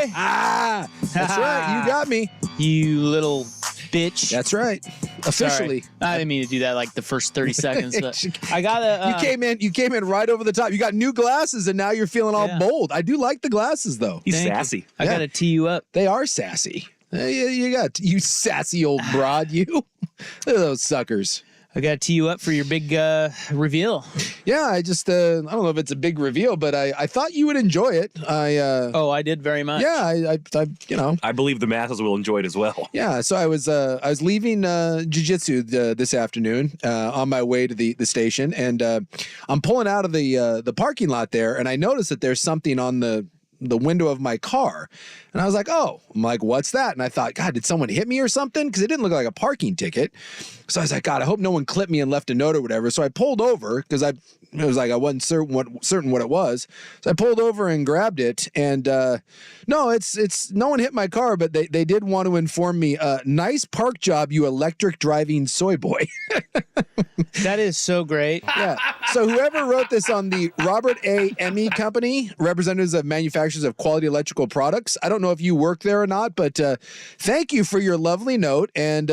That's right. You got me. You little bitch. That's right. Officially. Sorry. I didn't mean to do that like the first 30 seconds. But I gotta. You came in right over the top. You got new glasses, and now you're feeling all bold. I do like the glasses, though. He's sassy. I gotta tee you up. They are sassy. You sassy old broad. You. Look at those suckers. I got to tee you up for your big reveal. Yeah, I just, I don't know if it's a big reveal, but I thought you would enjoy it. I did very much. Yeah, I believe the masses will enjoy it as well. Yeah, so I was leaving jiu-jitsu this afternoon on my way to the station, and I'm pulling out of the parking lot there, and I noticed that there's something on the window of my car. And I was like, I'm like, what's that? And I thought, God, did someone hit me or something? Because it didn't look like a parking ticket. So I was like, God, I hope no one clipped me and left a note or whatever. So I pulled over because I wasn't certain what it was. So I pulled over and grabbed it. And no, it's no one hit my car, but they did want to inform me, nice park job, you electric driving soy boy. That is so great. Yeah. So whoever wrote this on the Robert A. Emmy Company, representatives of manufacturers of quality electrical products. I don't know if you work there or not, but thank you for your lovely note. And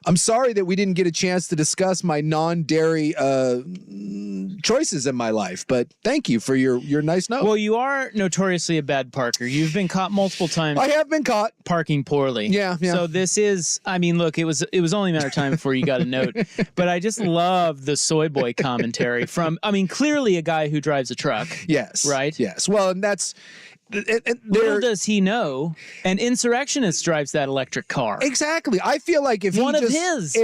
I'm sorry that we didn't get a chance to discuss my non-dairy choices in my life, but thank you for your nice note. Well, you are notoriously a bad parker. You've been caught multiple times. I have been caught parking poorly. Yeah. So this is, I mean, look, it was only a matter of time before you got a note, but I just love the soy boy commentary from, I mean, clearly a guy who drives a truck. Yes. Right? Yes. Well, and that's... Little does he know, an insurrectionist drives that electric car. Exactly. I feel like if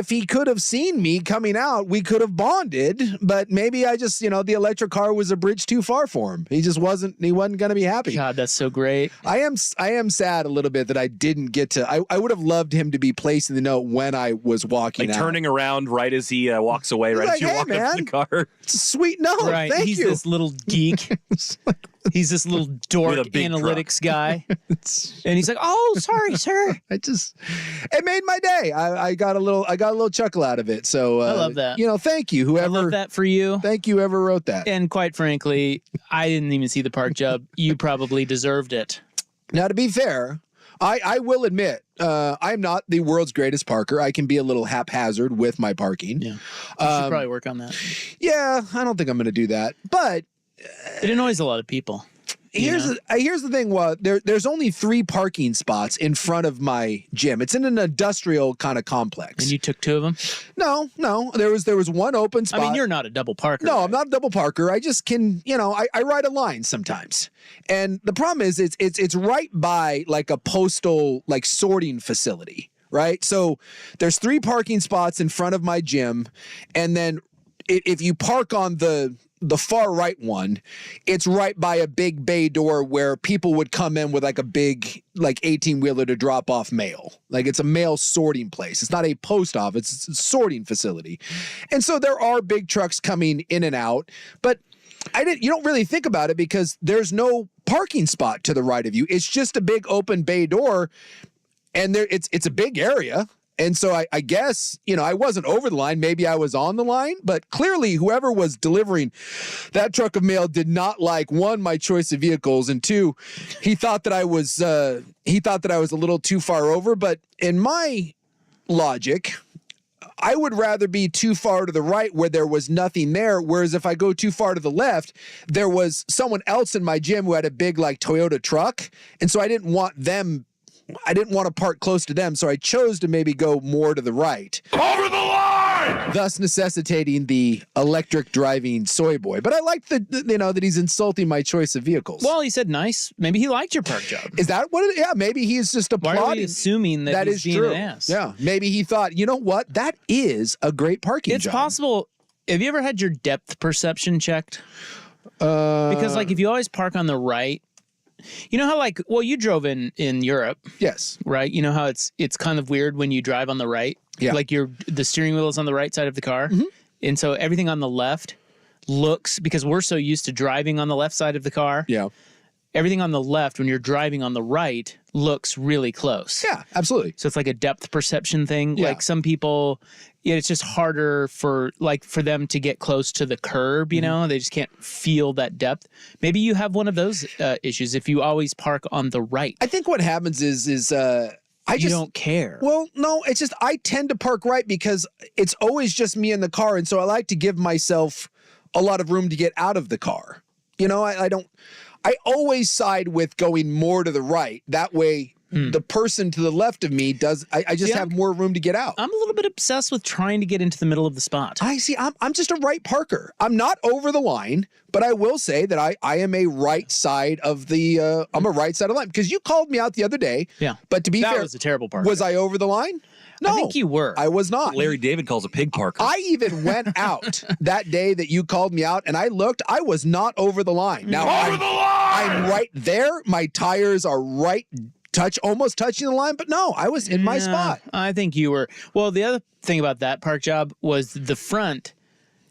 he could have seen me coming out, we could have bonded. But maybe I just, the electric car was a bridge too far for him. He wasn't going to be happy. God, that's so great. I am sad a little bit that I didn't get to. I would have loved him to be placing the note when I was walking, like out. Turning around right as he walks away, He's right like, as you walk up to the car. It's a sweet note. Right. Thank He's you. this little geek. He's this little dork analytics guy. And he's like, "Oh, sorry, sir." It made my day. I got a little chuckle out of it. So I love that. Thank you. Whoever. I love that for you. Thank you, whoever wrote that. And quite frankly, I didn't even see the park job. You probably deserved it. Now, to be fair, I will admit, I'm not the world's greatest parker. I can be a little haphazard with my parking. Yeah. You should probably work on that. Yeah, I don't think I'm going to do that. But it annoys a lot of people. Here's the thing. Well, there's only 3 parking spots in front of my gym. It's in an industrial kind of complex. And you took 2 of them? No. There was one open spot. I mean, you're not a double parker. No, right? I'm not a double parker. I just can, I ride a line sometimes. And the problem is it's right by like a postal like sorting facility, right? So there's 3 parking spots in front of my gym, and then if you park on the far right one, it's right by a big bay door where people would come in with like a big like 18-wheeler to drop off mail. Like it's a mail sorting place. It's not a post office. It's a sorting facility. And so there are big trucks coming in and out, but you don't really think about it because there's no parking spot to the right of you. It's just a big open bay door, and it's a big area. And so I guess, I wasn't over the line. Maybe I was on the line, but clearly whoever was delivering that truck of mail did not like, 1, my choice of vehicles, and 2, he thought that I was a little too far over. But in my logic, I would rather be too far to the right where there was nothing there. Whereas if I go too far to the left, there was someone else in my gym who had a big like Toyota truck. And so I didn't want to park close to them, so I chose to maybe go more to the right. Over the line! Thus necessitating the electric driving soy boy. But I like that he's insulting my choice of vehicles. Well, he said nice. Maybe he liked your park job. Is that what it is? Yeah, maybe he's just applauding. Why are we assuming that he's being true. an ass? Yeah, maybe he thought, you know what? That is a great parking job. It's possible. Have you ever had your depth perception checked? Because like if you always park on the right, you know how you drove in Europe. Yes. Right? You know how it's kind of weird when you drive on the right? Yeah. Like the steering wheel is on the right side of the car. Mm-hmm. And so everything on the left looks, because we're so used to driving on the left side of the car. Yeah. everything on the left when you're driving on the right looks really close. Yeah, absolutely. So it's like a depth perception thing. Yeah. Like some people, it's just harder for them to get close to the curb, you know? They just can't feel that depth. Maybe you have one of those issues if you always park on the right. I think what happens is You don't care. Well, no, it's just I tend to park right because it's always just me in the car, and so I like to give myself a lot of room to get out of the car. You know, I always side with going more to the right. That way, the person to the left of me I just have more room to get out. I'm a little bit obsessed with trying to get into the middle of the spot. I see. I'm just a right parker. I'm not over the line, but I will say that I am a right side of the. I'm a right side of the line because you called me out the other day. Yeah. But to be fair, that was a terrible park. Was I over the line? No, I think you were. I was not. Larry David calls a pig parker. I even went out that day that you called me out, and I looked. I was not over the line. Now I'm right there. My tires are almost touching the line, but no, I was in my spot. I think you were. Well, the other thing about that park job was the front.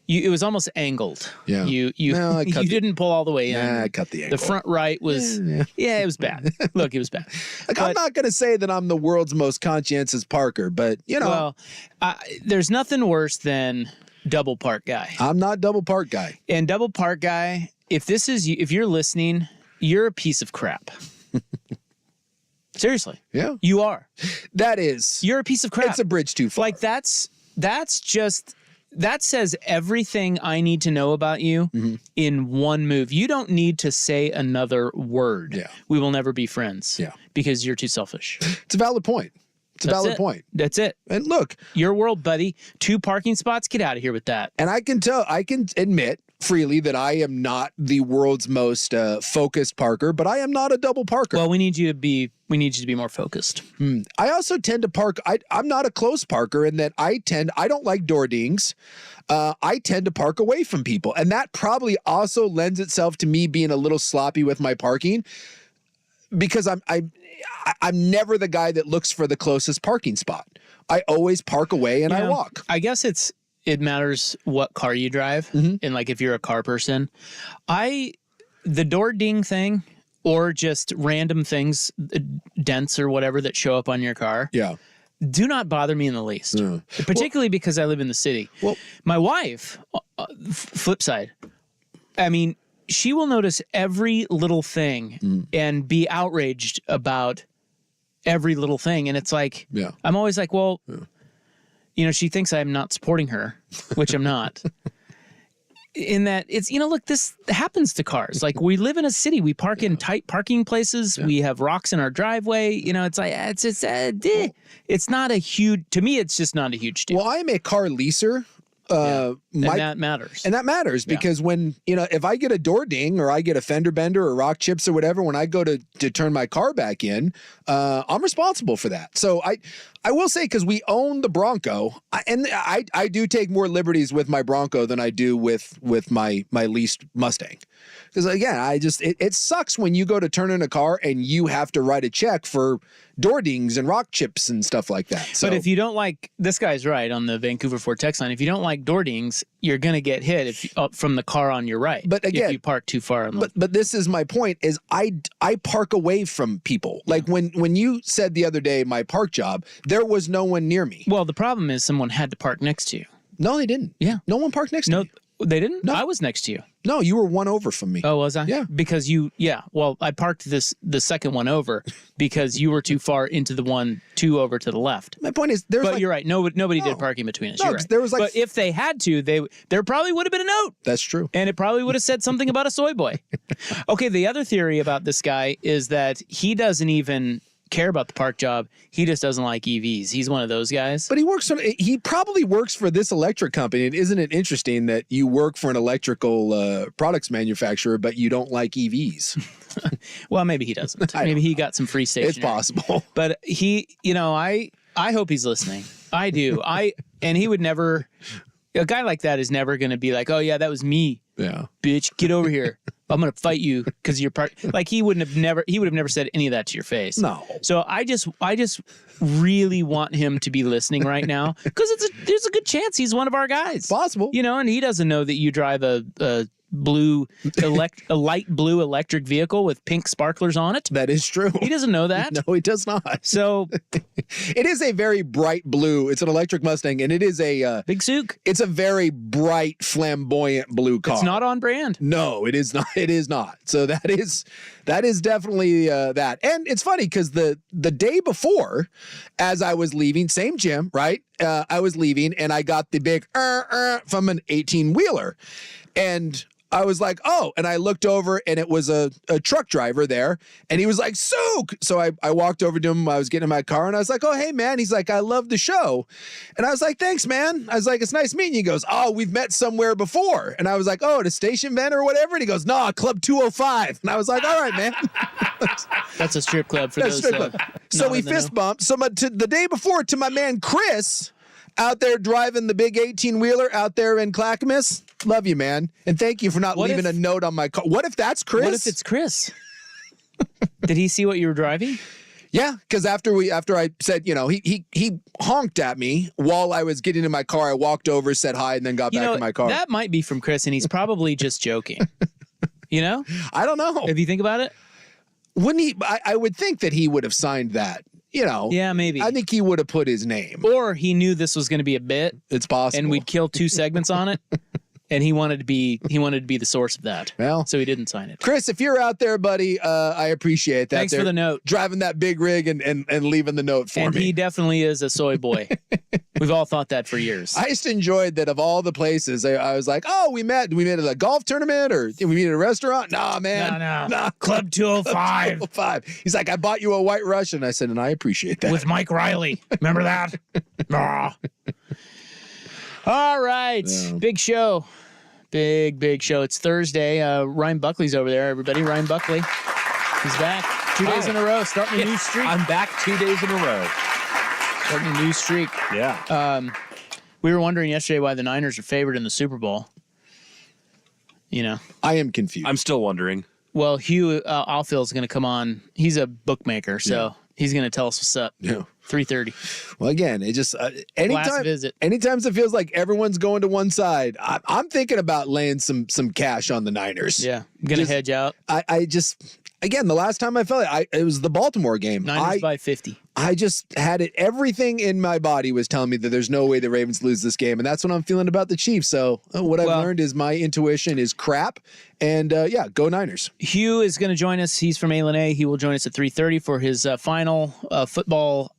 It was almost angled. Yeah. You didn't pull all the way in. I cut the angle. The front right was, it was bad. Look, it was bad. I'm not going to say that I'm the world's most conscientious parker, but you know. Well, there's nothing worse than double park guy. I'm not double park guy. And double park guy, if you're listening, you're a piece of crap. Seriously. Yeah. You are. You're a piece of crap. It's a bridge too far. Like that says everything I need to know about you in one move. You don't need to say another word. Yeah. We will never be friends. Yeah. Because you're too selfish. It's a valid point. Point. That's it. And look, your world, buddy. 2 parking spots. Get out of here with that. And I can admit freely that I am not the world's most focused parker, but I am not a double parker. Well, we need you to be more focused. I also tend to park. I'm not a close parker in that I don't like door dings. I tend to park away from people. And that probably also lends itself to me being a little sloppy with my parking because I'm never the guy that looks for the closest parking spot. I always park away and I walk. I guess it matters what car you drive and like if you're a car person. The door ding thing or just random things, dents or whatever that show up on your car. Yeah. Do not bother me in the least, particularly because I live in the city. Well, my wife, flip side, I mean, she will notice every little thing and be outraged about every little thing. And it's like, I'm always like, well, she thinks I'm not supporting her, which I'm not. In that it's, look, this happens to cars. Like we live in a city, we park in tight parking places. We have rocks in our driveway. It's like, it's not a huge, to me, it's just not a huge deal. Well, I am a car leaser. And that matters. And that matters because when, if I get a door ding or I get a fender bender or rock chips or whatever, when I go to turn my car back in, I'm responsible for that. So I will say, because we own the Bronco, and I do take more liberties with my Bronco than I do with my leased Mustang. Because again, it sucks when you go to turn in a car and you have to write a check for door dings and rock chips and stuff like that. So, but if you don't like, this guy's right on the Vancouver Ford text line, if you don't like door dings, you're going to get hit from the car on your right. But again, if you park too far. But this is my point is I park away from people. Like when you said the other day, my park job, there was no one near me. Well, the problem is someone had to park next to you. No, they didn't. Yeah. No one parked next to me. They didn't? No. I was next to you. No, you were one over from me. Oh, was I? Yeah. Because well, I parked the second one over because you were too far into the 2 over to the left. My point is, but you're right. Nobody did parking between us. No, you're right. there was but if they had to, there probably would have been a note. That's true. And it probably would have said something about a soy boy. Okay, the other theory about this guy is that he doesn't even care about the park job. He just doesn't like EVs. He's one of those guys. But he probably works for this electric company. And isn't it interesting that you work for an electrical products manufacturer, but you don't like EVs? Well, maybe he doesn't. Maybe he got some free stationery. It's possible. But he, I hope he's listening. I do. And he would never, a guy like that is never going to be like, oh yeah, that was me. Yeah. Bitch, get over here. I'm going to fight you because you're like he would have never said any of that to your face. No. So I just really want him to be listening right now because there's a good chance he's one of our guys. It's possible. And he doesn't know that you drive a a light blue electric vehicle with pink sparklers on it. That is true. He doesn't know that. No, he does not. So it is a very bright blue. It's an electric Mustang, and it is a Big Sook. It's a very bright, flamboyant blue car. It's not on brand. No, it is not. It is not. So that is definitely that. And it's funny because the day before, as I was leaving, same gym, right? I was leaving, and I got the big from an 18-wheeler, and I was like, oh, and I looked over, and it was a truck driver there, and he was like, Sook. So I walked over to him. I was getting in my car, and I was like, oh, hey, man. He's like, I love the show. And I was like, thanks, man. I was like, it's nice meeting you. He goes, oh, we've met somewhere before. And I was like, oh, at a station event or whatever? And he goes, nah, Club 205. And I was like, all right, man. That's a strip club for those. Strip club. So we fist bumped. So the day before, to my man Chris, out there driving the big 18-wheeler out there in Clackamas. Love you, man. And thank you for not leaving a note on my car. What if that's Chris? What if it's Chris? Did he see what you were driving? Yeah, because after I said, he honked at me while I was getting in my car. I walked over, said hi, and then got back in my car. That might be from Chris, and he's probably just joking. I don't know. If you think about it. Wouldn't he? I would think that he would have signed that. Yeah, maybe. I think he would have put his name. Or he knew this was going to be a bit. It's possible. And we'd kill 2 segments on it. And he wanted to be the source of that. Well, so he didn't sign it. Chris, if you're out there, buddy, I appreciate that. Thanks for the note. Driving that big rig and leaving the note for me. And he definitely is a soy boy. We've all thought that for years. I just enjoyed that of all the places. I was like, oh, we met at a golf tournament or did we meet at a restaurant? Nah, man. No. Club 205. Club 205. He's like, I bought you a White Russian. I said, and I appreciate that. With Mike Riley. Remember that? All right. Yeah. Big show. Big show. It's Thursday. Ryan Buckley's over there, everybody. Ryan Buckley. He's back. 2 days in a row. Starting a new streak. I'm back 2 days in a row. Starting a new streak. Yeah. We were wondering yesterday why the Niners are favored in the Super Bowl. I am confused. I'm still wondering. Well, Hugh Alfield is going to come on. He's a bookmaker, so he's going to tell us what's up. Yeah. 3:30. Well, again, it just last visit. Anytime it feels like everyone's going to one side, I'm thinking about laying some cash on the Niners. Yeah, I'm gonna hedge out. I just again, the last time I felt it was the Baltimore game. Niners by 50. I just had it. Everything in my body was telling me that there's no way the Ravens lose this game, and that's what I'm feeling about the Chiefs. So what I've learned is my intuition is crap, and go Niners. Hugh is going to join us. He's from A. He will join us at 3:30 for his final football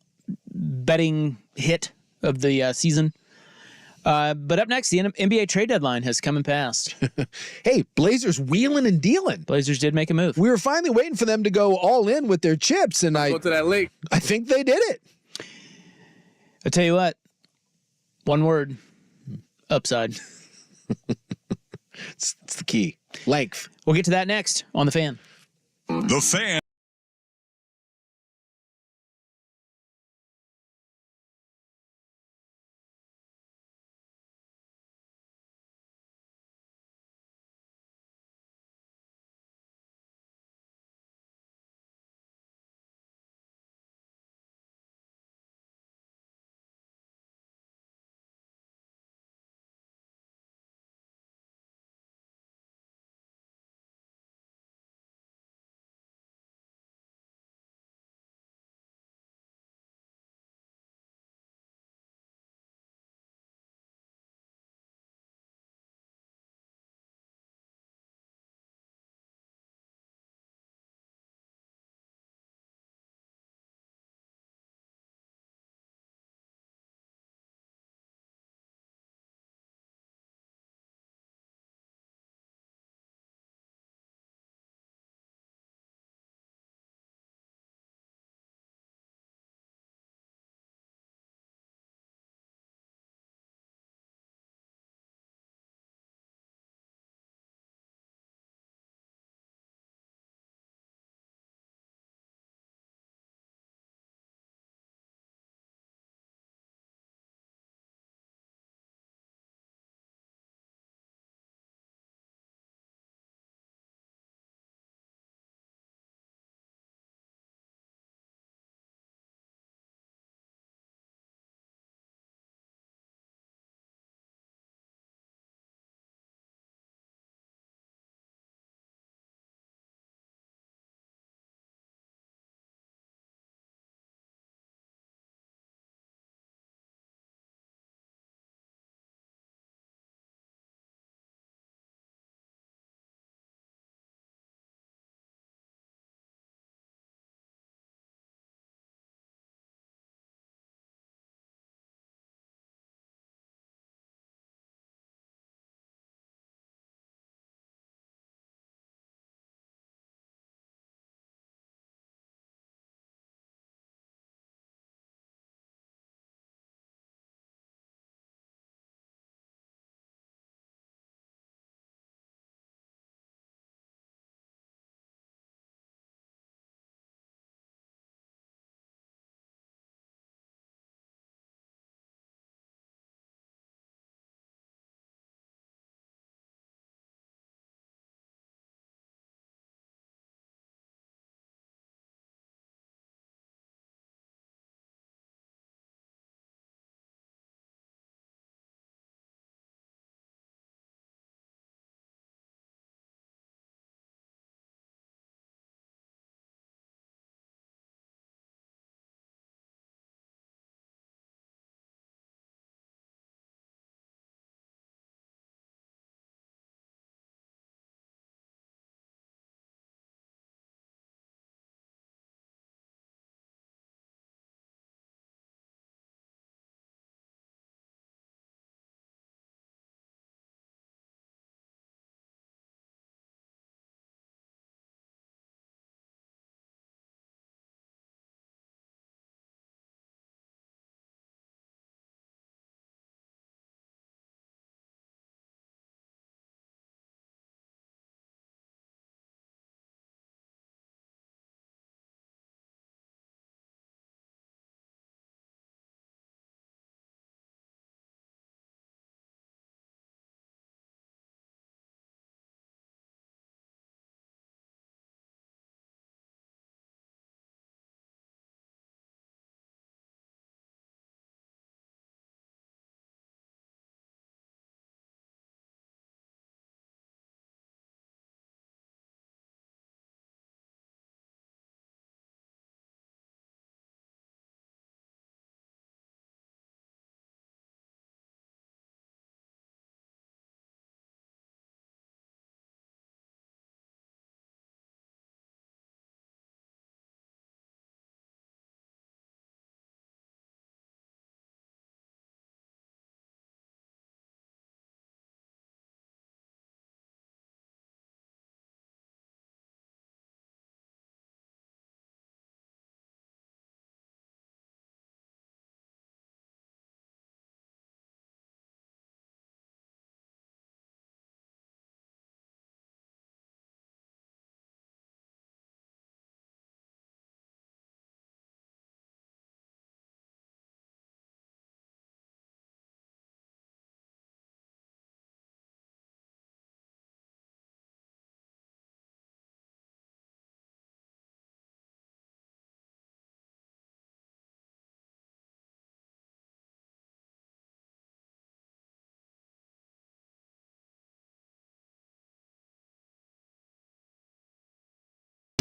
betting hit of the season. But up next, the NBA trade deadline has come and passed. Hey, Blazers wheeling and dealing. Blazers did make a move. We were finally waiting for them to go all in with their chips, and go to that lake. I think they did it. I'll tell you what. One word. Upside. It's the key. Length. We'll get to that next on The Fan. The Fan.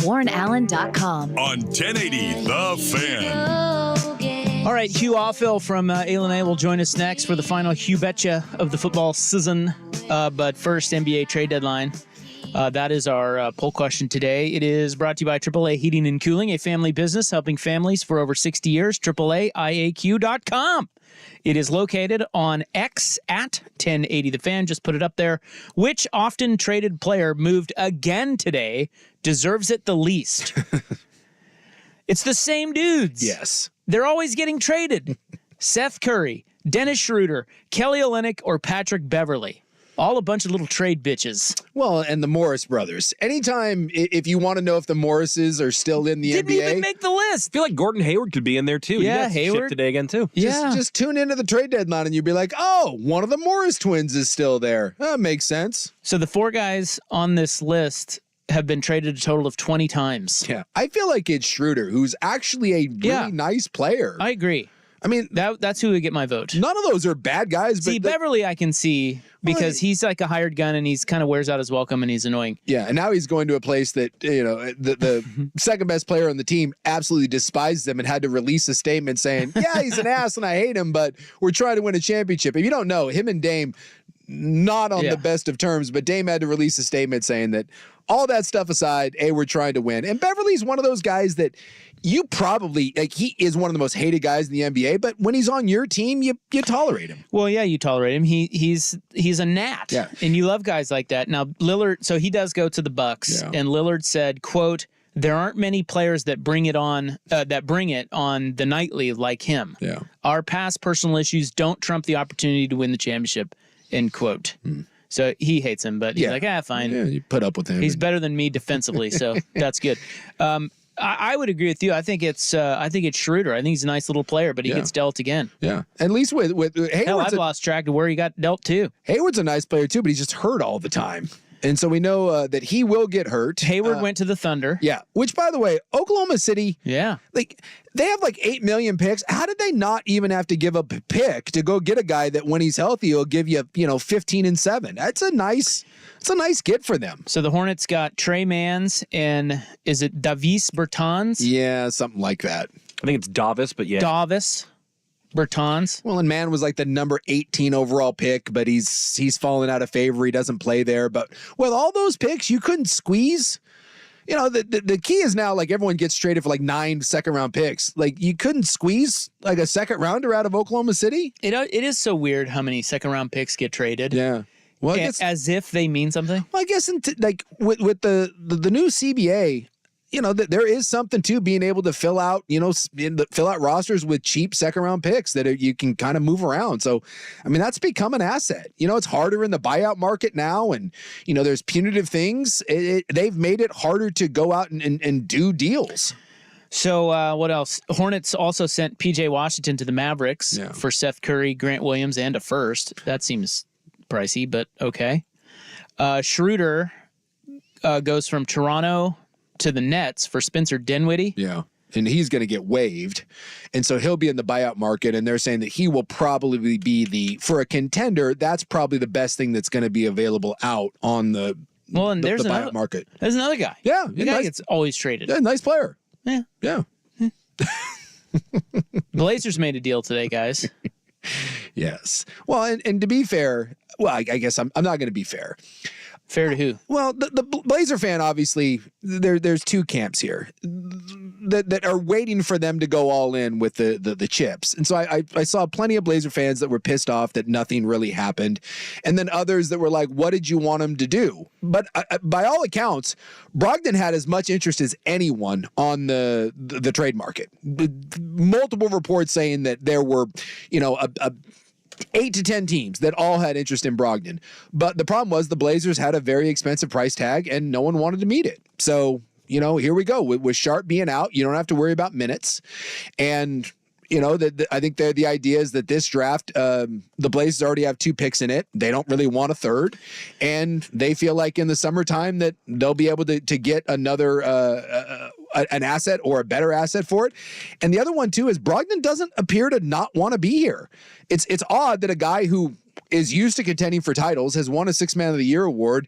WarrenAllen.com. On 1080 The Fan. All right, Hugh Offill from A will join us next for the final Hugh Betcha of the football season. But first, NBA trade deadline. That is our poll question today. It is brought to you by AAA Heating and Cooling, a family business helping families for over 60 years. AAAIAQ.com. It is located on X at 1080 The Fan. Just put it up there. Which often traded player moved again today deserves it the least? It's the same dudes. Yes. They're always getting traded. Seth Curry, Dennis Schroeder, Kelly Olynyk, or Patrick Beverley. All a bunch of little trade bitches. Well, and the Morris brothers. Anytime, if you want to know if the Morrises are still in the Didn't NBA. even make the list. I feel like Gordon Hayward could be in there too. Yeah, He got Hayward shipped today again too. Just tune into the trade deadline and you'll be like, oh, one of the Morris twins is still there. That makes sense. So the four guys on this list have been traded a total of 20 times. Yeah. I feel like it's Schroeder, who's actually a really nice player. I agree. I mean, that's who would get my vote. none of those are bad guys. See, but Beverly I can see because he's like a hired gun and he's kind of wears out his welcome and he's annoying. Yeah, and now he's going to a place that, the second best player on the team absolutely despises him and had to release a statement saying, yeah, he's an ass and I hate him, but we're trying to win a championship. If you don't know, him and Dame, not on the best of terms, but Dame had to release a statement saying that all that stuff aside, we're trying to win. And Beverly's one of those guys that you probably, he is one of the most hated guys in the NBA, but when he's on your team, you tolerate him. Well, yeah, you tolerate him. He's a gnat. Yeah. And you love guys like that. Now, Lillard, so he does go to the Bucks, and Lillard said, quote, there aren't many players that bring it on the nightly like him. Yeah. Our past personal issues don't trump the opportunity to win the championship, end quote. So he hates him, but he's like, fine. Yeah, you put up with him. He's better than me defensively, so that's good. I would agree with you. I think it's Schroeder. I think he's a nice little player, but he gets dealt again. Yeah. At least with Hayward's Hell, I've lost track of where he got dealt too. Hayward's a nice player too, but he's just hurt all the time. And so we know that he will get hurt. Hayward went to the Thunder. Yeah. Which, by the way, Oklahoma City, like they have like 8 million picks. How did they not even have to give up a pick to go get a guy that when he's healthy will give you 15 and 7? That's a nice get for them. So the Hornets got Trey Mans and is it Davis Bertans? Yeah, something like that. I think it's Davis, but yeah. Davis Bertans. Well, and Mann was like the number 18 overall pick, but he's fallen out of favor. He doesn't play there. But with all those picks, you couldn't squeeze. The key is now like everyone gets traded for like 9 second-round picks. Like you couldn't squeeze like a second rounder out of Oklahoma City. It is so weird how many second-round picks get traded. Yeah. Well, I guess, as if they mean something. Well, I guess with the new CBA, that there is something to being able to fill out rosters with cheap second round picks that you can kind of move around. So, I mean, that's become an asset. It's harder in the buyout market now, and there's punitive things. They've made it harder to go out and do deals. So what else? Hornets also sent PJ Washington to the Mavericks for Seth Curry, Grant Williams, and a first. That seems pricey, but okay. Schroeder goes from Toronto to the Nets for Spencer Dinwiddie. Yeah. And he's going to get waived. And so he'll be in the buyout market. And they're saying that he will probably be for a contender, that's probably the best thing that's going to be available out on the buyout market. There's another guy. Yeah. The guy gets always traded. Yeah, nice player. Yeah. Yeah. The Blazers made a deal today, guys. Yes. Well, and to be fair, I guess I'm not going to be fair. Fair to who? Well, the Blazer fan, obviously, there's two camps here that are waiting for them to go all in with the chips. And so I saw plenty of Blazer fans that were pissed off that nothing really happened. And then others that were like, what did you want them to do? But by all accounts, Brogdon had as much interest as anyone on the trade market. Multiple reports saying that there were, 8 to 10 teams that all had interest in Brogdon. But the problem was the Blazers had a very expensive price tag and no one wanted to meet it. So, here we go. With Sharp being out, you don't have to worry about minutes. And, I think the idea is that this draft, the Blazers already have 2 picks in it. They don't really want a third. And they feel like in the summertime that they'll be able to get another an asset or a better asset for it. And the other one too is Brogdon doesn't appear to not want to be here. It's odd that a guy who is used to contending for titles, has won a 6th Man of the Year award,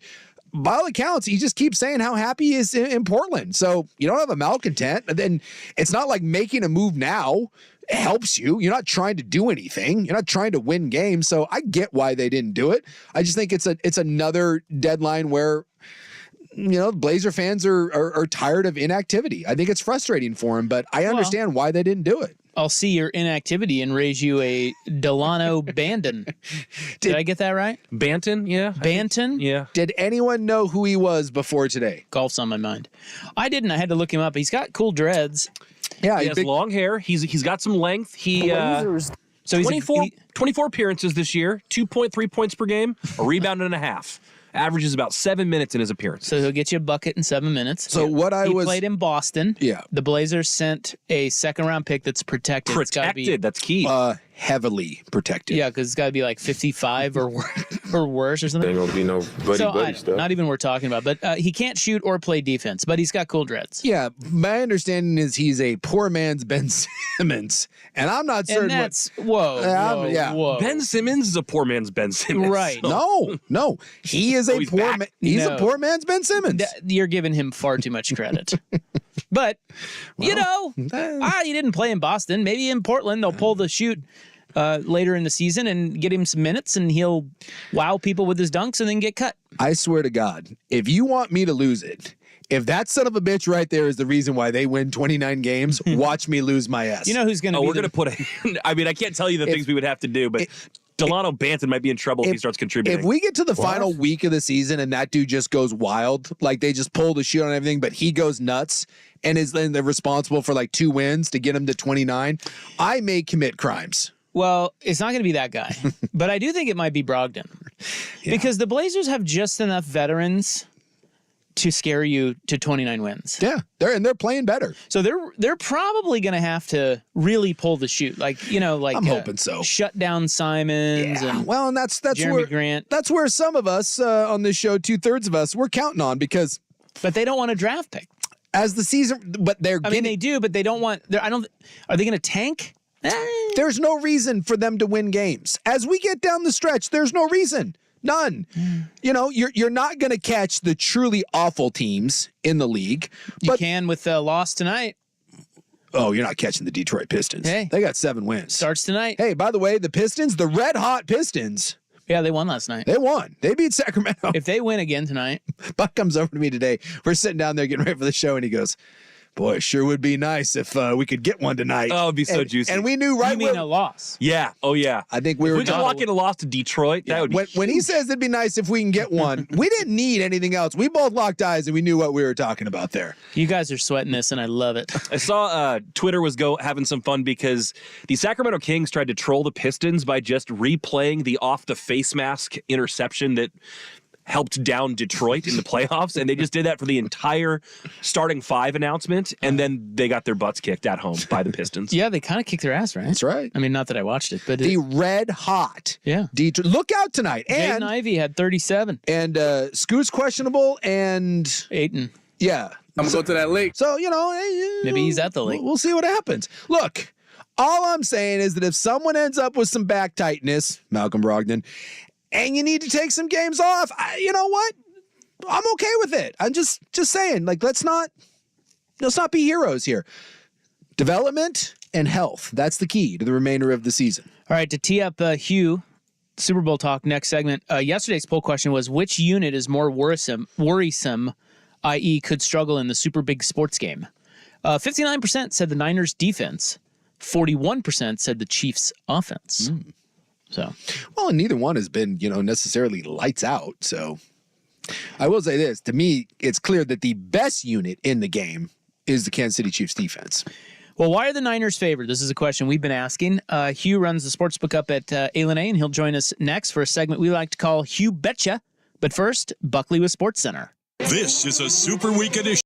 by all accounts, he just keeps saying how happy he is in Portland. So you don't have a malcontent. And then it's not like making a move now helps you. You're not trying to do anything. You're not trying to win games. So I get why they didn't do it. I just think it's another deadline where, Blazer fans are tired of inactivity. I think it's frustrating for him, but I understand why they didn't do it. I'll see your inactivity and raise you a Delano Bandon. Did I get that right? Banton, yeah. Banton? Yeah. Did anyone know who he was before today? Golf's on my mind. I didn't. I had to look him up. He's got cool dreads. Yeah, He has long hair. He's got some length. So he's 24 appearances this year, 2.3 points per game, a rebound and a half. Averages about 7 minutes in his appearance. So he'll get you a bucket in 7 minutes. So what he played in Boston. Yeah. The Blazers sent a second-round pick that's protected. Protected, that's key. Heavily protected. Yeah, because it's got to be like 55 or worse or something. Ain't gonna be no buddy stuff. Not even worth talking about. But he can't shoot or play defense, but he's got cool dreads. Yeah, my understanding is he's a poor man's Ben Simmons, and I'm not certain. And that's whoa. Ben Simmons is a poor man's Ben Simmons. Right. So. No, he is a poor man. He's a poor man's Ben Simmons. You're giving him far too much credit. But you didn't play in Boston. Maybe in Portland they'll pull the shoot later in the season and get him some minutes, and he'll wow people with his dunks and then get cut. I swear to God, if you want me to lose it, if that son of a bitch right there is the reason why they win 29 games, watch me lose my ass. You know who's going to be we're going to put I mean, I can't tell you the things we would have to do, but Delano Banton might be in trouble if he starts contributing. If we get to the final week of the season and that dude just goes wild, like they just pull the shoot on everything, but he goes nuts and is then they're responsible for like 2 wins to get him to 29, I may commit crimes. Well, it's not going to be that guy, but I do think it might be Brogdon because the Blazers have just enough veterans to scare you to 29 wins. Yeah, they're playing better. So they're probably going to have to really pull the shoot, like I'm hoping so. Shut down Simons. Yeah. And and that's Jeremy where Grant. That's where some of us on this show, 2/3 of us, we're counting on because. But they don't want a draft pick as the season. But they're. I mean, they do, but they don't want. Are they going to tank? There's no reason for them to win games. As we get down the stretch, there's no reason. None. You're not going to catch the truly awful teams in the league. You can with the loss tonight. Oh, you're not catching the Detroit Pistons. Hey. They got 7 wins. Starts tonight. Hey, by the way, the Pistons, the red hot Pistons. Yeah, they won last night. They won. They beat Sacramento. If they win again tonight. Buck comes over to me today. We're sitting down there getting ready for the show, and he goes, boy, it sure would be nice if we could get one tonight. Oh, it'd be so juicy. And we knew right You mean a loss? Yeah. Oh, yeah. I think we were. If we could walk in a loss to Detroit, that would be when he says it'd be nice if we can get one, we didn't need anything else. We both locked eyes and we knew what we were talking about there. You guys are sweating this, and I love it. I saw Twitter was having some fun because the Sacramento Kings tried to troll the Pistons by just replaying the off the face mask interception that helped down Detroit in the playoffs, and they just did that for the entire starting 5 announcement, and then they got their butts kicked at home by the Pistons. Yeah, they kind of kicked their ass, right? That's right. I mean, not that I watched it, but the red hot. Yeah. Detroit. Look out tonight. And Ivy had 37. And Scoot's questionable, and Ayton. Yeah. I'm going to go to that lake. So, maybe he's at the lake. We'll see what happens. Look, all I'm saying is that if someone ends up with some back tightness, Malcolm Brogdon, and you need to take some games off, you know what? I'm okay with it. I'm just saying, like, let's not be heroes here. Development and health. That's the key to the remainder of the season. All right, to tee up Hugh, Super Bowl talk next segment. Yesterday's poll question was, which unit is more worrisome, i.e. could struggle in the super big sports game? 59% said the Niners defense. 41% said the Chiefs offense. So, well, and neither one has been, necessarily lights out. So I will say this, to me, it's clear that the best unit in the game is the Kansas City Chiefs defense. Well, why are the Niners favored? This is a question we've been asking. Hugh runs the sportsbook up at A&A, and he'll join us next for a segment we like to call Hugh Betcha. But first, Buckley with Sports Center. This is a Super Week edition.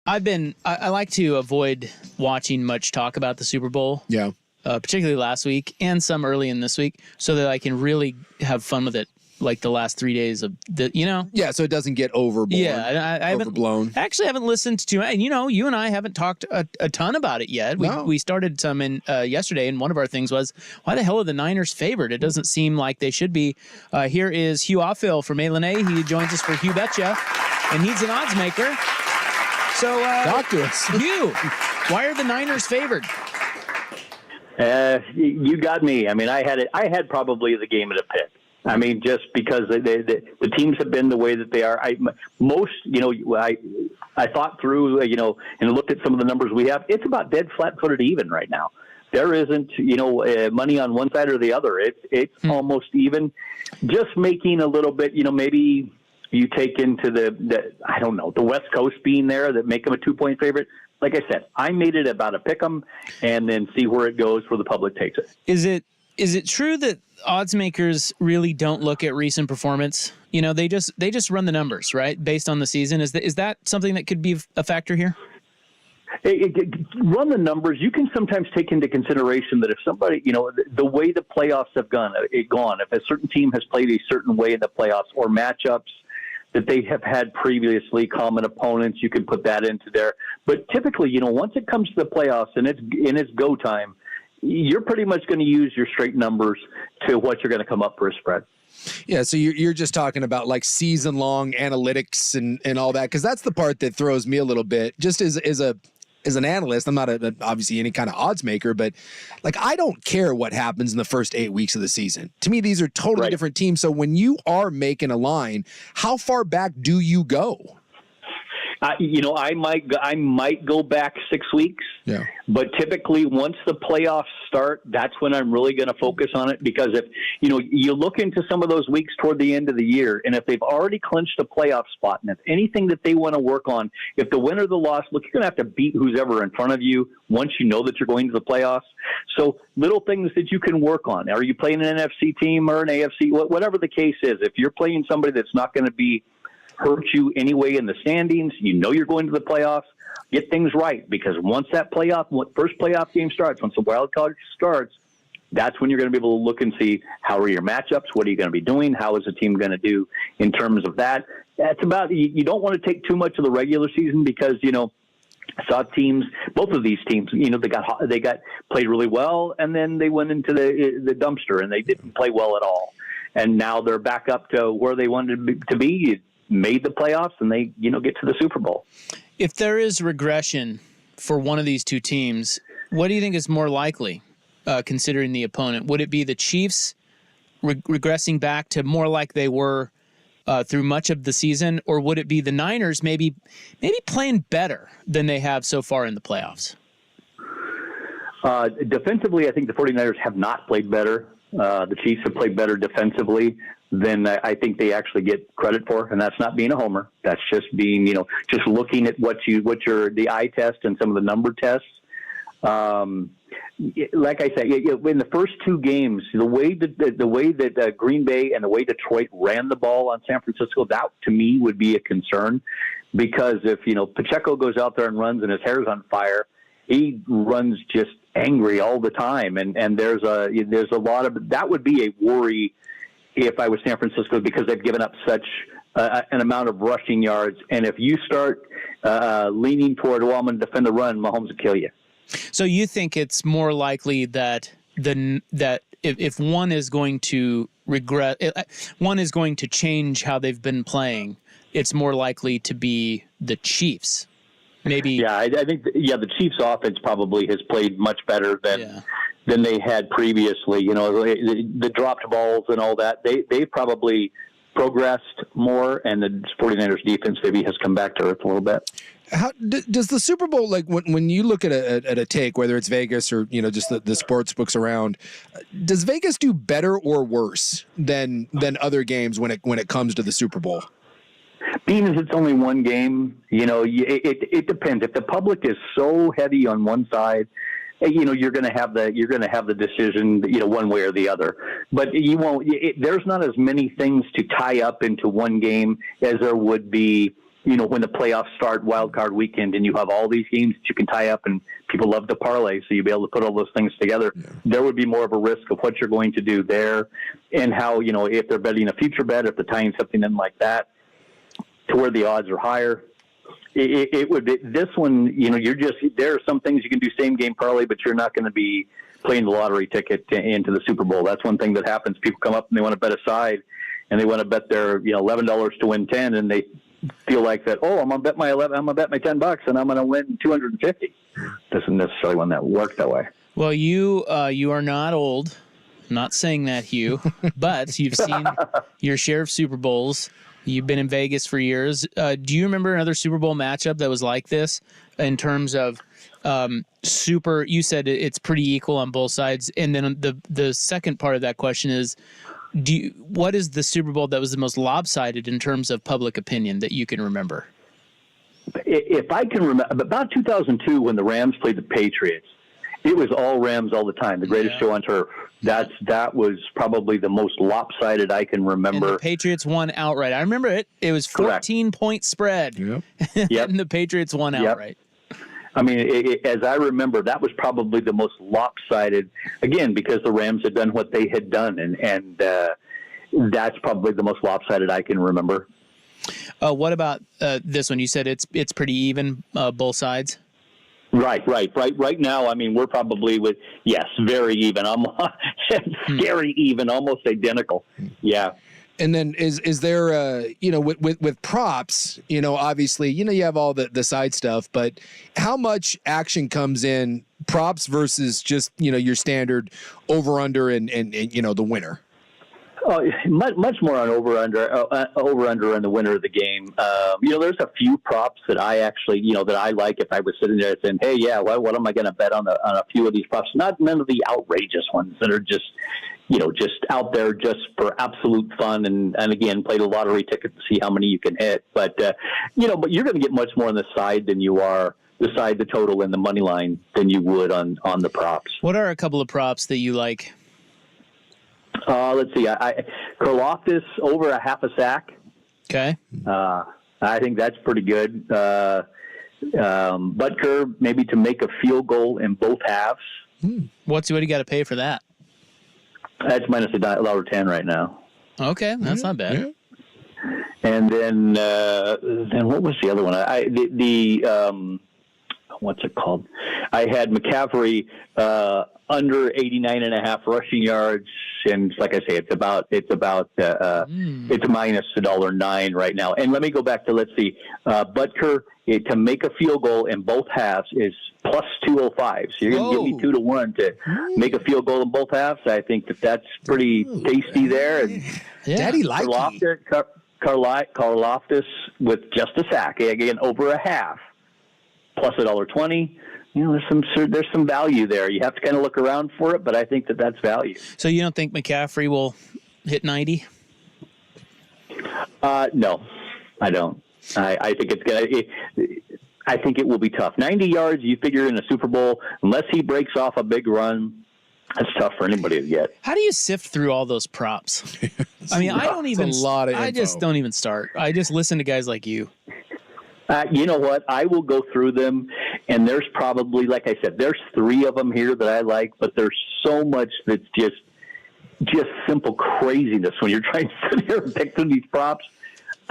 I like to avoid watching much talk about the Super Bowl. Yeah. Particularly last week and some early in this week, so that I can really have fun with it. Like the last 3 days of Yeah, so it doesn't get overblown. Yeah, I haven't listened to, and you and I haven't talked a ton about it yet. We started some in yesterday, and one of our things was, why the hell are the Niners favored? It doesn't seem like they should be. Here is Hugh Offill from A. He joins us for Hugh Betcha, and he's an odds maker. So, talk to us. Hugh, why are the Niners favored? You got me. I mean, I had probably the game at a pick. I mean, just because the teams have been the way that they are. I thought through, and looked at some of the numbers we have. It's about dead flat-footed even right now. There isn't, money on one side or the other. It's almost even. Just making a little bit, maybe you take into the West Coast being there that make them a 2-point favorite. Like I said, I made it about a pick 'em and then see where it goes, where the public takes it. Is it true that odds makers really don't look at recent performance? They just run the numbers, right, based on the season. Is that something that could be a factor here? Run the numbers. You can sometimes take into consideration that if somebody, the way the playoffs have gone, if a certain team has played a certain way in the playoffs or matchups that they have had previously, common opponents, you can put that into there. But typically, once it comes to the playoffs and it's go time, you're pretty much going to use your straight numbers to what you're going to come up for a spread. Yeah, so you're just talking about like season-long analytics and all that, because that's the part that throws me a little bit. Just as an analyst, I'm not obviously any kind of odds maker, but like I don't care what happens in the first 8 weeks of the season. To me, these are totally different teams. So when you are making a line, how far back do you go? I might go back 6 weeks. Yeah. But typically, once the playoffs start, that's when I'm really going to focus on it. Because if you look into some of those weeks toward the end of the year, and if they've already clinched a playoff spot, and if anything that they want to work on, if the win or the loss, look, you're going to have to beat who's ever in front of you once you know that you're going to the playoffs. So little things that you can work on. Are you playing an NFC team or an AFC? Whatever the case is, if you're playing somebody that's not going to be hurt you anyway in the standings, you're going to the playoffs, get things right, because once that first playoff game starts, once the wild card starts, that's when you're going to be able to look and see how are your matchups, what are you going to be doing, how is the team going to do in terms of that. That's about, you don't want to take too much of the regular season because, I saw teams, both of these teams, they got played really well, and then they went into the dumpster and they didn't play well at all. And now they're back up to where they wanted to be. Made the playoffs and they, get to the Super Bowl. If there is regression for one of these two teams, what do you think is more likely, considering the opponent? Would it be the Chiefs regressing back to more like they were through much of the season, or would it be the Niners maybe playing better than they have so far in the playoffs? Defensively, I think the 49ers have not played better. The Chiefs have played better defensively than I think they actually get credit for, and that's not being a homer. That's just being, just looking at the eye test and some of the number tests. Like I said, in the first two games, the way that Green Bay and the way Detroit ran the ball on San Francisco, that to me would be a concern, because if Pacheco goes out there and runs and his hair's on fire, he runs just angry all the time, and there's a lot of that would be a worry if I was San Francisco, because they've given up such an amount of rushing yards. And if you start leaning toward, I'm going to defend the run, Mahomes will kill you. So you think it's more likely that if one is going to one is going to change how they've been playing, it's more likely to be the Chiefs. Maybe. Yeah, I think the Chiefs' offense probably has played much better than they had previously. The dropped balls and all that, they probably progressed more, and the 49ers defense maybe has come back to earth a little bit. How does the Super Bowl, like when you look at a take, whether it's Vegas or just the sports books around, does Vegas do better or worse than other games when it comes to the Super Bowl? Being as it's only one game, it depends. If the public is so heavy on one side, you're going to have the decision, one way or the other. But you won't. There's not as many things to tie up into one game as there would be when the playoffs start, wild card weekend, and you have all these games that you can tie up, and people love to parlay, so you'll be able to put all those things together. Yeah. There would be more of a risk of what you're going to do there, and how, if they're betting a future bet, if they're tying something in like that, to where the odds are higher. It would be this one. There are some things you can do same game parlay, but you're not going to be playing the lottery ticket into the Super Bowl. That's one thing that happens. People come up and they want to bet a side, and they want to bet their $11 to win 10, and they feel like that. Oh, I'm gonna bet my $11. I'm gonna bet my $10, and I'm gonna win 250. Doesn't necessarily want that work that way. Well, you are not old. I'm not saying that, Hugh, but you've seen your share of Super Bowls. You've been in Vegas for years. Do you remember another Super Bowl matchup that was like this in terms of you said it's pretty equal on both sides, and then the second part of that question is, what is the Super Bowl that was the most lopsided in terms of public opinion that you can remember? If I can remember, about 2002 when the Rams played the Patriots, it was all Rams all the time. The greatest show on turf. That was probably the most lopsided I can remember. And the Patriots won outright. I remember it. It was 14-point spread. Yep. And the Patriots won outright. I mean, as I remember, that was probably the most lopsided, again, because the Rams had done what they had done, and that's probably the most lopsided I can remember. What about this one? You said it's pretty even, both sides? Right now, I mean, we're probably very even. I'm scary even, almost identical. Yeah. And then is there with props, obviously, you have all the side stuff, but how much action comes in props versus just, your standard over under and the winner? Oh, much more on over under and the winner of the game. There's a few props that I actually, that I like. If I was sitting there saying, hey, yeah, what am I going to bet on a few of these props? None of the outrageous ones that are just out there just for absolute fun. And again, play the lottery ticket to see how many you can hit. But but you're going to get much more on the side than you are the total and the money line than you would on the props. What are a couple of props that you like? Let's see. Karlaftis over a half a sack. Okay. I think that's pretty good. Butker maybe to make a field goal in both halves. What do you got to pay for that? That's minus $1.10 right now. Okay, that's not bad. Yeah. And then what was the other one? What's it called? I had McCaffrey under 89.5 rushing yards, and like I say, it's minus $1.09 right now. And let me go back to Butker to make a field goal in both halves is plus 205. So you're going to give me 2-1 to make a field goal in both halves. I think that's pretty tasty there. And Daddy likes Karlaftis with just a sack again over a half plus $1.20. There's some value there. You have to kind of look around for it, but I think that's value. So you don't think McCaffrey will hit 90? No, I don't. I think it's gonna. I think it will be tough. 90 yards, you figure in a Super Bowl, unless he breaks off a big run, that's tough for anybody to get. How do you sift through all those props? I mean, I just don't even start. I just listen to guys like you. You know what? I will go through them, and there's probably, like I said, there's 3 of them here that I like, but there's so much that's just simple craziness when you're trying to sit here and pick through these props.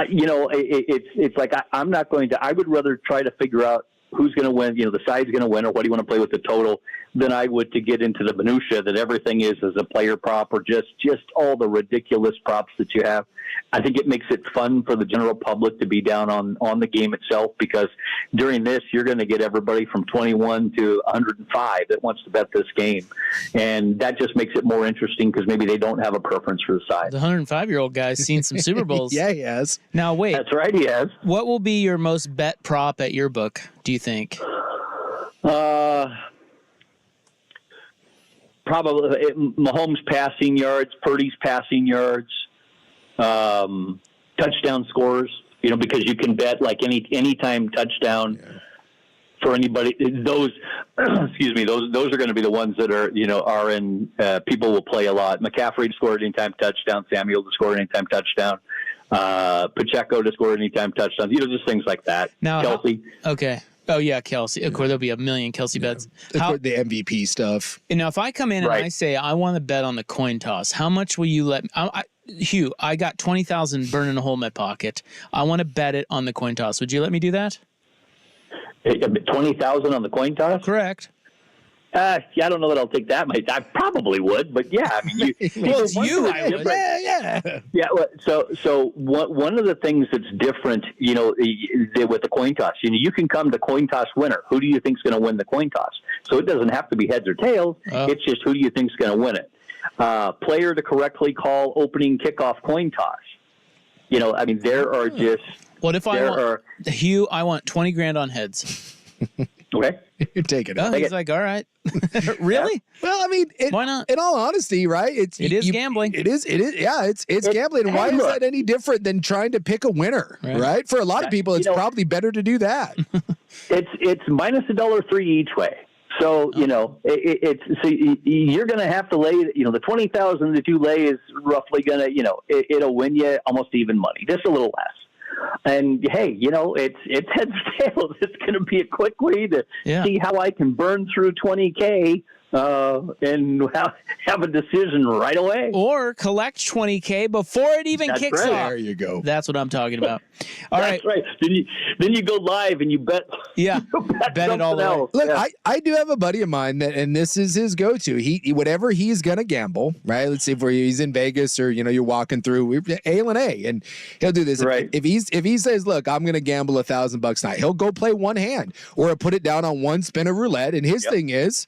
It's like I'm not going to. I would rather try to figure out who's going to win. The side's going to win, or what do you want to play with the total, than I would to get into the minutia that everything is as a player prop or just all the ridiculous props that you have. I think it makes it fun for the general public to be down on the game itself, because during this you're going to get everybody from 21 to 105 that wants to bet this game, and that just makes it more interesting because maybe they don't have a preference for the side. The 105-year-old guy's seen some Super Bowls. Yeah, he has. Now wait, that's right, he has. What will be your most bet prop at your book, do you think? Probably Mahomes passing yards, Purdy's passing yards, touchdown scores. Because you can bet like anytime touchdown for anybody. Those, excuse me, those are going to be the ones that are in. People will play a lot. McCaffrey to score anytime touchdown. Samuel to score anytime touchdown. Pacheco to score anytime touchdowns. Just things like that. Now, Kelsey. Okay. Oh, yeah, Kelsey. Of course, there'll be a million Kelsey bets. The MVP stuff. And now, if I come in and I say I want to bet on the coin toss, how much will you let me? Hugh, I got 20,000 burning a hole in my pocket. I want to bet it on the coin toss. Would you let me do that? 20,000 on the coin toss? Correct. I don't know that I'll take that much. I probably would, but yeah, I mean, I would. Yeah. So one of the things that's different, with the coin toss, you can come to coin toss winner. Who do you think's going to win the coin toss? So it doesn't have to be heads or tails. It's just who do you think's going to win it? Player to correctly call opening kickoff coin toss. There are just. What if Hugh? I want 20 grand on heads. Okay. You're taking it. Oh, he's like, all right. Really? Yeah. Well, I mean, why not? In all honesty, right? It is gambling. It is. Yeah, it's gambling. And why is that any different than trying to pick a winner? Right? For a lot of people, it's probably better to do that. It's minus $1.03 each way. So you're going to have to lay. The 20,000 that you lay is roughly going to. It'll win you almost even money, just a little less. And hey, it's heads or tails. It's going to be a quick way to see how I can burn through 20K and have a decision right away, or collect 20K before it even kicks off. There you go. That's what I'm talking about. All right. That's right. Then you go live and you bet. Yeah, bet it all else. Look, I do have a buddy of mine and this is his go-to. He whatever he's gonna gamble, right? Let's see if he's in Vegas or you're walking through A&A, and he'll do this. Right. If he says, look, I'm gonna gamble $1,000 tonight, he'll go play one hand or put it down on one spin of roulette. And his thing is,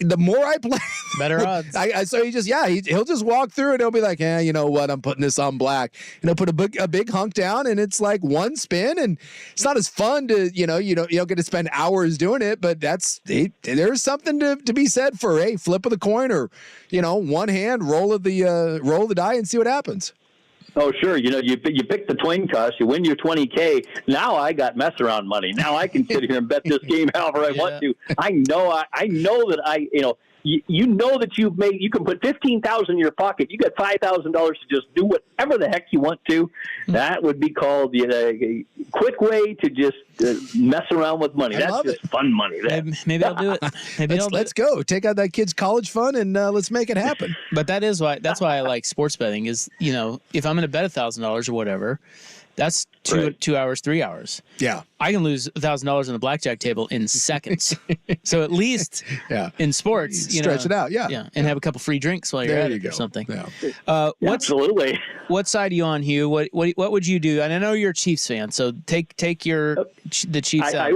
the more I play, better odds. So he'll just walk through and he'll be like, you know what? I'm putting this on black, and he'll put a big hunk down, and it's like one spin, and it's not as fun to you don't get to spend hours doing it, but there's something to be said for a flip of the coin or one hand roll of the die and see what happens. Oh, sure. You pick the coin toss, you win your 20K. Now I got mess around money. Now I can sit here and bet this game however I want to. I know that you can put $15,000 in your pocket. You got $5,000 to just do whatever the heck you want to. That would be called a quick way to just mess around with money. That's just fun money. Maybe I'll do it. Let's go. Take out that kid's college fund and let's make it happen. But that's why I like sports betting is, if I'm going to bet $1,000 or whatever, that's 2 hours, 3 hours. Yeah. I can lose $1,000 on the blackjack table in seconds. So at least in sports, stretch it out. Yeah. And have a couple free drinks while you're at it or something. Yeah. Absolutely. What side are you on, Hugh? What would you do? And I know you're a Chiefs fan, so take the Chiefs out.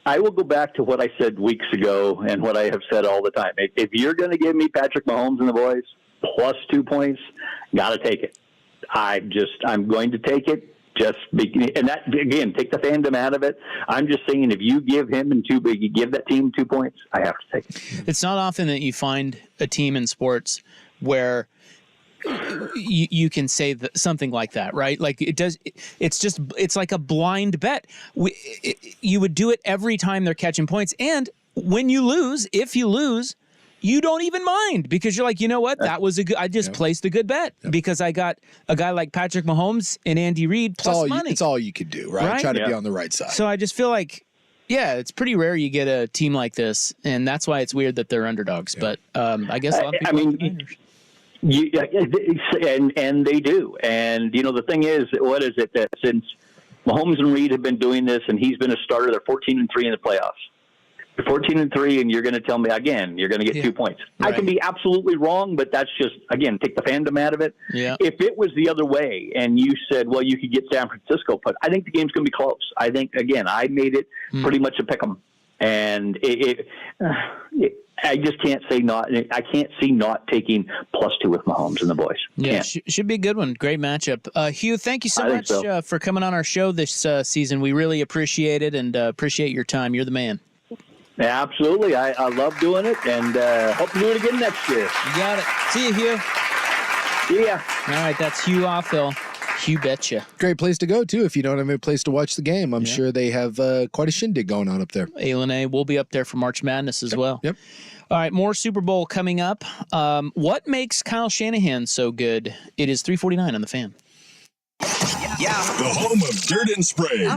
I will go back to what I said weeks ago and what I have said all the time. If you're going to give me Patrick Mahomes and the boys plus 2 points, got to take it. I'm going to take it. And that again, take the fandom out of it. I'm just saying, if you give you give that team 2 points, I have to take it. It's not often that you find a team in sports where you can say something like that, right? Like it's like a blind bet. You would do it every time they're catching points, and when you lose, if you lose, you don't even mind because you're like, you know what? That was I just placed a good bet because I got a guy like Patrick Mahomes and Andy Reid plus money. It's all you could do, right? Try to be on the right side. So I just feel like, it's pretty rare you get a team like this, and that's why it's weird that they're underdogs. Yeah. But I guess a lot of people and they do. And, the thing is, what is it that since Mahomes and Reid have been doing this and he's been a starter, they're 14-3 in the playoffs. 14-3, and you're going to tell me again you're going to get 2 points. Right. I can be absolutely wrong, but that's just take the fandom out of it. Yeah. If it was the other way, and you said, well, you could get San Francisco put, I think the game's going to be close. I think I made it pretty much a pick 'em, and I just can't say not. I can't see not taking +2 with Mahomes and the boys. Yeah, should be a good one. Great matchup. Hugh, thank you so much for coming on our show this season. We really appreciate it and appreciate your time. You're the man. Yeah, absolutely. I love doing it, and hope to do it again next year. You got it. See you, Hugh. See ya. All right, that's Hugh Offhill. Hugh betcha. Great place to go, too, if you don't have a place to watch the game. I'm sure they have quite a shindig going on up there. A&A will be up there for March Madness as well. Yep. All right, more Super Bowl coming up. What makes Kyle Shanahan so good? It is 3:49 on The Fan. The home of dirt and spray.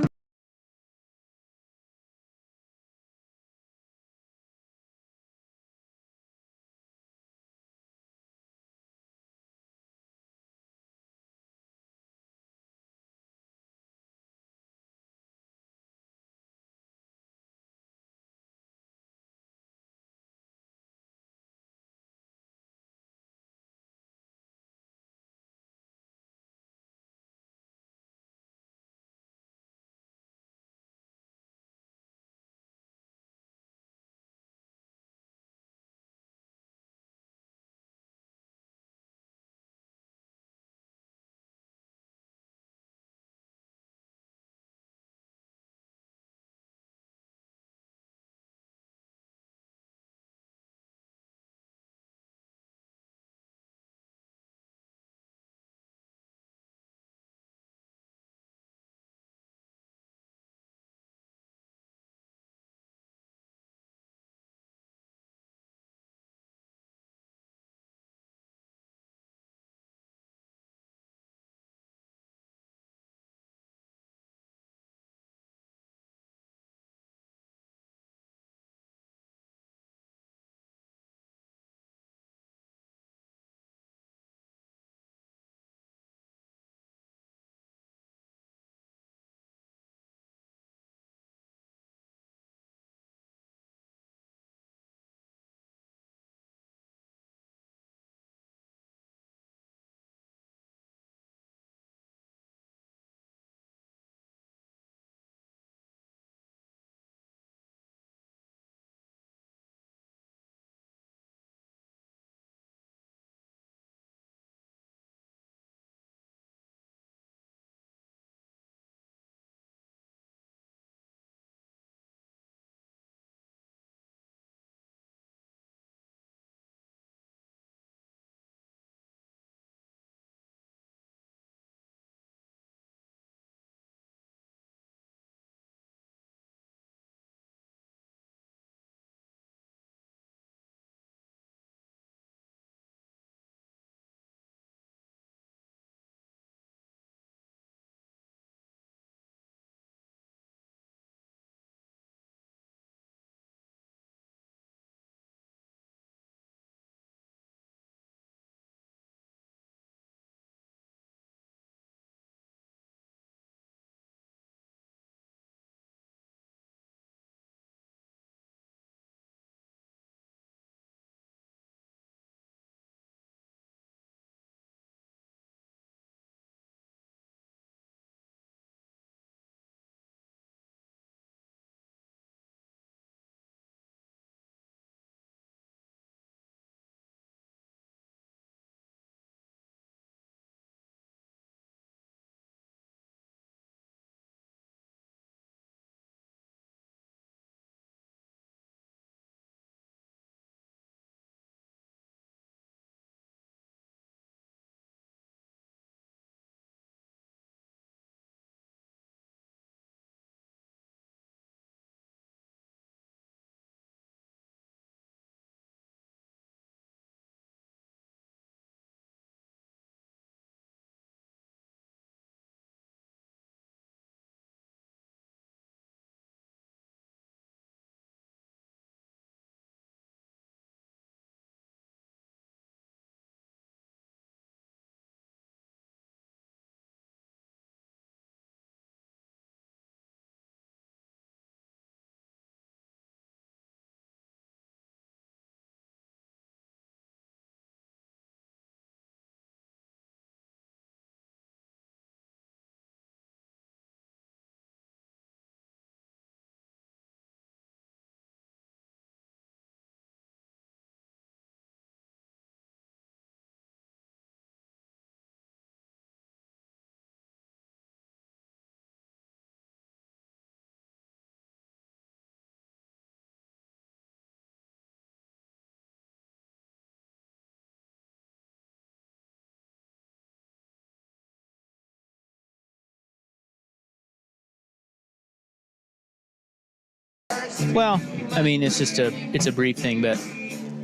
Well, I mean, it's a brief thing, but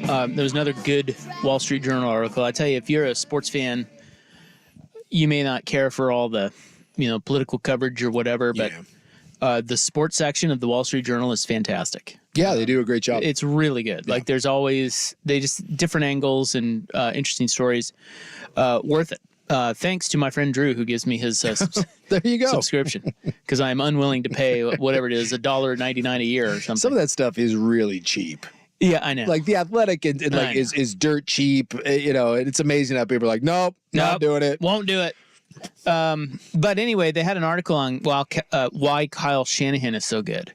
there was another good Wall Street Journal article. I tell you, if you're a sports fan, you may not care for all the, political coverage or whatever, but the sports section of the Wall Street Journal is fantastic. Yeah, they do a great job. It's really good. Yeah. Like there's always different angles and interesting stories. Worth it. Thanks to my friend Drew, who gives me his there you go. subscription, because I'm unwilling to pay whatever it is, $1.99 a year or something. Some of that stuff is really cheap. Yeah, I know. Like The Athletic and like is dirt cheap. And it's amazing how people are like, nope, not doing it. Won't do it. But anyway, they had an article on why Kyle Shanahan is so good,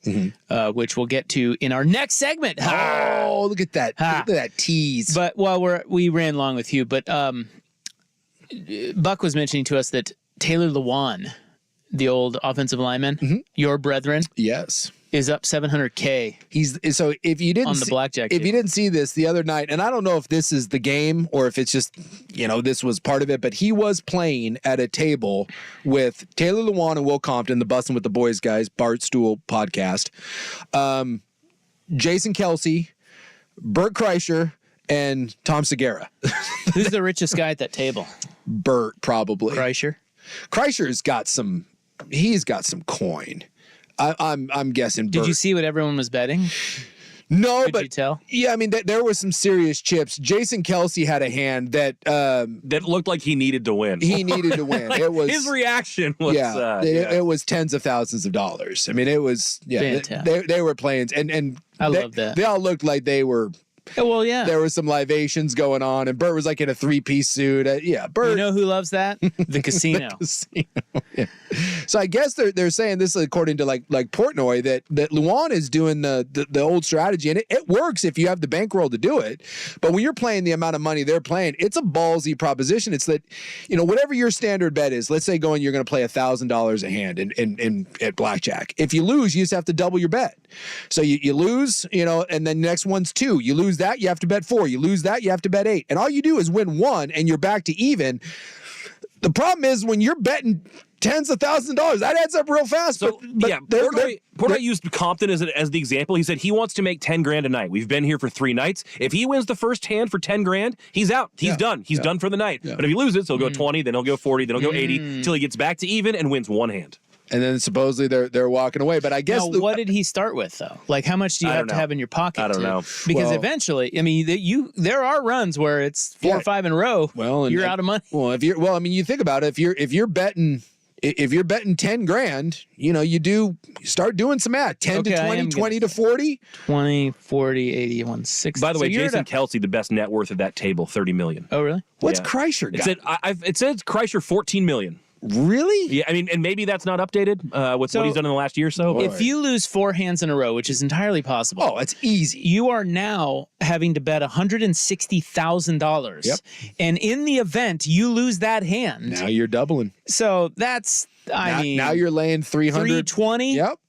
which we'll get to in our next segment. Oh, look at that! Look at that tease. But we ran long with you, but Buck was mentioning to us that Taylor Lewan, the old offensive lineman, your brethren, yes, is up $700K. So if you didn't on the blackjack if you didn't see this the other night, and I don't know if this is the game or if it's just this was part of it, but he was playing at a table with Taylor Lewan and Will Compton, the Bussin' with the Boys guys, Barstool podcast, Jason Kelsey, Bert Kreischer, and Tom Segura. Who's the richest guy at that table? Bert, probably. Kreischer. Kreischer's got some. He's got some coin. I'm guessing. Bert. Did you see what everyone was betting? No, Could you tell? Yeah, I mean, there were some serious chips. Jason Kelsey had a hand that looked like he needed to win. He needed to win. Like, it was his reaction was it was tens of thousands of dollars. I mean, it was they were playing and I love that. They all looked like they were. Well, yeah. There were some libations going on, and Bert was like in a 3-piece suit. Bert. You know who loves that? The casino. The casino. Yeah. So I guess they're saying this according to like Portnoy that Luan is doing the old strategy, and it works if you have the bankroll to do it. But when you're playing the amount of money they're playing, it's a ballsy proposition. It's that whatever your standard bet is. Let's say you're going to play $1,000 a hand in at blackjack. If you lose, you just have to double your bet. So you lose, and then the next one's 2. You lose that, you have to bet 4. You lose that, you have to bet 8. And all you do is win 1, and you're back to even. The problem is when you're betting tens of thousands of dollars, that adds up real fast. So, Portnoy used Compton as the example. He said he wants to make $10,000 a night. We've been here for 3 nights. If he wins the first hand for $10,000, he's out. He's done. He's done for the night. Yeah. But if he loses, he'll go 20, then he'll go 40, then he'll go 80, until he gets back to even and wins 1 hand. And then supposedly they're walking away. But I guess what did he start with though? Like how much do you have to have in your pocket? I don't know. Because eventually, I mean, there are runs where it's 4 or 5 in a row. Well, you're out of money. Well, you think about it. If you're betting $10,000, you start doing some math. 10 to 20, 20 to 40. 20, 40, 80, 160. By the way, Jason Kelsey, the best net worth of that table, $30 million. Oh, really? What's Kreischer got? It says Kreischer $14 million. Really? Yeah, I mean, and maybe that's not updated with what he's done in the last year or so. If you lose 4 hands in a row, which is entirely possible. Oh, it's easy. You are now having to bet $160,000. Yep. And in the event you lose that hand. Now you're doubling. So that's, now you're laying 320. Yep.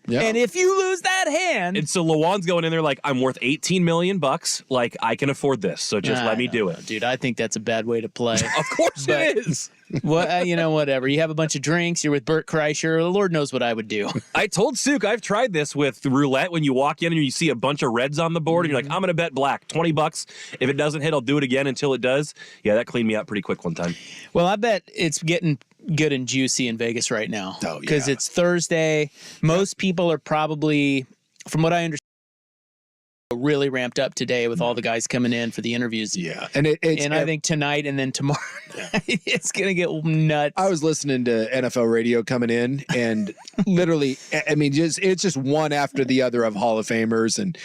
Yeah. And if you lose that hand, and so Lawan's going in there like, I'm worth $18 million. Like, I can afford this, so just let me do it, dude. I think that's a bad way to play. Of course it is. Whatever. You have a bunch of drinks. You're with Bert Kreischer. The Lord knows what I would do. I told Suk I've tried this with roulette. When you walk in and you see a bunch of reds on the board, and you're like, I'm going to bet black, $20. If it doesn't hit, I'll do it again until it does. Yeah, that cleaned me out pretty quick one time. Well, I bet it's getting good and juicy in Vegas right now. Oh, yeah. Because it's Thursday. Most people are probably, from what I understand, really ramped up today with all the guys coming in for the interviews. Yeah. And I think tonight and then tomorrow night, it's going to get nuts. I was listening to NFL radio coming in, and literally, I mean, it's just one after the other of Hall of Famers, and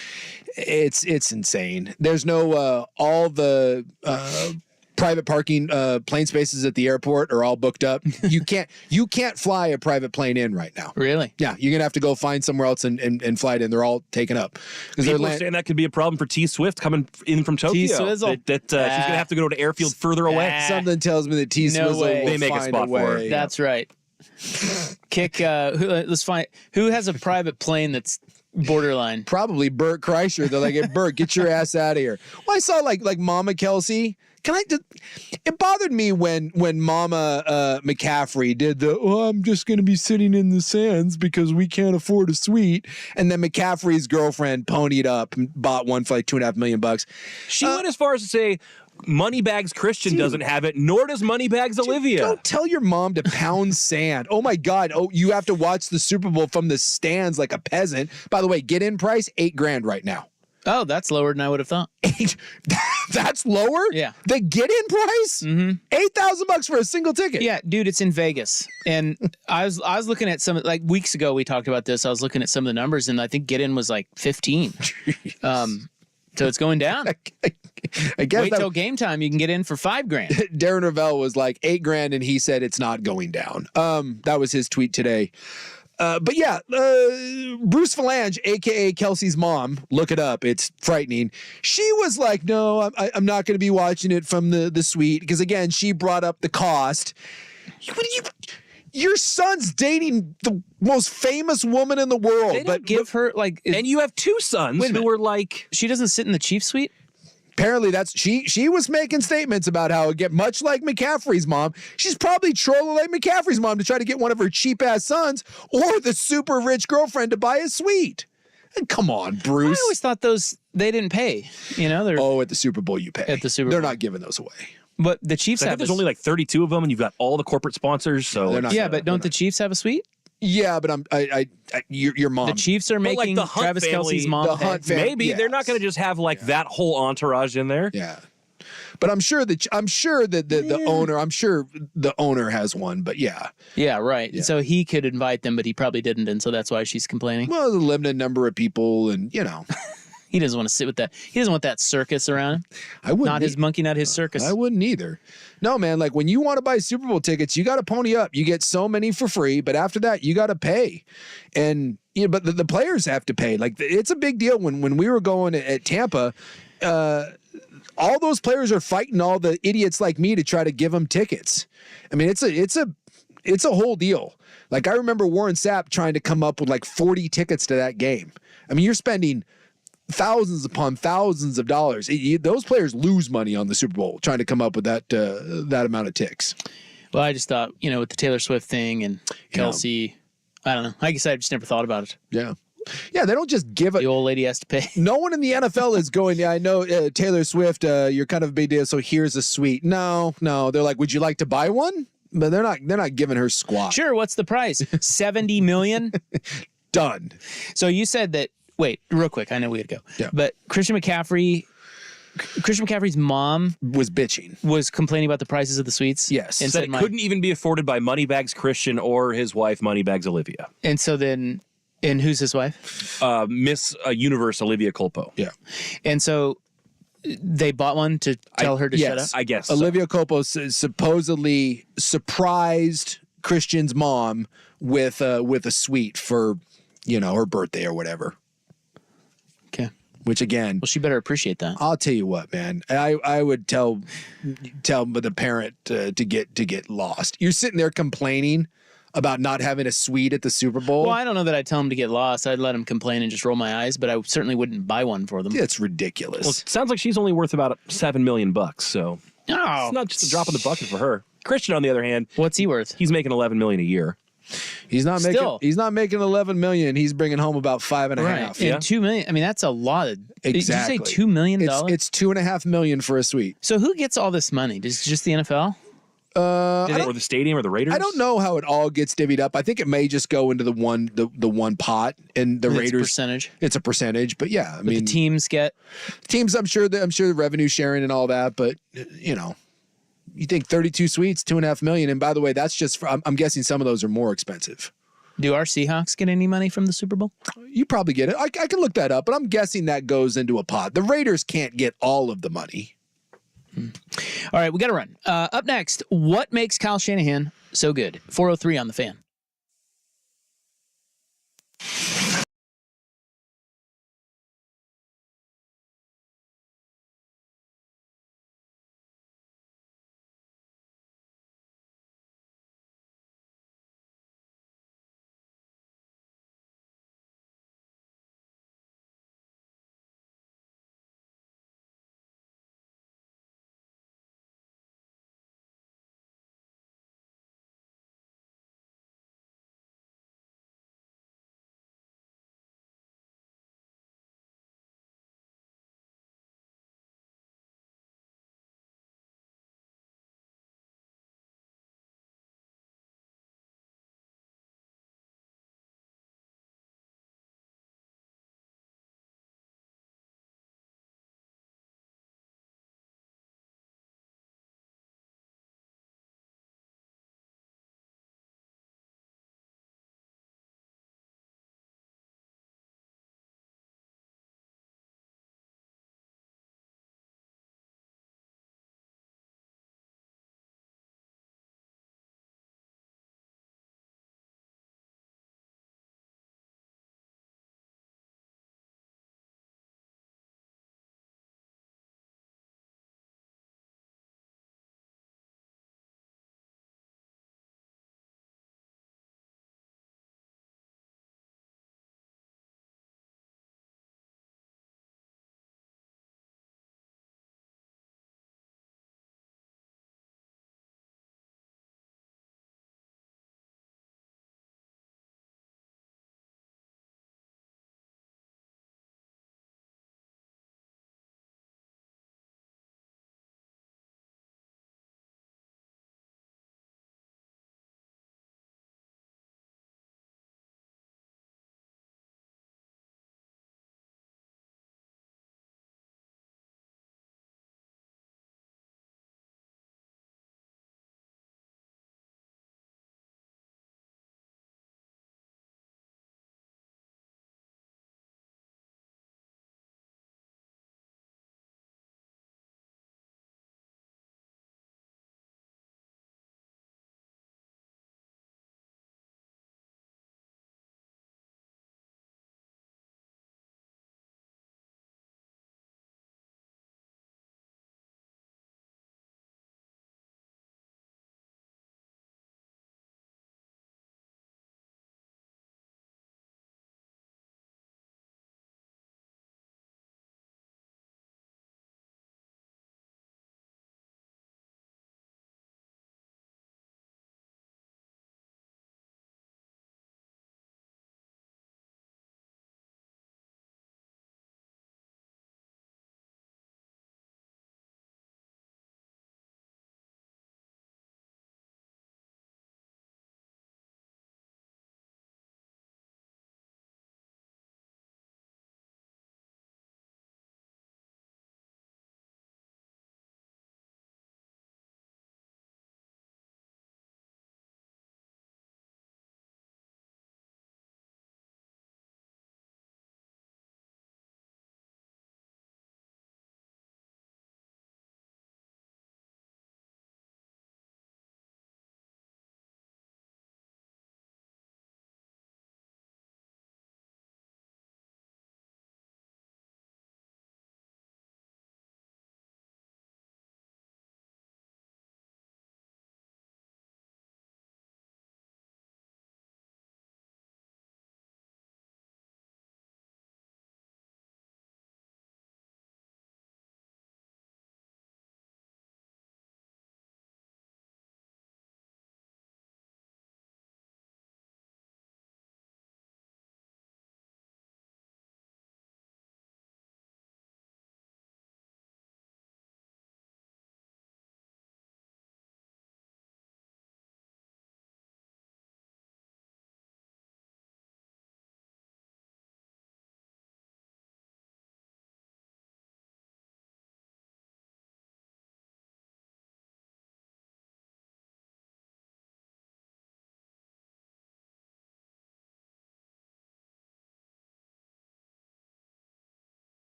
it's insane. There's no all the private parking plane spaces at the airport are all booked up. You can't fly a private plane in right now. Really? Yeah, you're gonna have to go find somewhere else and fly it in. They're all taken up. People are saying that could be a problem for T Swift coming in from Tokyo. T-Swizzle. That she's gonna have to go to airfield further away. Something tells me that T Swizzle will they make find a spot for her. That's right. Kick. Let's find who has a private plane that's borderline. Probably Bert Kreischer. They're like, hey, Bert, get your ass out of here. Well, I saw like Mama Kelsey It bothered me when Mama McCaffrey did I'm just going to be sitting in the sands because we can't afford a suite, and then McCaffrey's girlfriend ponied up and bought one for like $2.5 million. She went as far as to say Moneybags Christian doesn't have it, nor does Moneybags Olivia. Don't tell your mom to pound sand. Oh my God! Oh, you have to watch the Super Bowl from the stands like a peasant. By the way, get in price $8,000 right now. Oh, that's lower than I would have thought. That's lower? Yeah. The get-in price? $8,000 for a single ticket. Yeah, dude, it's in Vegas. And I was looking at some, like weeks ago we talked about this. I was looking at some of the numbers and I think get-in was like 15. So it's going down. I guess Wait till game time, you can get in for $5,000. Darren Ravel was like $8,000 and he said it's not going down. That was his tweet today. But yeah, Bruce Phalange, a.k.a. Kelsey's mom, look it up. It's frightening. She was like, no, I'm not going to be watching it from the suite. Because, again, she brought up the cost. Your son's dating the most famous woman in the world. They don't give her, like... And you have two sons who were like... She doesn't sit in the Chiefs suite? Apparently she was making statements about how, again, much like McCaffrey's mom, she's probably trolling like McCaffrey's mom to try to get one of her cheap ass sons or the super rich girlfriend to buy a suite. And come on, Bruce. I always thought they didn't pay. You know, at the Super Bowl you pay. At the Super They're Bowl. not giving those away. But the Chiefs I think have there's only like 32 of them, and you've got all the corporate sponsors. So They're not- yeah, but don't the Chiefs have a suite? Yeah, but your mom. The Chiefs are But, like, making the Hunt Travis family- Kelce's mom the pay. Hunt family. maybe Yeah. they're not going to just have like that whole entourage in there. Yeah. But I'm sure that the owner has one, but yeah. Yeah, right. So he could invite them, but he probably didn't, and so that's why she's complaining. Well, there's a limited number of people, and He doesn't want to sit with that. He doesn't want that circus around him. I wouldn't. Not his monkey, not his circus. I wouldn't either. No, man. Like when you want to buy Super Bowl tickets, you got to pony up. You get so many for free, but after that, you got to pay. And but the players have to pay. Like it's a big deal. When we were going at Tampa, all those players are fighting all the idiots like me to try to give them tickets. I mean, it's a whole deal. Like I remember Warren Sapp trying to come up with like 40 tickets to that game. I mean, you're spending thousands upon thousands of dollars. Those players lose money on the Super Bowl trying to come up with that amount of ticks. Well, I just thought, with the Taylor Swift thing and Kelsey, I don't know. I guess I just never thought about it. Yeah. Yeah, they don't just give it. The old lady has to pay. No one in the NFL is going, yeah, I know Taylor Swift, you're kind of a big deal, so here's a suite. No. They're like, would you like to buy one? But they're not giving her squat. Sure, what's the price? $70 million? Done. So you said that, wait, real quick, I know we had to go. Yeah. But Christian McCaffrey's mom Was bitching. was complaining about the prices of the suites. Yes. And Said said it couldn't even be afforded by Moneybags Christian or his wife Moneybags Olivia. And so then, and who's his wife? Miss Universe Olivia Culpo. Yeah. And so they bought one to tell her to shut up? I guess so. Olivia Copo supposedly surprised Christian's mom with a suite for, her birthday or whatever. Okay. Which again, Well, she better appreciate that. I'll tell you what, man. I would tell the parent to get lost. You're sitting there complaining about not having a suite at the Super Bowl. Well, I don't know that I'd tell him to get lost. I'd let him complain and just roll my eyes, but I certainly wouldn't buy one for them. It's ridiculous. Well, it sounds like she's only worth about $7 million, so Oh, it's not just a drop in the bucket for her. Christian, on the other hand, what's he worth? he's making $11 million a year. He's not making 11 million. He's bringing home about 5.5. Right. And $2 million. I mean, that's a lot. Exactly. Did you say $2 million? It's $2.5 million for a suite. So who gets all this money? Just the NFL? Or the stadium or the Raiders? I don't know how it all gets divvied up. I think it may just go into the one pot, and the It's a Raiders percentage. It's a percentage, but yeah, I But mean, the teams get. teams. I'm sure the revenue sharing and all that, but you think 32 suites, $2.5 million, and by the way, that's just for. I'm guessing some of those are more expensive. Do our Seahawks get any money from the Super Bowl? You probably get it. I can look that up, but I'm guessing that goes into a pot. The Raiders can't get all of the money. All right, we got to run. Up next, what makes Kyle Shanahan so good? 403 on the Fan.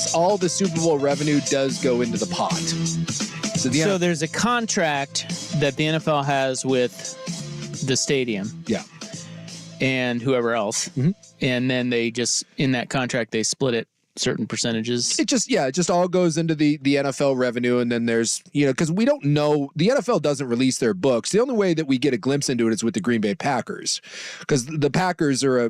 yes, all the Super Bowl revenue does go into the pot. So there's a contract that the NFL has with the stadium. Yeah. And whoever else. Mm-hmm. And then they just, in that contract, they split it certain percentages. It just all goes into the NFL revenue. And then there's, because we don't know, the NFL doesn't release their books. The only way that we get a glimpse into it is with the Green Bay Packers, because the Packers are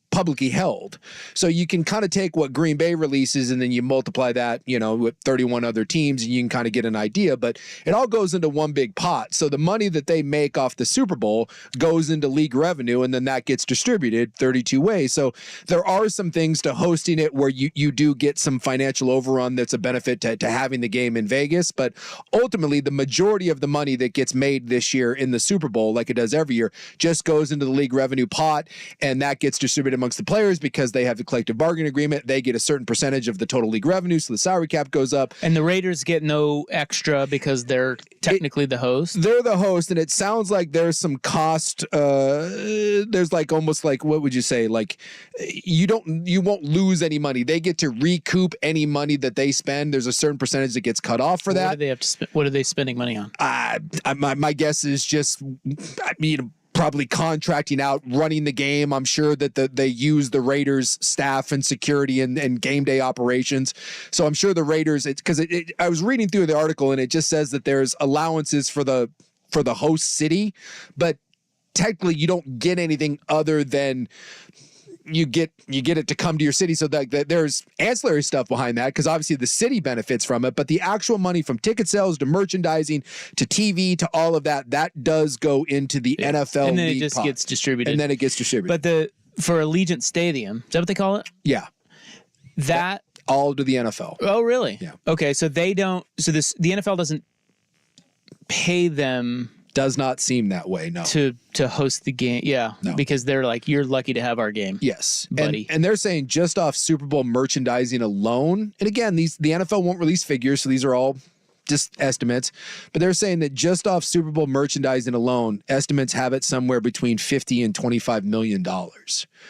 publicly held. So you can kind of take what Green Bay releases and then you multiply that, with 31 other teams, and you can kind of get an idea, but it all goes into one big pot. So the money that they make off the Super Bowl goes into league revenue, and then that gets distributed 32 ways. So there are some things to hosting it where you do get some financial overrun that's a benefit to having the game in Vegas. But ultimately, the majority of the money that gets made this year in the Super Bowl, like it does every year, just goes into the league revenue pot, and that gets distributed amongst the players because they have the collective bargaining agreement. They get a certain percentage of the total league revenue, so the salary cap goes up. And the Raiders get no extra because they're technically the host. They're the host, and it sounds like there's some cost. There's like almost like, what would you say? Like you won't lose any money. They get to recoup any money that they spend. There's a certain percentage that gets cut off for that. What do they have to what are they spending money on? My guess is just, probably contracting out, running the game. I'm sure that they use the Raiders staff and security and game day operations. So I'm sure the Raiders, I was reading through the article and it just says that there's allowances for the host city, but technically you don't get anything other than you get it to come to your city. So that there's ancillary stuff behind that, because obviously the city benefits from it, but the actual money from ticket sales to merchandising to TV to all of that does go into the NFL and then league it just pot. gets distributed. And then it gets distributed. But for Allegiant Stadium, is that what they call it? Yeah. That all to the NFL. Oh, really? Yeah. Okay, so they don't. So the NFL doesn't pay them. Does not seem that way, no. To host the game, yeah, no. Because they're like, you're lucky to have our game, yes, buddy. And they're saying just off Super Bowl merchandising alone, and again, the NFL won't release figures, so these are all just estimates, but they're saying that just off Super Bowl merchandising alone, estimates have it somewhere between $50 and $25 million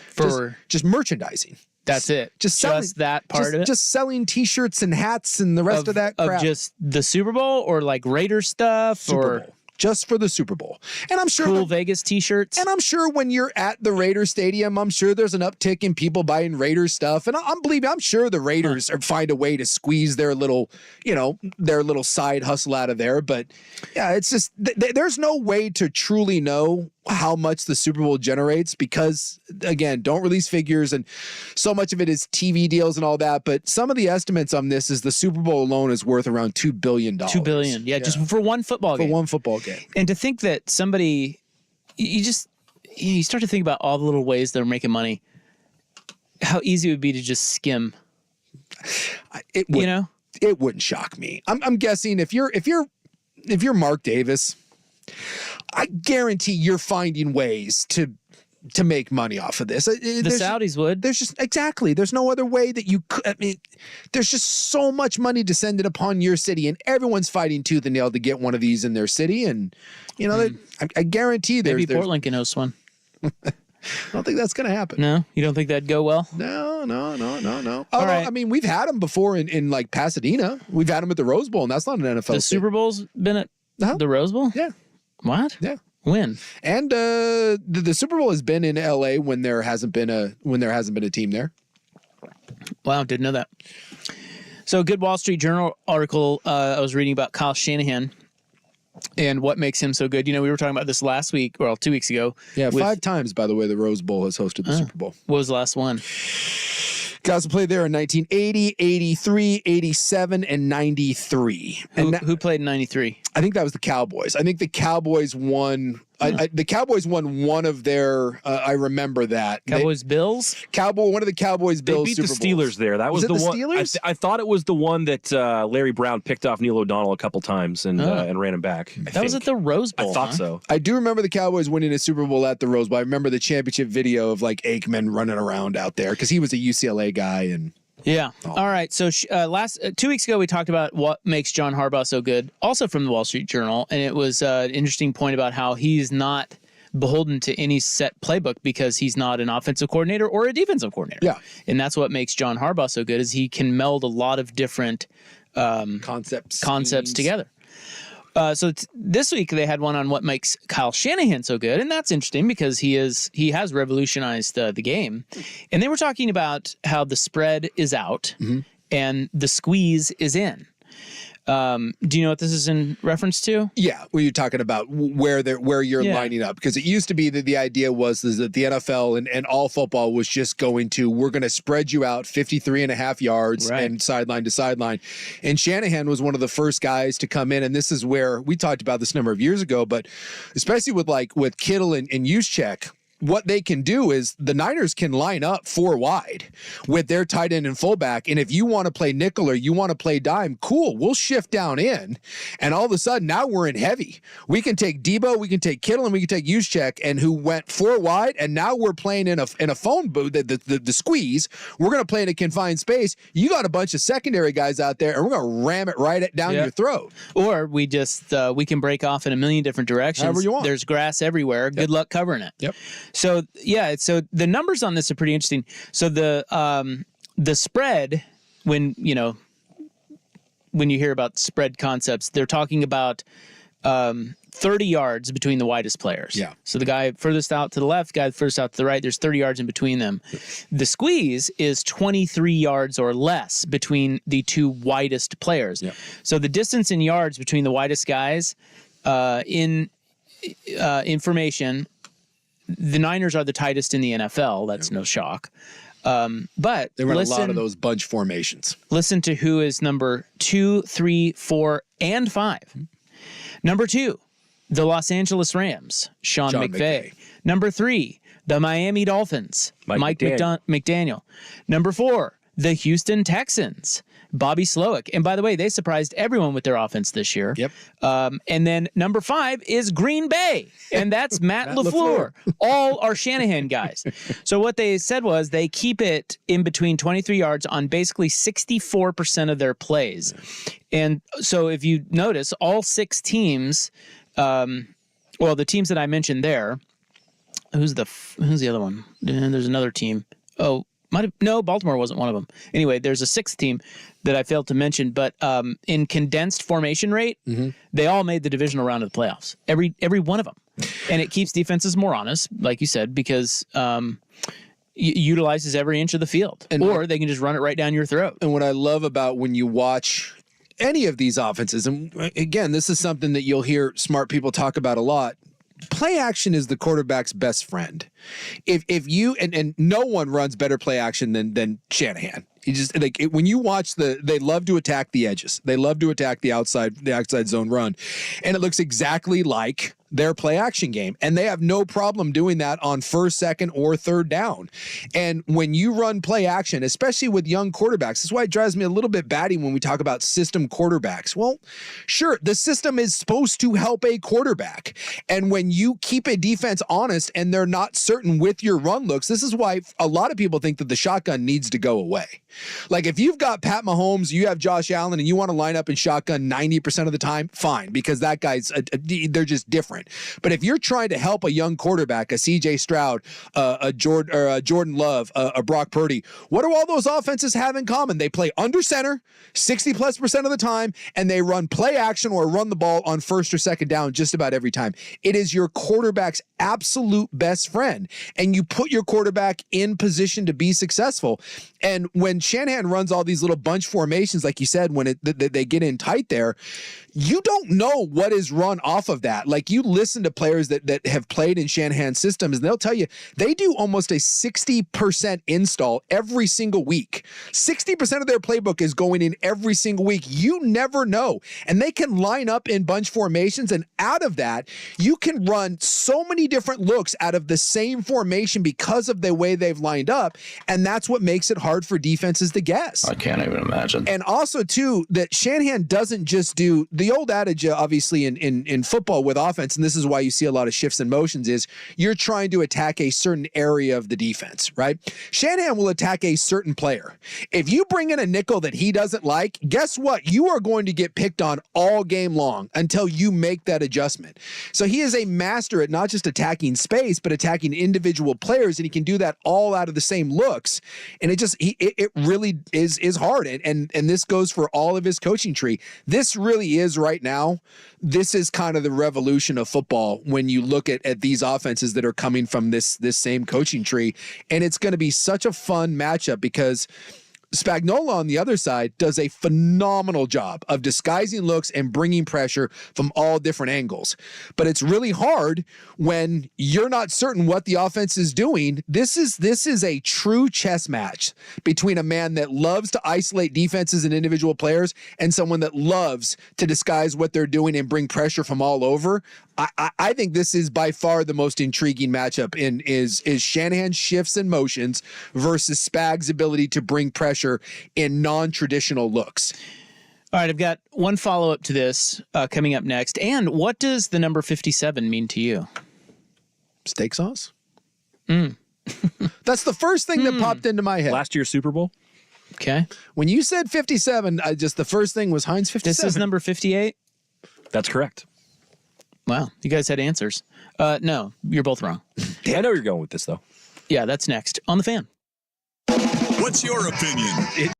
for just merchandising. That's it. Just selling that part of it. Just selling T-shirts and hats and the rest of that crap. Of just the Super Bowl or like Raider stuff Super Bowl. Just for the Super Bowl. And I'm sure cool Vegas t-shirts. And I'm sure when you're at the Raiders stadium, I'm sure there's an uptick in people buying Raiders stuff. And I'm sure the Raiders find a way to squeeze their little side hustle out of there. But yeah, it's just, there's no way to truly know how much the Super Bowl generates because, again, don't release figures and so much of it is TV deals and all that. But some of the estimates on this is the Super Bowl alone is worth around $2 billion. $2 billion. Yeah, just for one football game. For one football game. And to think that somebody, you start to think about all the little ways they're making money, how easy it would be to just skim. It wouldn't shock me. I'm guessing if you're Mark Davis, I guarantee you're finding ways to make money off of this. The Saudis would. There's just exactly. There's no other way that you could. I mean, there's just so much money descended upon your city, and everyone's fighting tooth and nail to get one of these in their city. And I guarantee maybe Portland can host one. I don't think that's going to happen. No, you don't think that'd go well? No. All right. I mean, we've had them before in like Pasadena. We've had them at the Rose Bowl, and that's not an NFL. The Super Bowl's been at the Rose Bowl. Yeah. What? Yeah. When? And the Super Bowl has been in LA when there hasn't been a team there. Wow, didn't know that. So, a good Wall Street Journal article I was reading about Kyle Shanahan and what makes him so good. We were talking about this last week, 2 weeks ago. Yeah, 5 times, by the way, the Rose Bowl has hosted the Super Bowl. What was the last one? Guys who played there in 1980, 83, 87, and 93. Who played in 93? I think that was the Cowboys. I think the Cowboys won. The Cowboys won one of their. I remember that Bills. One of the Cowboys Bills. They beat Super the Steelers Bowls. there. That was the one. Steelers? I thought it was the one that Larry Brown picked off Neil O'Donnell a couple times and ran him back. That was at the Rose Bowl. I thought so. I do remember the Cowboys winning a Super Bowl at the Rose Bowl. I remember the championship video of like Aikman running around out there because he was a UCLA guy and. Yeah. All right. So 2 weeks ago, we talked about what makes John Harbaugh so good, also from the Wall Street Journal. And it was an interesting point about how he's not beholden to any set playbook because he's not an offensive coordinator or a defensive coordinator. Yeah. And that's what makes John Harbaugh so good is he can meld a lot of different concepts together. So this week they had one on what makes Kyle Shanahan so good, and that's interesting because he has revolutionized the game. And they were talking about how the spread is out and the squeeze is in. Do you know what this is in reference to? Yeah, when you're talking about where you're lining up, because it used to be that the idea was that the NFL and all football was just we're going to spread you out 53.5 yards and sideline to sideline. And Shanahan was one of the first guys to come in, and this is where we talked about this a number of years ago, but especially with Kittle and Juszczyk, what they can do is the Niners can line up 4 wide with their tight end and fullback. And if you want to play nickel or you want to play dime, cool, we'll shift down in. And all of a sudden, now we're in heavy. We can take Debo, we can take Kittle, and we can take Juszczyk, and who went 4 wide. And now we're playing in a phone booth, the squeeze. We're going to play in a confined space. You got a bunch of secondary guys out there, and we're going to ram it right down your throat. Or we just, we can break off in a million different directions. However you want. There's grass everywhere. Good luck covering it. Yep. So the numbers on this are pretty interesting. So the spread, when you hear about spread concepts, they're talking about 30 yards between the widest players. Yeah. So the guy furthest out to the left, guy furthest out to the right, there's 30 yards in between them. The squeeze is 23 yards or less between the 2 widest players. Yeah. So the distance in yards between the widest guys in information, the Niners are the tightest in the NFL. That's no shock. But they run a lot of those bunch formations. Listen to who is number 2, 3, 4, and 5. Number 2, the Los Angeles Rams, Sean McVay. Number 3, the Miami Dolphins, Mike McDaniel. Number 4, the Houston Texans, Bobby Slowick. And by the way, they surprised everyone with their offense this year. Yep. And then number 5 is Green Bay, and that's Matt LaFleur. All are Shanahan guys. So what they said was they keep it in between 23 yards on basically 64% of their plays. And so if you notice, all 6 teams, the teams that I mentioned there, who's the other one? And there's another team. Baltimore wasn't one of them. Anyway, there's a 6th team that I failed to mention, but in condensed formation rate, they all made the divisional round of the playoffs. Every one of them. And it keeps defenses more honest, like you said, because utilizes every inch of the field. Or they can just run it right down your throat. And what I love about when you watch any of these offenses, and again, this is something that you'll hear smart people talk about a lot, play action is the quarterback's best friend. If you and no one runs better play action than Shanahan. You just when you watch they love to attack the edges. They love to attack the outside zone run, and it looks exactly like their play action game, and they have no problem doing that on 1st, 2nd, or 3rd down. And when you run play action, especially with young quarterbacks, that's why it drives me a little bit batty when we talk about system quarterbacks. Well, sure, the system is supposed to help a quarterback, and when you keep a defense honest and they're not certain with your run looks, this is why a lot of people think that the shotgun needs to go away. Like if you've got Pat Mahomes, you have Josh Allen, and you want to line up in shotgun 90% of the time, fine, because that guy's they're just different. But if you're trying to help a young quarterback, a CJ Stroud, a Jordan Love, a Brock Purdy, what do all those offenses have in common? They play under center 60+% of the time, and they run play action or run the ball on 1st or 2nd down just about every time. It is your quarterback's absolute best friend, and you put your quarterback in position to be successful. And when Shanahan runs all these little bunch formations, like you said, when they get in tight there, you don't know what is run off of that. Like you listen to players that have played in Shanahan systems, and they'll tell you they do almost a 60% install every single week. 60% of their playbook is going in every single week. You never know. And they can line up in bunch formations, and out of that, you can run so many different looks out of the same formation because of the way they've lined up, and that's what makes it hard for defenses to guess. I can't even imagine. And also, too, that Shanahan doesn't just do the old adage, obviously, in football with offenses and this is why you see a lot of shifts and motions, is you're trying to attack a certain area of the defense, right? Shanahan will attack a certain player. If you bring in a nickel that he doesn't like, guess what? You are going to get picked on all game long until you make that adjustment. So he is a master at not just attacking space, but attacking individual players, and he can do that all out of the same looks. And it really is hard. And this goes for all of his coaching tree. This really is right now. This is kind of the revolution of football when you look at these offenses that are coming from this same coaching tree. And it's going to be such a fun matchup because Spagnuolo on the other side does a phenomenal job of disguising looks and bringing pressure from all different angles. But it's really hard when you're not certain what the offense is doing. This is a true chess match between a man that loves to isolate defenses and individual players and someone that loves to disguise what they're doing and bring pressure from all over. I think this is by far the most intriguing matchup is Shanahan's shifts and motions versus Spag's ability to bring pressure in non-traditional looks. All right, I've got one follow-up to this coming up next. And what does the number 57 mean to you? Steak sauce? That's the first thing that popped into my head. Last year's Super Bowl? Okay. When you said 57, the first thing was Heinz 57. This is number 58? That's correct. Wow, you guys had answers. No, you're both wrong. I know where you're going with this, though. Yeah, that's next on The Fan. What's your opinion?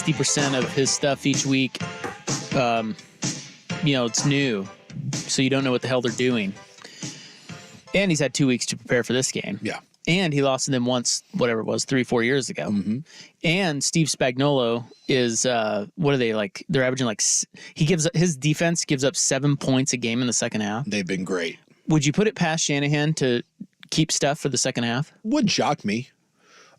60% of his stuff each week, it's new, so you don't know what the hell they're doing. And he's had 2 weeks to prepare for this game. Yeah. And he lost to them once, whatever it was, 3-4 years ago. Mm-hmm. And Steve Spagnuolo is, what are they like? They're averaging his defense gives up 7 points a game in the second half. They've been great. Would you put it past Shanahan to keep stuff for the second half? Wouldn't shock me.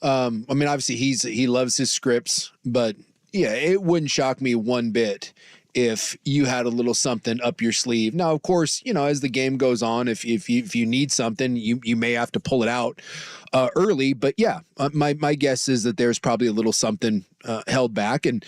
Obviously he loves his scripts, but yeah, it wouldn't shock me one bit if you had a little something up your sleeve. Now, of course, as the game goes on, if you need something, you may have to pull it out early. But yeah, my guess is that there's probably a little something held back, and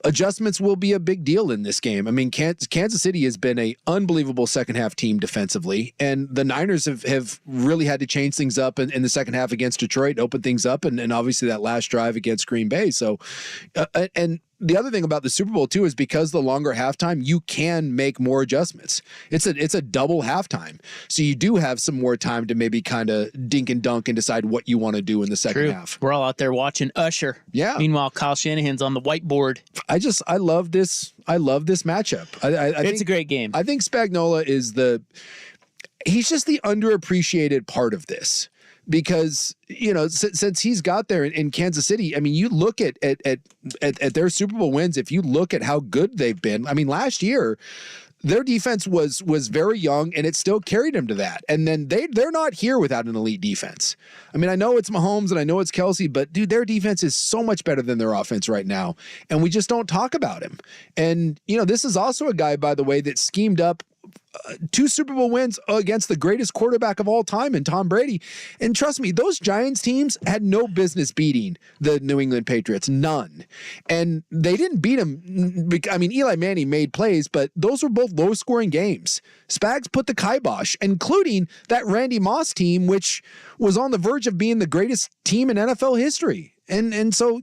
adjustments will be a big deal in this game. I mean, Kansas City has been an unbelievable second half team defensively, and the Niners have really had to change things up in the second half against Detroit, open things up, and obviously that last drive against Green Bay. So, and the other thing about the Super Bowl too is because the longer halftime, you can make more adjustments. It's a double halftime, so you do have some more time to maybe kind of dink and dunk and decide what you want to do in the second half. We're all out there watching Usher. Yeah. Meanwhile, Kyle Shanahan's on the whiteboard. I love this. I love this matchup. I it's a great game. I think Spagnuolo is he's just the underappreciated part of this. Because, since he's got there in Kansas City, I mean, you look at their Super Bowl wins, if you look at how good they've been, I mean, last year, their defense was very young, and it still carried them to that. And then they're not here without an elite defense. I mean, I know it's Mahomes and I know it's Kelsey, but dude, their defense is so much better than their offense right now. And we just don't talk about him. And, this is also a guy, by the way, that schemed up 2 Super Bowl wins against the greatest quarterback of all time in Tom Brady. And trust me, those Giants teams had no business beating the New England Patriots. None. And they didn't beat them. I mean, Eli Manning made plays, but those were both low-scoring games. Spags put the kibosh, including that Randy Moss team, which was on the verge of being the greatest team in NFL history. And so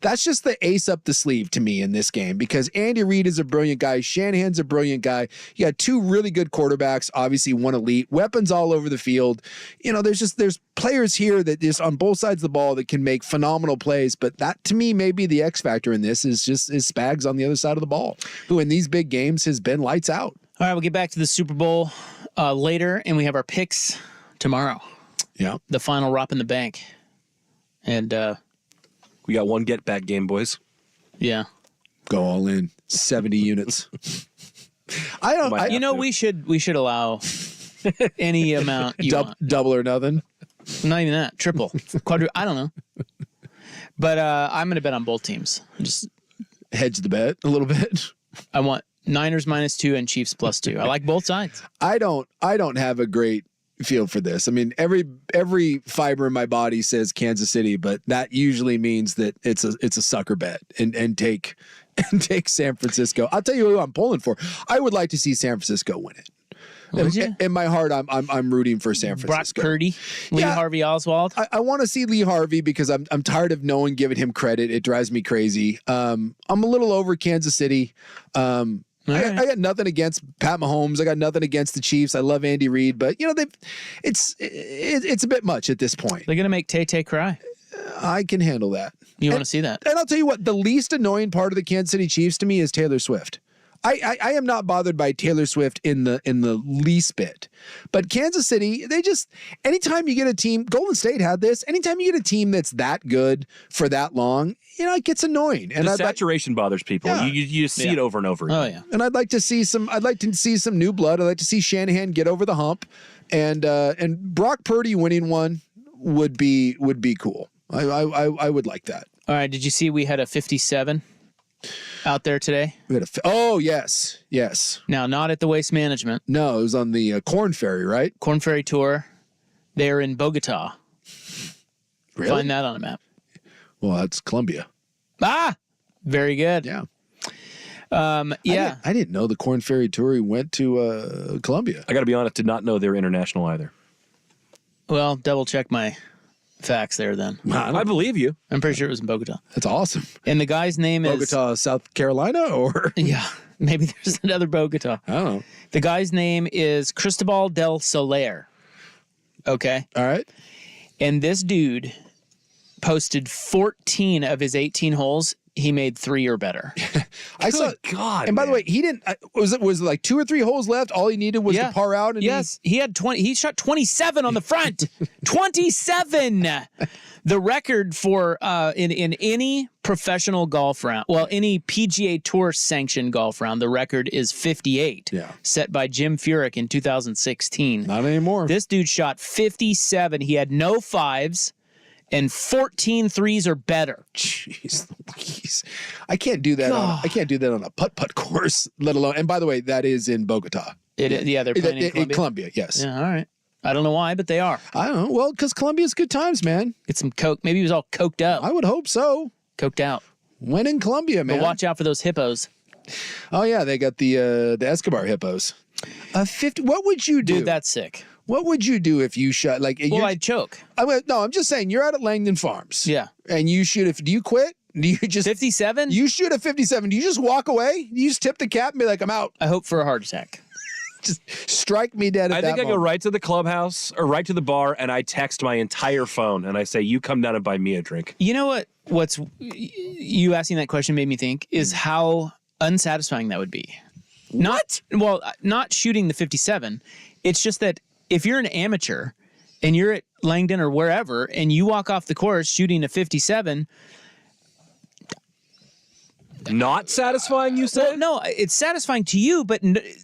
that's just the ace up the sleeve to me in this game, because Andy Reid is a brilliant guy. Shanahan's a brilliant guy. You got 2 really good quarterbacks, obviously 1 elite, weapons all over the field. There's players here that just on both sides of the ball that can make phenomenal plays. But that to me may be the X factor in this is Spags on the other side of the ball, who in these big games has been lights out. All right, we'll get back to the Super Bowl later, and we have our picks tomorrow. Yeah. The final Rop in the Bank. And we got one get back game, boys. Yeah. Go all in. 70 units. We should allow any amount you want. Double or nothing. Not even that. Triple. I don't know. But I'm going to bet on both teams. Just hedge the bet a little bit. I want Niners -2 and Chiefs +2. I like both sides. I don't have a great feel for this. I mean, every fiber in my body says Kansas City, but that usually means that it's a sucker bet and take San Francisco. I'll tell you who I'm pulling for. I would like to see San Francisco win it. In my heart, I'm rooting for San Francisco. Brock Purdy, Lee Harvey Oswald. I want to see Lee Harvey because I'm tired of no one giving him credit. It drives me crazy. I'm a little over Kansas City. I got nothing against Pat Mahomes. I got nothing against the Chiefs. I love Andy Reid, but it's a bit much at this point. They're gonna make Tay cry. I can handle that. You want to see that? And I'll tell you what, the least annoying part of the Kansas City Chiefs to me is Taylor Swift. I am not bothered by Taylor Swift in the least bit. But Kansas City, anytime you get a team, Golden State had this, anytime you get a team that's that good for that long, it gets annoying. And the saturation bothers people. Yeah. You see it over and over again. Oh yeah. And I'd like to see some new blood. I'd like to see Shanahan get over the hump, and Brock Purdy winning one would be cool. I would like that. All right. Did you see we had a 57 out there today? Oh yes. Now, not at the Waste Management. No, it was on the Corn Ferry, right? Corn Ferry Tour. They're in Bogota. Really? Find that on a map. Well, that's Colombia. Very good. Yeah. Yeah. I didn't know the Corn Ferry Tour went to Colombia. I got to be honest, did not know they were international either. Well, double check my facts there then. I believe you. I'm pretty sure it was in Bogota. That's awesome. And the guy's name is Bogota, South Carolina, or yeah, maybe there's another Bogota. I don't know. The guy's name is Cristobal del Soler. Okay. All right. And this dude posted 14 of his 18 holes he made 3 or better. I saw. God. And by the way, he didn't. Was it like 2 or 3 holes left? All he needed was to par out. And he had 20. He shot 27 on the front. 27. The record for in any professional golf round, well, any PGA Tour sanctioned golf round, the record is 58. Yeah. Set by Jim Furyk in 2016. Not anymore. This dude shot 57. He had no 5s and 14 3s or better. Jeez Louise. I can't do that. I can't do that on a putt-putt course, let alone. And by the way, that is in Bogota. Yeah, they're playing in Colombia, yes. Yeah, all right. I don't know why, but they are. I don't know. Well, because Colombia's good times, man. Get some coke. Maybe he was all coked up. I would hope so. Coked out. When in Colombia, man. But watch out for those hippos. Oh yeah, they got the Escobar hippos. 50. What would you do? Dude, that's sick. What would you do if you shot like? Well, I'd choke. I'm just saying. You're out at Langdon Farms. Yeah. And you shoot. Do you quit? Do you just 57? You shoot a 57. Do you just walk away? You just tip the cap and be like, I'm out. I hope for a heart attack. Just strike me dead. I think I go right to the clubhouse or right to the bar, and I text my entire phone and I say, "You come down and buy me a drink." You know what? What's you asking that question made me think is how unsatisfying that would be. Not shooting the 57. It's just that if you're an amateur and you're at Langdon or wherever and you walk off the course shooting a 57. Not satisfying, you said? Well, no, it's satisfying to you, but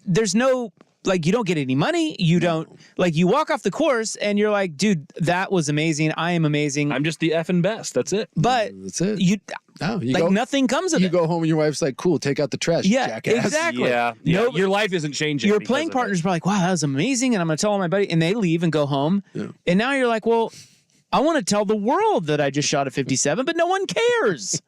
there's no, like, you don't get any money. You don't, like, you walk off the course and you're like, dude, that was amazing. I am amazing. I'm just the effing best. That's it. But that's it. You like go, nothing comes of it. You go home and your wife's like, cool, take out the trash, jackass. Exactly. Yeah. No, your life isn't changing. Your playing partners are like, wow, that was amazing. And I'm going to tell all my buddies. And they leave and go home. Yeah. And now you're like, well, I want to tell the world that I just shot a 57, but no one cares.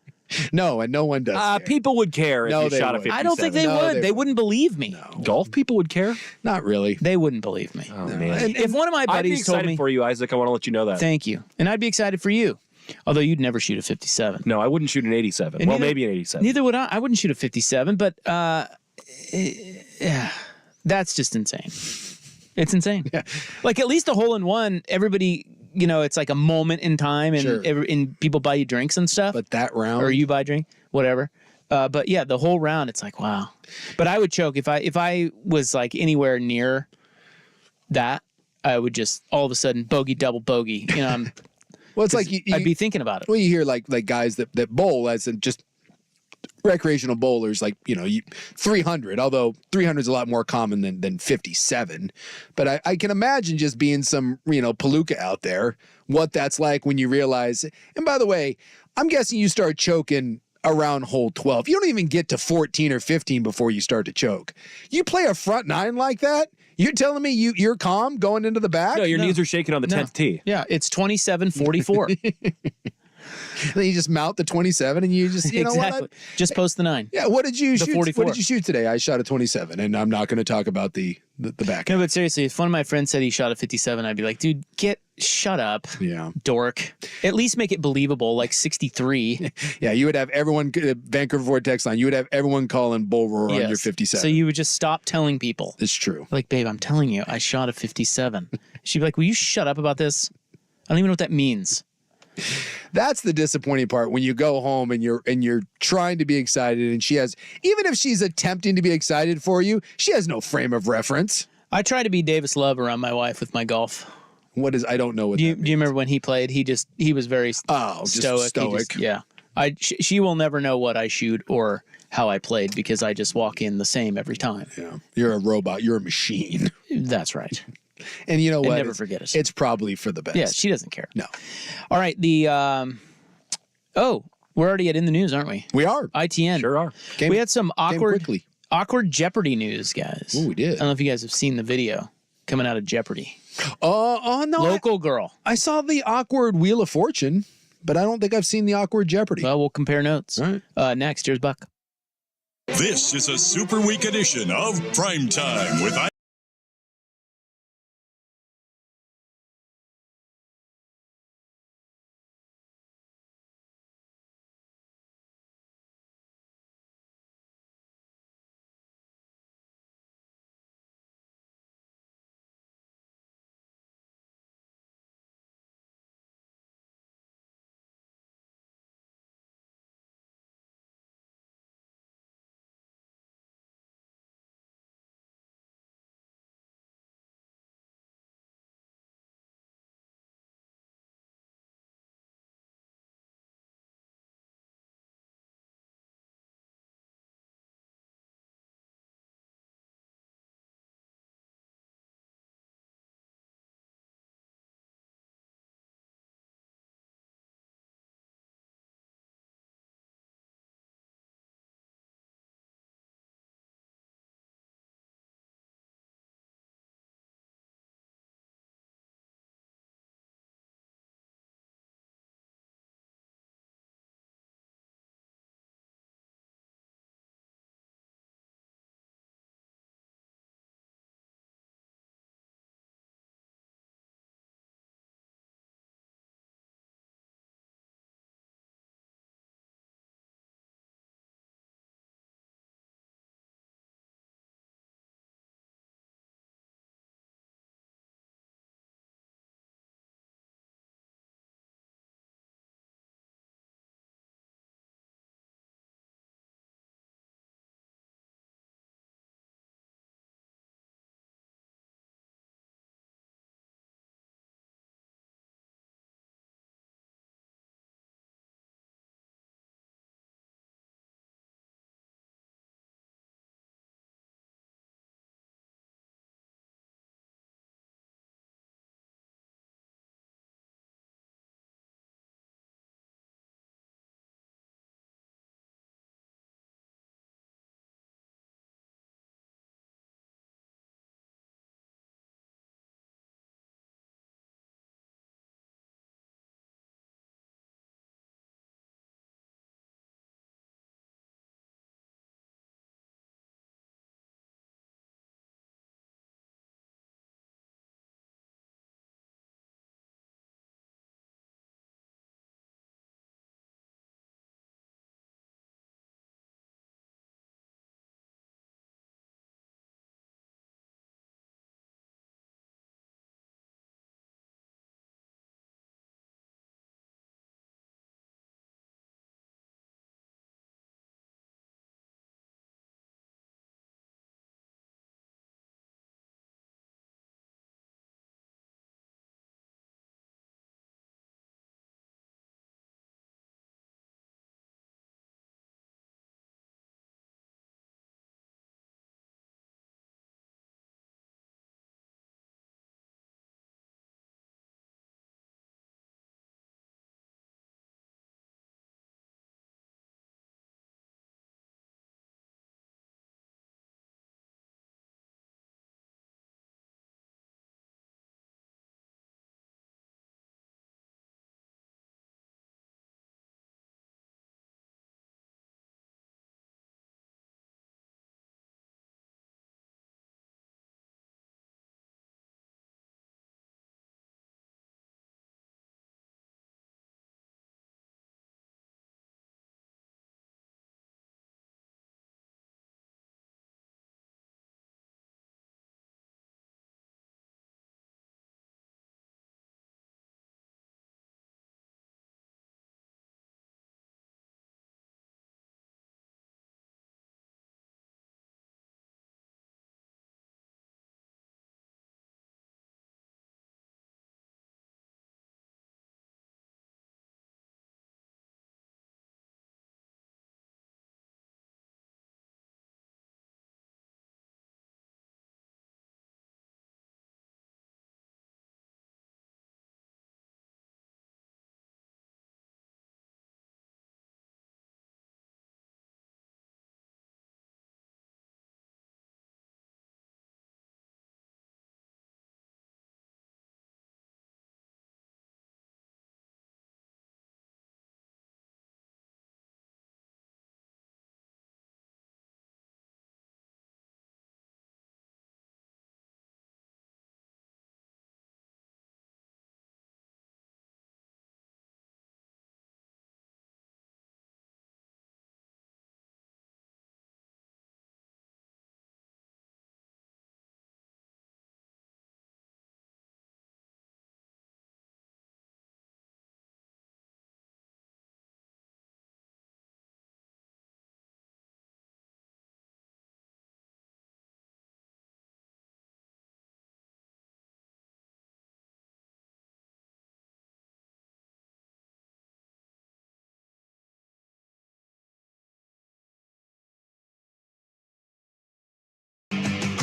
No, and no one does. People would care if you shot a 57. I don't think they would. They wouldn't believe me. No. Golf people would care? Not really. They wouldn't believe me. Oh, man. And if one of my buddies told me... I'd be excited for you, Isaac. I want to let you know that. Thank you. And I'd be excited for you. Although you'd never shoot a 57. No, I wouldn't shoot an 87. Well, maybe an 87. Neither would I. I wouldn't shoot a 57, but yeah, that's just insane. It's insane. Yeah. Like at least a hole-in-one, everybody... You know, it's like a moment in time, and and people buy you drinks and stuff. But that round, or you buy a drink, whatever. But yeah, the whole round, it's like wow. But I would choke if I was like anywhere near that. I would just all of a sudden bogey, double bogey. You know, well, it's like I'd be thinking about it. Well, you hear like guys that bowl as in just recreational bowlers, like 300. Although 300 is a lot more common than 57. But I can imagine just being some palooka out there, what that's like when you realize. And by the way, I'm guessing you start choking around hole 12. You don't even get to 14 or 15 before you start to choke. You play a front nine like that. You're telling me you're calm going into the back? No, your knees are shaking on the 10th tee. Yeah, it's 27-44. Then you just mount the 27 and you just, you know what? Just post the 9. Yeah, what did you shoot? 44. What did you shoot today? I shot a 27, and I'm not going to talk about the back. No, but seriously, if one of my friends said he shot a 57, I'd be like, dude, shut up. Yeah. Dork. At least make it believable, like 63. Yeah, you would have everyone, Vancouver Vortex line, you would have everyone calling Bull Roar on your 57. So you would just stop telling people. It's true. Like, babe, I'm telling you, I shot a 57. She'd be like, will you shut up about this? I don't even know what that means. That's the disappointing part when you go home and you're trying to be excited, and she has, even if she's attempting to be excited for you, she has no frame of reference. I try to be Davis Love around my wife with my golf. I don't know what do you remember when he played? He was very stoic. Just stoic. Yeah. She will never know what I shoot or how I played because I just walk in the same every time. Yeah. You're a robot. You're a machine. That's right. And you know what? Never forget us. It's probably for the best. Yeah, she doesn't care. No. All right. We're already in the news, aren't we? We are. ITN. Sure are. We had some awkward Jeopardy news, guys. Oh, we did. I don't know if you guys have seen the video coming out of Jeopardy. Oh no. Local girl. I saw the awkward Wheel of Fortune, but I don't think I've seen the awkward Jeopardy. Well, we'll compare notes. All right. Next, here's Buck. This is a Super Week edition of Primetime with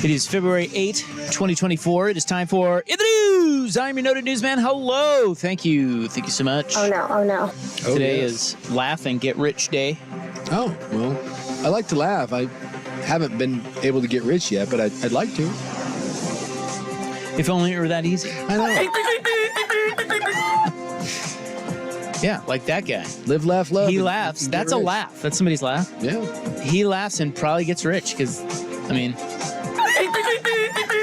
It is February 8, 2024. It is time for In the News. I'm your noted newsman. Hello. Thank you. Thank you so much. Oh, no. Today is Laugh and Get Rich Day. Oh, well, I like to laugh. I haven't been able to get rich yet, but I'd like to. If only it were that easy. I know. Yeah, like that guy. Live, laugh, love. He and laughs. get That's a rich. laugh. That's somebody's laugh. Yeah. He laughs and probably gets rich because, I mean,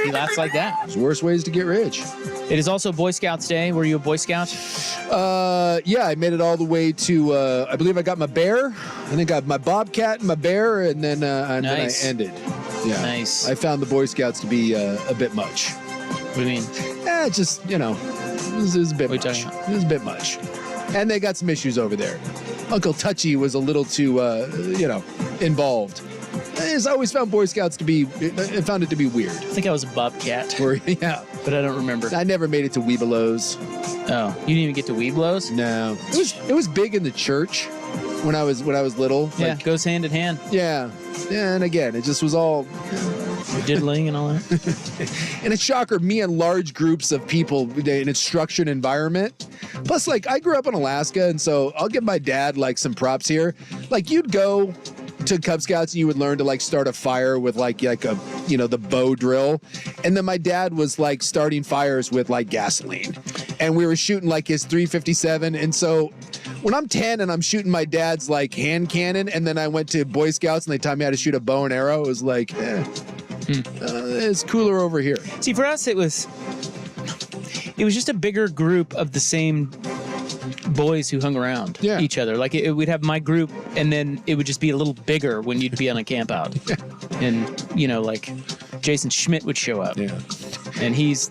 he laughs like that. There's worse ways to get rich. It is also Boy Scouts Day. Were you a Boy Scout? Yeah, I made it all the way to, I believe I got my bear. I think I got my bobcat and my bear, and then I ended. Yeah. Nice. I found the Boy Scouts to be a bit much. What do you mean? Just, it was a bit What are much. you talking about? It was a bit much. And they got some issues over there. Uncle Touchy was a little too, involved. I always found Boy Scouts to be, I found it to be weird. I think I was a bobcat, Or, yeah. but I don't remember. I never made it to Weebelows. Oh, you didn't even get to Weeblos? No. It was big in the church when I was little. Yeah, Like, goes hand in hand. yeah. Yeah, and again, it just was all Diddling and all that. and it's shocker, me and large groups of people in a structured environment. Plus, like, I grew up in Alaska, and so I'll give my dad like some props here. Like, you'd go to Cub Scouts and you would learn to like start a fire with like a the bow drill, and then my dad was like starting fires with like gasoline, and we were shooting like his 357. And so when I'm 10 and I'm shooting my dad's like hand cannon, and then I went to Boy Scouts and they taught me how to shoot a bow and arrow, it was like it's cooler over here. See, for us, it was just a bigger group of the same boys who hung around each other. Like we'd have my group, and then it would just be a little bigger when you'd be on a camp out. And, like Jason Schmidt would show up. Yeah. And he's,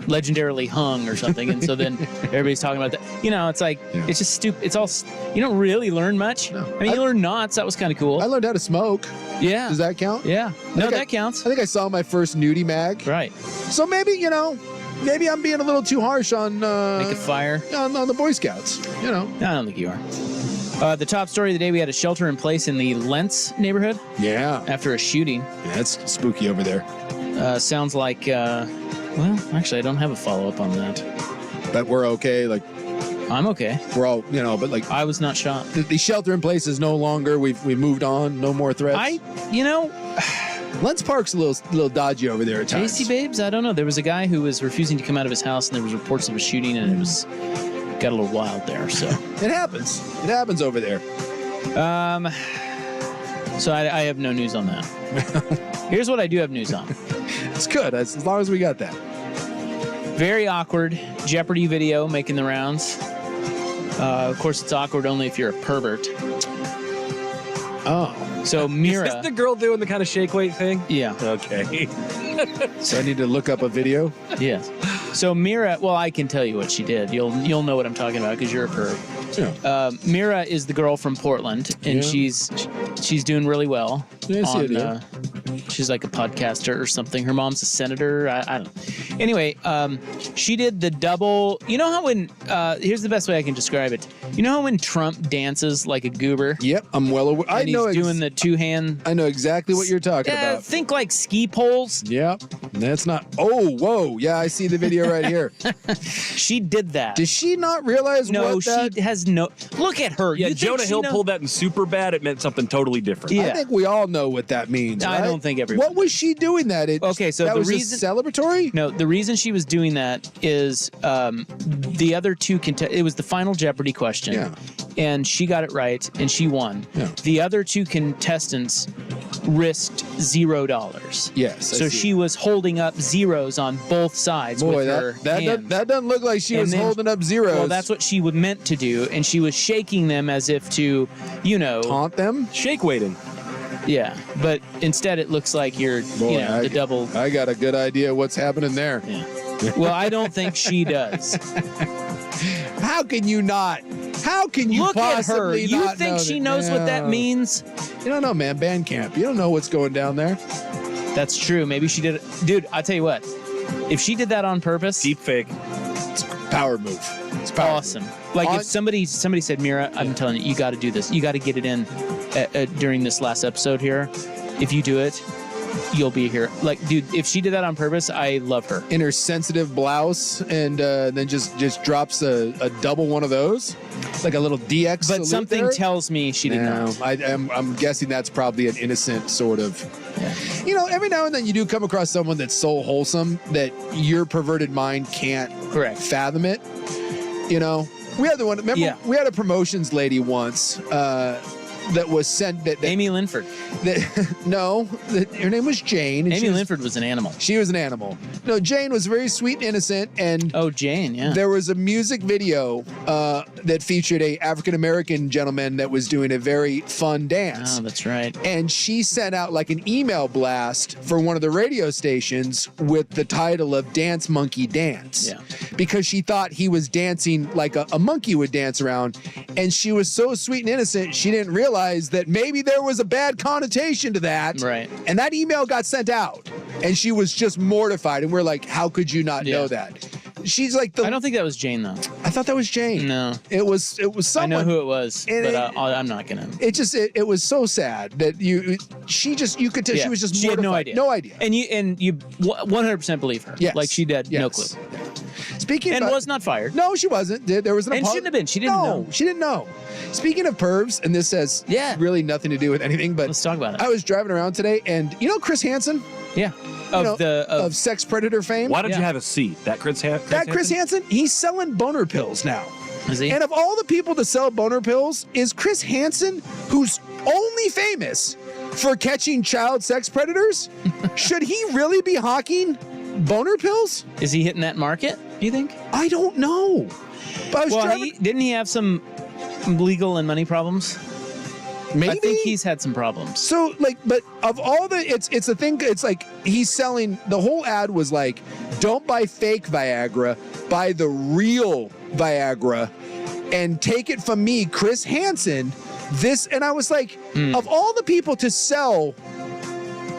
legendarily hung or something. And so then everybody's talking about that. It's like, it's just stupid. It's all, you don't really learn much. No. I mean, you learn knots. That was kind of cool. I learned how to smoke. Yeah. Does that count? Yeah. No, that counts. I think I saw my first nudie mag. Right. So maybe, maybe I'm being a little too harsh on Make a fire. on the Boy Scouts. No, I don't think you are. The top story of the day, we had a shelter in place in the Lentz neighborhood Yeah. after a shooting. Yeah, it's spooky over there. Sounds like, well, actually, I don't have a follow-up on that. But we're okay. Like, I'm okay. we're all, but like I was not shot. the shelter in place is no longer. We've moved on. No more threats. Lentz Lentz Park's a little dodgy over there at times. Tasty Babes? I don't know. There was a guy who was refusing to come out of his house, and there was reports of a shooting, and it got a little wild there. So It happens. It happens over there. so I have no news on that. Here's what I do have news on. It's good as long as we got that. Very awkward Jeopardy video making the rounds. Of course, it's awkward only if you're a pervert. Oh. So Mira, Is this the girl doing the kind of shake weight thing? yeah, Okay. So I need to look up a video. yes. So Mira, well, I can tell you what she did. You'll know what I'm talking about because you're a perv. Yeah. Mira is the girl from Portland, and Yeah. she's doing really well. Yeah, I see it, yeah. She's like a podcaster or something. Her mom's a senator. I don't know. Anyway, she did the double. You know how when here's the best way I can describe it. You know how when Trump dances like a goober? Yep, I'm well aware. And he's doing the two-hand. I know exactly what you're talking about. Think like ski poles. Yep. That's not. Oh, whoa. Yeah, I see the video right here. She did that. Does she not realize No, what that? she has no. Look at her. Yeah, You think Jonah she Hill know- pulled that in Superbad. It meant something totally different. Yeah. I think we all know what that means. I right? don't think everyone What was she doing that? Okay, so that the was reason- just celebratory. No, the reason she was doing that is the other two it was the final Jeopardy question. Yeah. And she got it right, and she won. Yeah. The other two contestants risked $0. Yes. I So see. she was holding up zeros on both sides Boy, with her hand. that doesn't look like she And was then- holding up zeros. Well, that's what she was meant to do, and she was shaking them as if to, taunt them. Shake weighting. yeah. But instead, it looks like you're, Boy, the double. I got a good idea what's happening there. Yeah. Well, I don't think she does. How can you not? How can you Look at her. possibly You not think know she that? knows what that No. means? You don't know, man. Band camp. You don't know what's going down there. That's true. Maybe she did it. Dude, I'll tell you what. If she did that on purpose, Deep fake. It's a power move. It's power awesome. Like On- if somebody said, Mira, I'm telling you, you got to do this. You got to get it in during this last episode here. if you do it, you'll be here. Like, dude, if she did that on purpose, I love her. In her sensitive blouse, and then just drops a double one of those, like a little DX. But something there. tells me she did not. I'm guessing that's probably an innocent sort of. Yeah. Every now and then you do come across someone that's so wholesome that your perverted mind can't fathom it. We had the one. Remember, we had a promotions lady once. That was sent that Amy Linford. Her name was Jane. Amy Linford was an animal. She was an animal. No, Jane was very sweet and innocent. And Jane, yeah. There was a music video that featured a African American gentleman that was doing a very fun dance. Oh, that's right. And she sent out like an email blast for one of the radio stations with the title of "Dance Monkey Dance," because she thought he was dancing like a monkey would dance around, and she was so sweet and innocent she didn't realize that maybe there was a bad connotation to that. Right. And that email got sent out, and she was just mortified. And we're like, how could you not know that? She's like I don't think that was Jane, though. I thought that was Jane. No. It was someone. I know who it was, but I'm not going to. It was so sad that you could tell she was just she mortified. had no idea. No idea. And you 100% believe her. Yes. Like she had no clue. Speaking and about, was not fired. No, she wasn't. There was an and shouldn't have been. She didn't know. She didn't know. Speaking of pervs, and this has really nothing to do with anything, but let's talk about it. I was driving around today, and Chris Hansen? Yeah. Of sex predator fame. Why did you have a seat? That Chris Hansen? Chris Hansen, he's selling boner pills now. Is he? And of all the people to sell boner pills, is Chris Hansen, who's only famous for catching child sex predators, should he really be hawking boner pills? Is he hitting that market, do you think? I don't know. But didn't he have some legal and money problems? Maybe. I think he's had some problems. So, but of all it's a thing, it's like he's selling, the whole ad was like, don't buy fake Viagra, buy the real Viagra, and take it from me, Chris Hansen. And I was like, of all the people to sell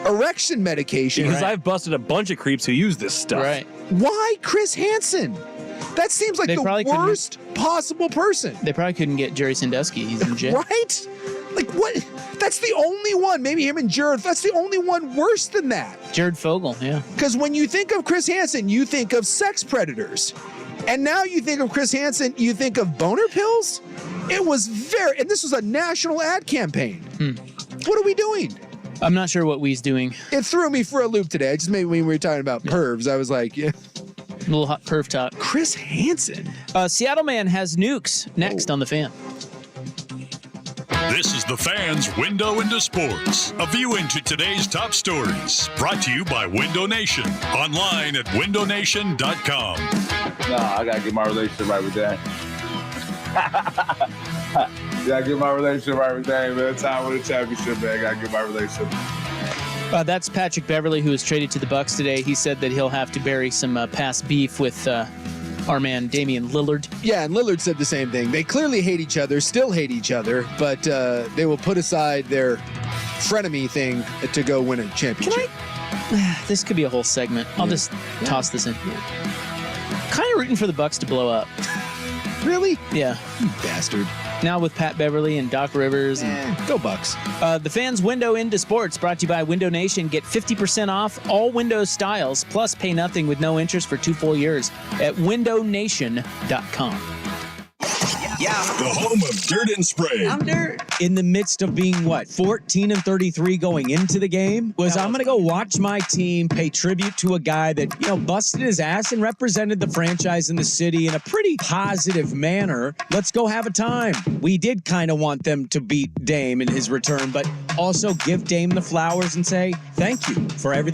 erection medication. Because I've busted a bunch of creeps who use this stuff. Right. Why Chris Hansen? That seems like the worst possible person. They probably couldn't get Jerry Sandusky. He's in jail. Right? Like, what? That's the only one. Maybe him and Jared. That's the only one worse than that. Jared Fogle, yeah. Because when you think of Chris Hansen, you think of sex predators. And now you think of Chris Hansen, you think of boner pills? It was and this was a national ad campaign. What are we doing? I'm not sure what we's doing. It threw me for a loop today. I just made, when we were talking about pervs, I was like, A little hot perv talk. Chris Hansen. Seattle Man has nukes next on The Fan. This is The Fan's Window into Sports, a view into today's top stories. Brought to you by Window Nation, online at windownation.com. Nah, I gotta get my relationship right with that. Gotta get my relationship right with Dame, man. Time with the championship, man. Gotta get my relationship. That's Patrick Beverley, who was traded to the Bucks today. He said that he'll have to bury some past beef with our man Damian Lillard. Yeah, and Lillard said the same thing. They clearly hate each other, still hate each other, but they will put aside their frenemy thing to go win a championship. This could be a whole segment. I'll just toss this in. Kind of rooting for the Bucks to blow up. Really? Yeah. You bastard. Now with Pat Beverly and Doc Rivers. Go Bucks. The Fan's Window into Sports, brought to you by Window Nation. Get 50% off all Windows styles, plus pay nothing with no interest for 2 full years at windownation.com. Yeah. The home of dirt and spray. I'm dirt. In the midst of being 14-33 going into the game, I'm going to go watch my team pay tribute to a guy that, busted his ass and represented the franchise in the city in a pretty positive manner. Let's go have a time. We did kind of want them to beat Dame in his return, but also give Dame the flowers and say thank you for everything.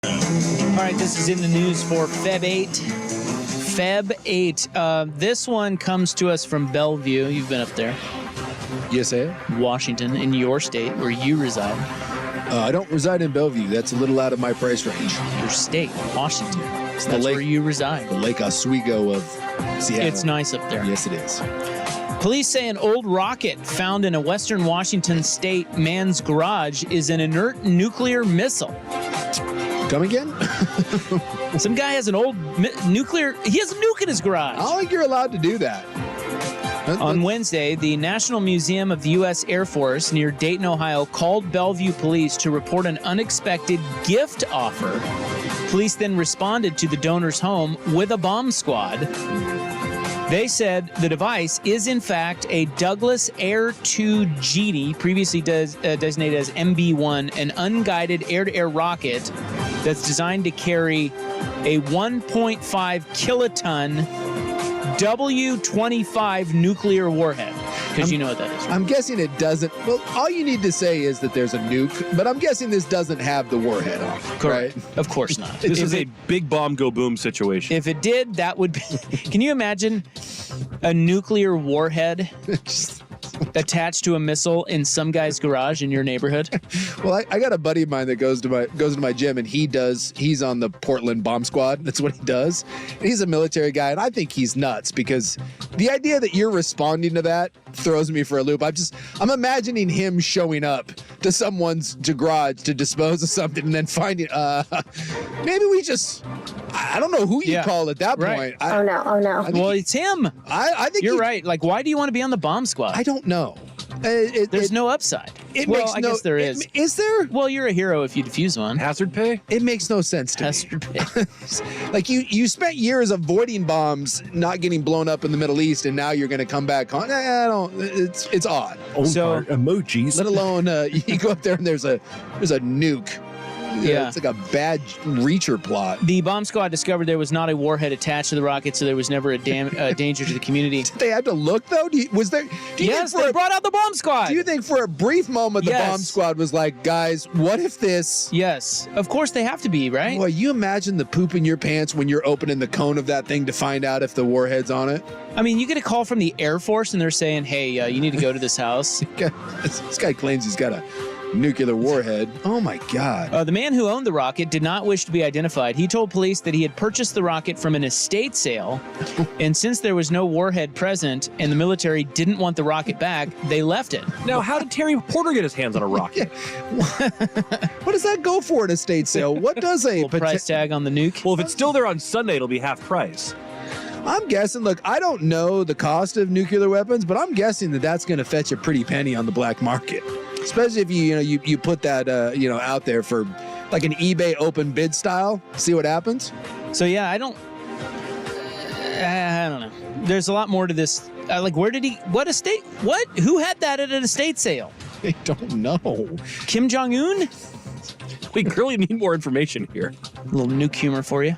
All right, this is in the news for Feb 8. Feb 8. This one comes to us from Bellevue. You've been up there. Yes, I am. Washington, in your state, where you reside. I don't reside in Bellevue. That's a little out of my price range. Your state, Washington. It's That's where you reside. The Lake Oswego of Seattle. It's nice up there. Yes, it is. Police say an old rocket found in a western Washington state man's garage is an inert nuclear missile. Come again? Some guy has an old nuclear... He has a nuke in his garage. I don't think you're allowed to do that. On Wednesday, the National Museum of the U.S. Air Force near Dayton, Ohio, called Bellevue police to report an unexpected gift offer. Police then responded to the donor's home with a bomb squad. They said the device is, in fact, a Douglas Air 2 GD, previously designated as MB-1, an unguided air-to-air rocket that's designed to carry a 1.5 kiloton W-25 nuclear warhead. Because you know what that is. I'm guessing it doesn't. Well, all you need to say is that there's a nuke, but I'm guessing this doesn't have the warhead on it. Correct. Right? Of course not. This is a big bomb go boom situation. If it did, that would be... Can you imagine a nuclear warhead attached to a missile in some guy's garage in your neighborhood? Well, I got a buddy of mine that goes to my gym, and he's on the Portland bomb squad. That's what he does. And he's a military guy, and I think he's nuts because the idea that you're responding to that throws me for a loop. I'm imagining him showing up to someone's garage to dispose of something and then finding maybe we just I don't know who you call at that point. Oh no. Well, it's him. I think you're right. Like, why do you want to be on the bomb squad? I don't know. There's no upside. I guess there is. Is there? Well, you're a hero if you defuse one. Hazard pay? It makes no sense to me. Like you spent years avoiding bombs, not getting blown up in the Middle East, and now you're going to come back on. I don't. It's odd. So emojis. Let alone you go up there and there's a nuke. Yeah, it's like a bad reacher plot. The bomb squad discovered there was not a warhead attached to the rocket, so there was never a danger to the community. Did they have to look, though? Yes, they brought out the bomb squad. Do you think for a brief moment the bomb squad was like, guys, what if this... Yes, of course they have to be, right? Boy, you imagine the poop in your pants when you're opening the cone of that thing to find out if the warhead's on it? I mean, you get a call from the Air Force, and they're saying, hey, you need to go to this house. This guy claims he's got a nuclear warhead. Oh my God. The man who owned the rocket did not wish to be identified. He told police that he had purchased the rocket from an estate sale, and since there was no warhead present and the military didn't want the rocket back, they left it. Now, how did Terry Porter get his hands on a rocket? What does that go for at an estate sale? What does a price tag on the nuke? Well, if it's still there on Sunday, it'll be half price. I'm guessing, look, I don't know the cost of nuclear weapons, but I'm guessing that that's going to fetch a pretty penny on the black market. Especially if you put that out there for like an eBay open bid style. See what happens. So yeah, I don't know. There's a lot more to this. Like, where did he? What estate? What? Who had that at an estate sale? I don't know. Kim Jong-un? We really need more information here. A little nuke humor for you.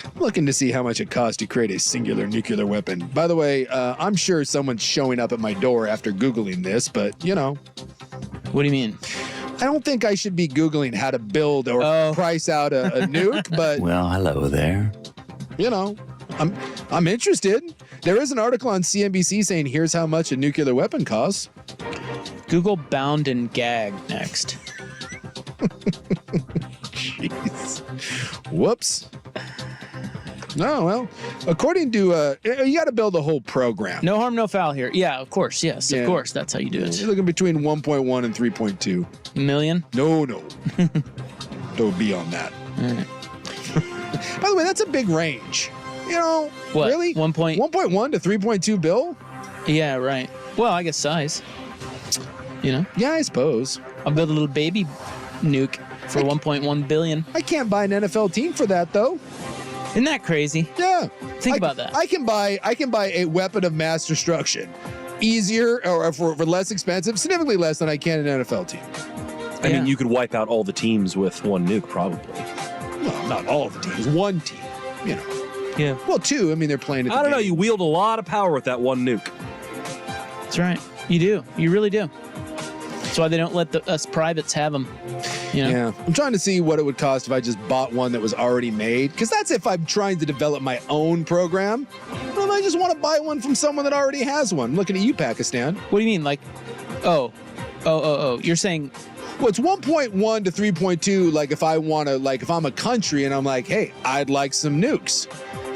I'm looking to see how much it costs to create a singular nuclear weapon. By the way, I'm sure someone's showing up at my door after Googling this, but What do you mean? I don't think I should be Googling how to build or price out a nuke, but... Well, hello there. I'm interested. There is an article on CNBC saying here's how much a nuclear weapon costs. Google bound and gagged next. Jeez. Whoops. No, well, according to, you got to build a whole program. No harm, no foul here. Yeah, of course. Yes, of course. That's how you do it. You're looking between 1.1 and 3.2 million? No. Don't be on that. Right. By the way, that's a big range. What? Really? 1.1 to 3.2 bill? Yeah, right. Well, I guess size. Yeah, I suppose. I'll build a little baby nuke for 1.1 billion. I can't buy an NFL team for that, though. Isn't that crazy? Yeah. Think about that. I can buy a weapon of mass destruction easier or for less expensive, significantly less than I can an NFL team. I mean, you could wipe out all the teams with one nuke, probably. Well, not all of the teams. One team, Yeah. Well, two. I mean, they're playing. I don't know. You wield a lot of power with that one nuke. That's right. You do. You really do. That's why they don't let us privates have them. You know? Yeah. I'm trying to see what it would cost if I just bought one that was already made. Because that's if I'm trying to develop my own program. But if I just want to buy one from someone that already has one. I'm looking at you, Pakistan. What do you mean? Like, oh. You're saying... Well, it's 1.1 to 3.2. Like if I want to, like if I'm a country and I'm like, hey, I'd like some nukes.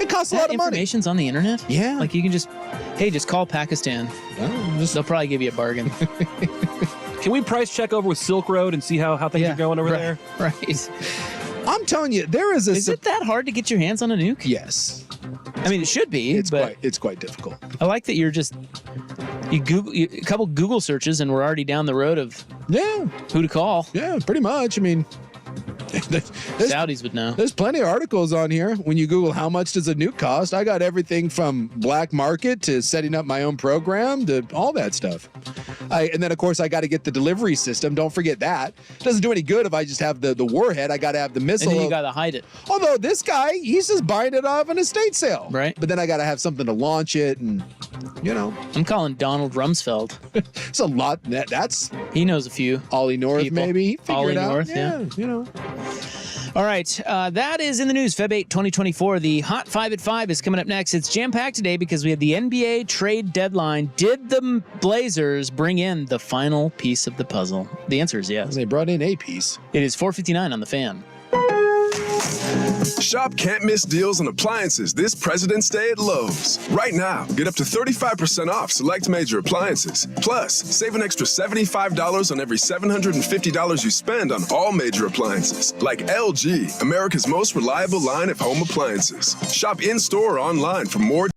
It costs a lot of money. Information's on the internet? Yeah. Like you can just call Pakistan. They'll probably give you a bargain. Can we price check over with Silk Road and see how things are going over there? Right. I'm telling you, there is a... Is it that hard to get your hands on a nuke? Yes. I mean, it should be, It's quite difficult. I like that you're just... a couple Google searches and we're already down the road of who to call. Yeah, pretty much. I mean... Saudis would know. There's plenty of articles on here. When you Google how much does a nuke cost, I got everything from black market to setting up my own program to all that stuff. And then, of course, I got to get the delivery system. Don't forget that. It doesn't do any good if I just have the warhead. I got to have the missile. And then you got to hide it. Although this guy, he's just buying it off an estate sale. Right. But then I got to have something to launch it and, I'm calling Donald Rumsfeld. It's a lot. That's... He knows a few. Ollie North, people. maybe. He figured Ollie it out. North, yeah. All right, that is in the news. Feb 8, 2024. The Hot 5 at 5 is coming up next. It's jam-packed today because we have the NBA trade deadline. Did the Blazers bring in the final piece of the puzzle? The answer is yes. They brought in a piece. It is 4:59 on the Fan. Shop can't miss deals on appliances this President's Day at Lowe's. Right now, get up to 35% off select major appliances. Plus, save an extra $75 on every $750 you spend on all major appliances, like LG, America's most reliable line of home appliances. Shop in-store or online for more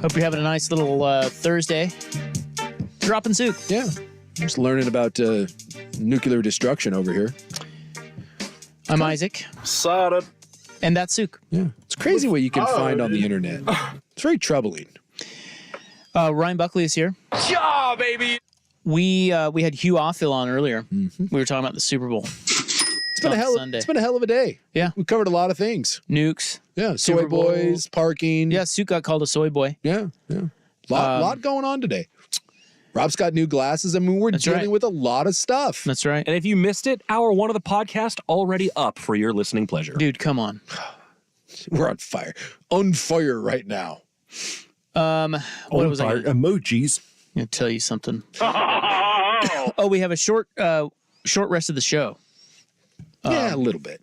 Hope you're having a nice little Thursday. Dropping Souk. Yeah. Just learning about nuclear destruction over here. I'm Isaac. Sada. And that's Souk. Yeah. It's crazy what you can find on the internet. It's very troubling. Ryan Buckley is here. Yeah, baby. We had Hugh Offill on earlier. Mm-hmm. We were talking about the Super Bowl. It's been a hell of a day. Yeah. We covered a lot of things. Nukes. Yeah. Soy boys, parking. Yeah, Souk got called a soy boy. Yeah. Yeah. Lot going on today. Rob's got new glasses. I mean, we're dealing with a lot of stuff. That's right. And if you missed it, hour 1 of the podcast already up for your listening pleasure. Dude, come on. We're on fire. On fire right now. What was I? Emojis. I'm going to tell you something. Oh, we have a short rest of the show. Yeah, a little bit.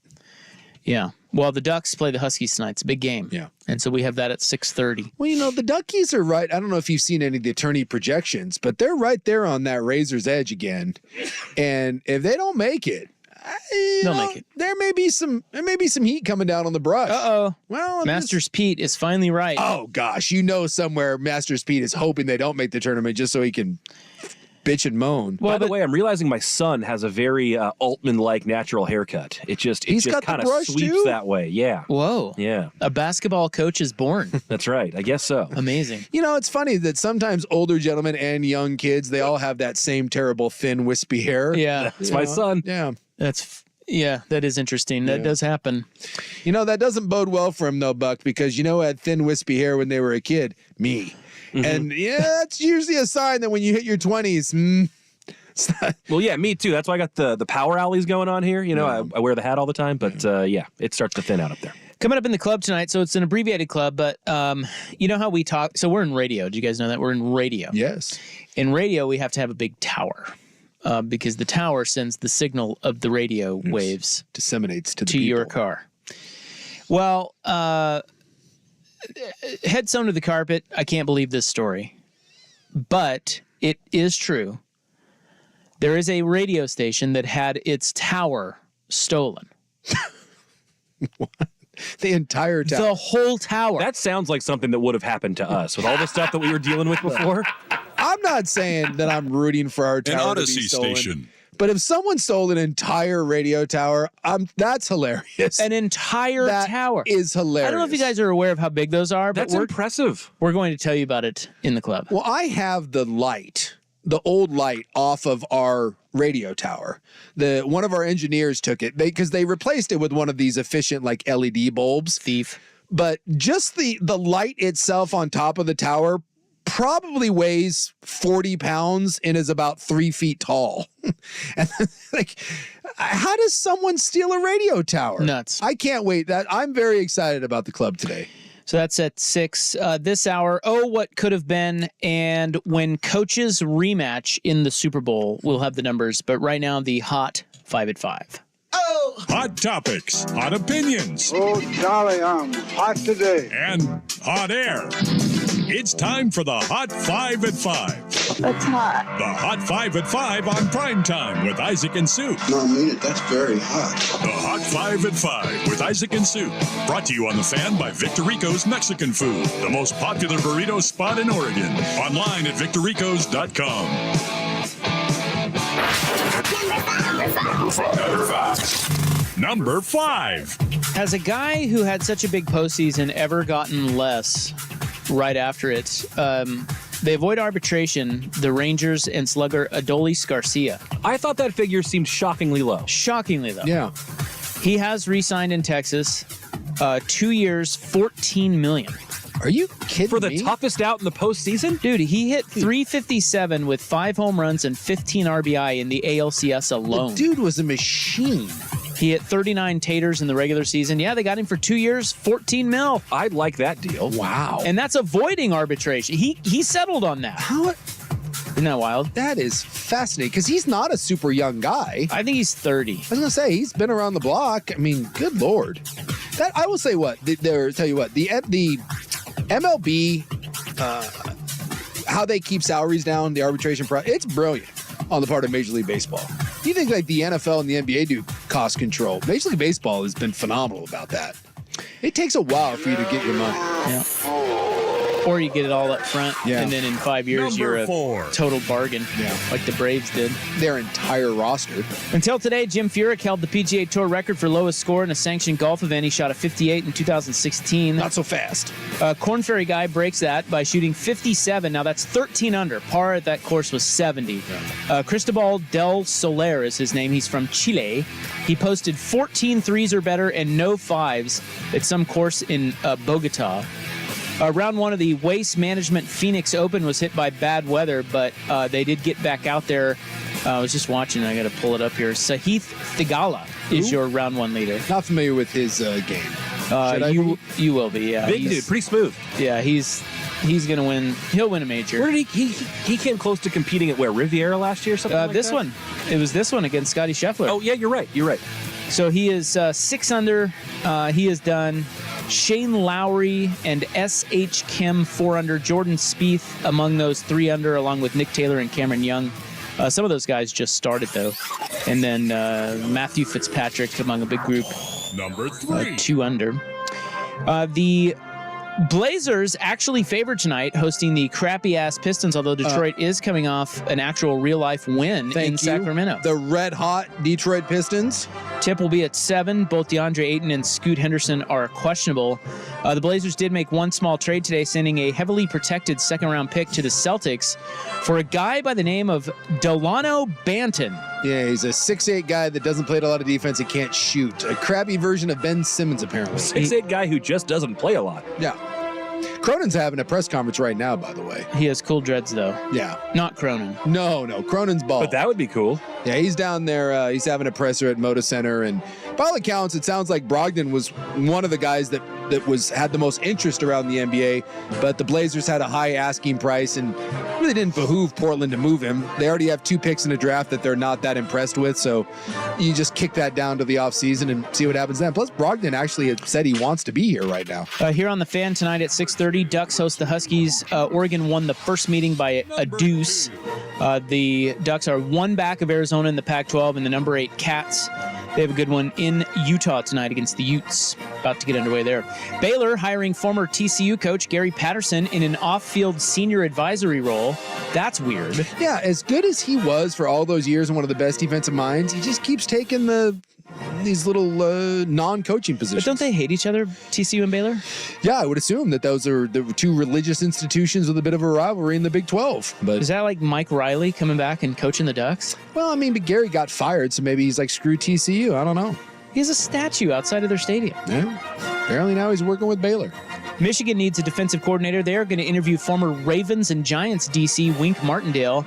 Yeah. Well, the Ducks play the Huskies tonight. It's a big game. Yeah. And so we have that at 6:30. Well, you know, the Duckies are right. I don't know if you've seen any of the attorney projections, but they're right there on that razor's edge again. And if they don't make it, They'll make it. There may be some heat coming down on the brush. Uh-oh. Well, Masters Pete is finally right. Oh, gosh. You know somewhere Masters Pete is hoping they don't make the tournament just so he can bitch and moan. Well, by the way, I'm realizing my son has a very Altman-like natural haircut. It just kind of sweeps that way. Yeah. Whoa. Yeah. A basketball coach is born. That's right. I guess so. Amazing. You know, it's funny that sometimes older gentlemen and young kids, they all have that same terrible, thin, wispy hair. Yeah. That's my son. Yeah. That is interesting. That does happen. You know, that doesn't bode well for him, though, Buck, because you know who had thin, wispy hair when they were a kid? Me. Mm-hmm. And that's usually a sign that when you hit your 20s, well, yeah, me too. That's why I got the power alleys going on here. You know, I wear the hat all the time, but it starts to thin out up there. Coming up in the club tonight, so it's an abbreviated club, but you know how we talk? So we're in radio. Do you guys know that? We're in radio. Yes. In radio, we have to have a big tower. Because the tower sends the signal of the radio waves disseminates to your car. Well, heads under the carpet. I can't believe this story, but it is true. There is a radio station that had its tower stolen. What? The entire tower. The whole tower. That sounds like something that would have happened to us with all the stuff that we were dealing with before. I'm not saying that I'm rooting for our tower to be stolen. Station. But if someone stole an entire radio tower, that's hilarious. An entire tower is hilarious. I don't know if you guys are aware of how big those are, but that's impressive. We're going to tell you about it in the club. Well, I have the old light off of our radio tower. One of our engineers took it because they replaced it with one of these efficient like LED bulbs. Thief. But just the light itself on top of the tower probably weighs 40 pounds and is about 3 feet tall. And like, how does someone steal a radio tower? Nuts. I can't wait. I'm very excited about the club today. So that's at 6 this hour. Oh, what could have been. And when coaches rematch in the Super Bowl, we'll have the numbers. But right now, the hot 5 at 5. Oh! Hot topics, hot opinions. Oh, Charlie, I'm hot today. And hot air. It's time for the Hot 5 at 5. That's hot. The Hot 5 at 5 on Primetime with Isaac and Souk. No, I mean it. That's very hot. The Hot 5 at 5 with Isaac and Souk. Brought to you on The Fan by Victor Rico's Mexican Food, the most popular burrito spot in Oregon. Online at victorricos.com. Number 5. Has a guy who had such a big postseason ever gotten less right after it? They avoid arbitration, the Rangers and slugger Adolis Garcia. I thought that figure seemed shockingly low. Shockingly low. Yeah. He has re-signed in Texas, 2 years, $14 million. Are you kidding For the me? toughest out in the postseason? Dude, he hit 357 with 5 home runs and 15 RBI in the ALCS alone. The dude was a machine. He hit 39 taters in the regular season. Yeah, they got him for 2 years, 14 mil. I'd like that deal. Wow. And that's avoiding arbitration. He settled on that. How? Isn't that wild? That is fascinating because he's not a super young guy. I think he's 30. I was gonna say he's been around the block. I mean, good lord. That I will say what tell you what the MLB, how they keep salaries down, the arbitration it's brilliant on the part of Major League Baseball. You think like the NFL and the NBA do cost control? Major League Baseball has been phenomenal about that. It takes a while for you to get your money. Yeah. Or you get it all up front, and then in 5 years you're a total bargain, like the Braves did. Their entire roster. Until today, Jim Furyk held the PGA Tour record for lowest score in a sanctioned golf event. He shot a 58 in 2016. Not so fast. Corn Ferry Guy breaks that by shooting 57. Now that's 13 under. Par at that course was 70. Cristobal del Soler is his name. He's from Chile. He posted 14 threes or better and no fives at some course in Bogota. Round one of the Waste Management Phoenix Open was hit by bad weather, but they did get back out there. I was just watching. I got to pull it up here. Sahith Theegala is your round one leader. Not familiar with his game. You will be. Yeah, big dude, pretty smooth. Yeah, he's gonna win. He'll win a major. Where did he came close to competing at Riviera last year or something like this that? one. It was this one against Scotty Scheffler. Oh yeah, you're right. So he is 6 under. He has done Shane Lowry and S.H. Kim 4 under. Jordan Spieth among those 3 under, along with Nick Taylor and Cameron Young. Some of those guys just started, though. And then Matthew Fitzpatrick among a big group. Number 3. 2 under. The Blazers actually favored tonight, hosting the crappy-ass Pistons, although Detroit is coming off an actual real-life win in Sacramento. The red-hot Detroit Pistons. Tip will be at 7. Both DeAndre Ayton and Scoot Henderson are questionable. The Blazers did make one small trade today, sending a heavily protected second-round pick to the Celtics for a guy by the name of Delano Banton. Yeah, he's a 6'8" guy that doesn't play a lot of defense and can't shoot. A crappy version of Ben Simmons, apparently. 6'8" guy who just doesn't play a lot. Yeah. Cronin's having a press conference right now, by the way. He has cool dreads, though. Yeah. Not Cronin. No. Cronin's bald. But that would be cool. Yeah, he's down there. He's having a presser at Moda Center. And by all accounts, it sounds like Brogdon was one of the guys that had the most interest around the NBA. But the Blazers had a high asking price and really didn't behoove Portland to move him. They already have 2 picks in a draft that they're not that impressed with. So you just kick that down to the offseason and see what happens then. Plus, Brogdon actually had said he wants to be here right now. Here on the Fan tonight at 6:30, Ducks host the Huskies. Oregon won the first meeting by a deuce. The Ducks are 1 back of Arizona in the Pac-12 and the number 8 Cats. They have a good one in Utah tonight against the Utes. About to get underway there. Baylor hiring former TCU coach Gary Patterson in an off-field senior advisory role. That's weird. Yeah, as good as he was for all those years and one of the best defensive minds, he just keeps taking these little non-coaching positions. But don't they hate each other, TCU and Baylor? Yeah, I would assume that those are the 2 religious institutions with a bit of a rivalry in the Big 12. But is that like Mike Riley coming back and coaching the Ducks? Well, I mean, but Gary got fired, so maybe he's like, screw TCU. I don't know. He has a statue outside of their stadium. Yeah. Apparently now he's working with Baylor. Michigan needs a defensive coordinator. They are going to interview former Ravens and Giants DC Wink Martindale.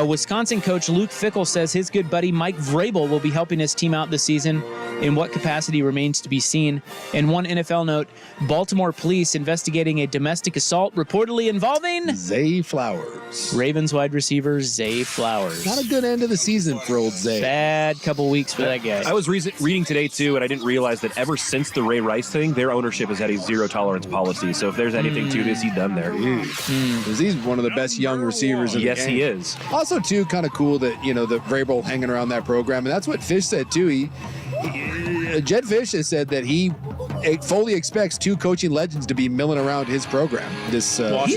Wisconsin coach Luke Fickell says his good buddy Mike Vrabel will be helping his team out this season. In what capacity remains to be seen. And one NFL note, Baltimore police investigating a domestic assault reportedly involving Zay Flowers. Ravens wide receiver Zay Flowers. Not a good end of the season for old Zay. Bad couple weeks for that guy. I was reading today, too, and I didn't realize that ever since the Ray Rice thing, their ownership has had a zero-tolerance policy. So if there's anything to this, he's done there. Because he's one of the best young receivers in the game. Yes, he is. Also, too, kind of cool that, the Vrabel hanging around that program. And that's what Fish said, too. Jed Fish has said that he fully expects 2 coaching legends to be milling around his program. He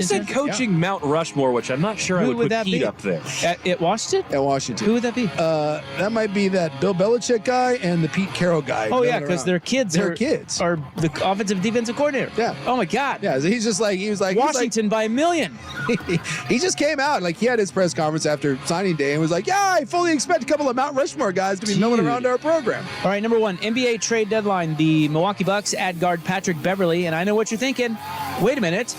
said coaching Mount Rushmore, which I'm not sure I would put Pete up there. At Washington? At Washington. Who would that be? That might be that Bill Belichick guy and the Pete Carroll guy. Oh, yeah, because their kids are the offensive defensive coordinator. Yeah. Oh, my God. Yeah, so he was like Washington by a million. He just came out, he had his press conference after signing day and was like, yeah, I fully expect a couple of Mount Rushmore guys to be milling around our program. All right, number 1, NBA trade deadline. The Milwaukee Bucks add guard Patrick Beverley, and I know what you're thinking. Wait a minute.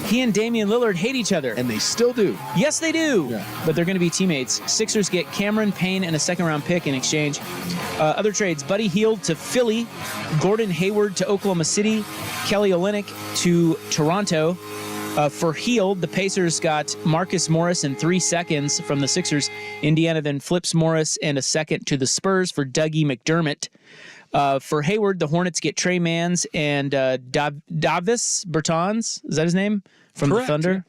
He and Damian Lillard hate each other. And they still do. Yes, they do. Yeah. But they're going to be teammates. Sixers get Cameron Payne and a second-round pick in exchange. Other trades, Buddy Hield to Philly, Gordon Hayward to Oklahoma City, Kelly Olynyk to Toronto. For Hield, the Pacers got Marcus Morris and 3 seconds from the Sixers. Indiana then flips Morris and a second to the Spurs for Dougie McDermott. For Hayward, the Hornets get Trey Mans and Davis Bertans. Is that his name? From Correct. the Thunder.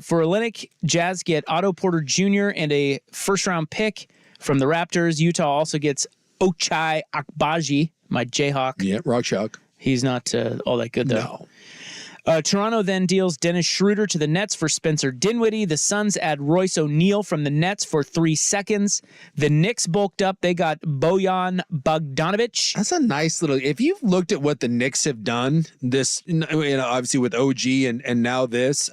For Olynyk, Jazz get Otto Porter Jr. and a first-round pick from the Raptors. Utah also gets Ochai Akbaji, my Jayhawk. Yeah, Rock Chalk. He's not all that good, though. Toronto then deals Dennis Schroeder to the Nets for Spencer Dinwiddie. The Suns add Royce O'Neal from the Nets for 3 seconds. The Knicks bulked up. They got Bojan Bogdanovic. That's a nice little. If you've looked at what the Knicks have done, this, obviously with OG and now this,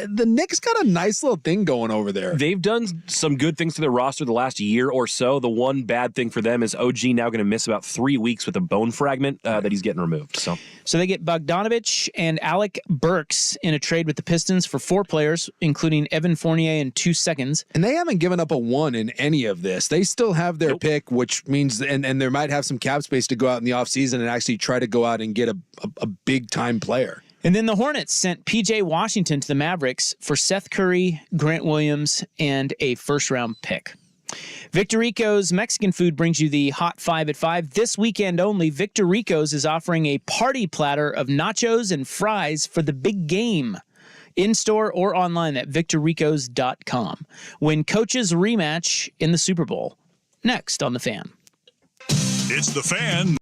the Knicks got a nice little thing going over there. They've done some good things to their roster the last year or so. The one bad thing for them is OG now going to miss about 3 weeks with a bone fragment that he's getting removed. So they get Bogdanovic and Alec Burks in a trade with the Pistons for 4 players, including Evan Fournier in 2 seconds. And they haven't given up a 1 in any of this. They still have their pick, which means, and they might have some cap space to go out in the offseason and actually try to go out and get a big-time player. And then the Hornets sent P.J. Washington to the Mavericks for Seth Curry, Grant Williams, and a first-round pick. Victor Rico's Mexican Food brings you the Hot 5 at 5. This weekend only, Victor Rico's is offering a party platter of nachos and fries for the big game. In-store or online at victorricos.com. When coaches rematch in the Super Bowl. Next on The Fan. It's The Fan.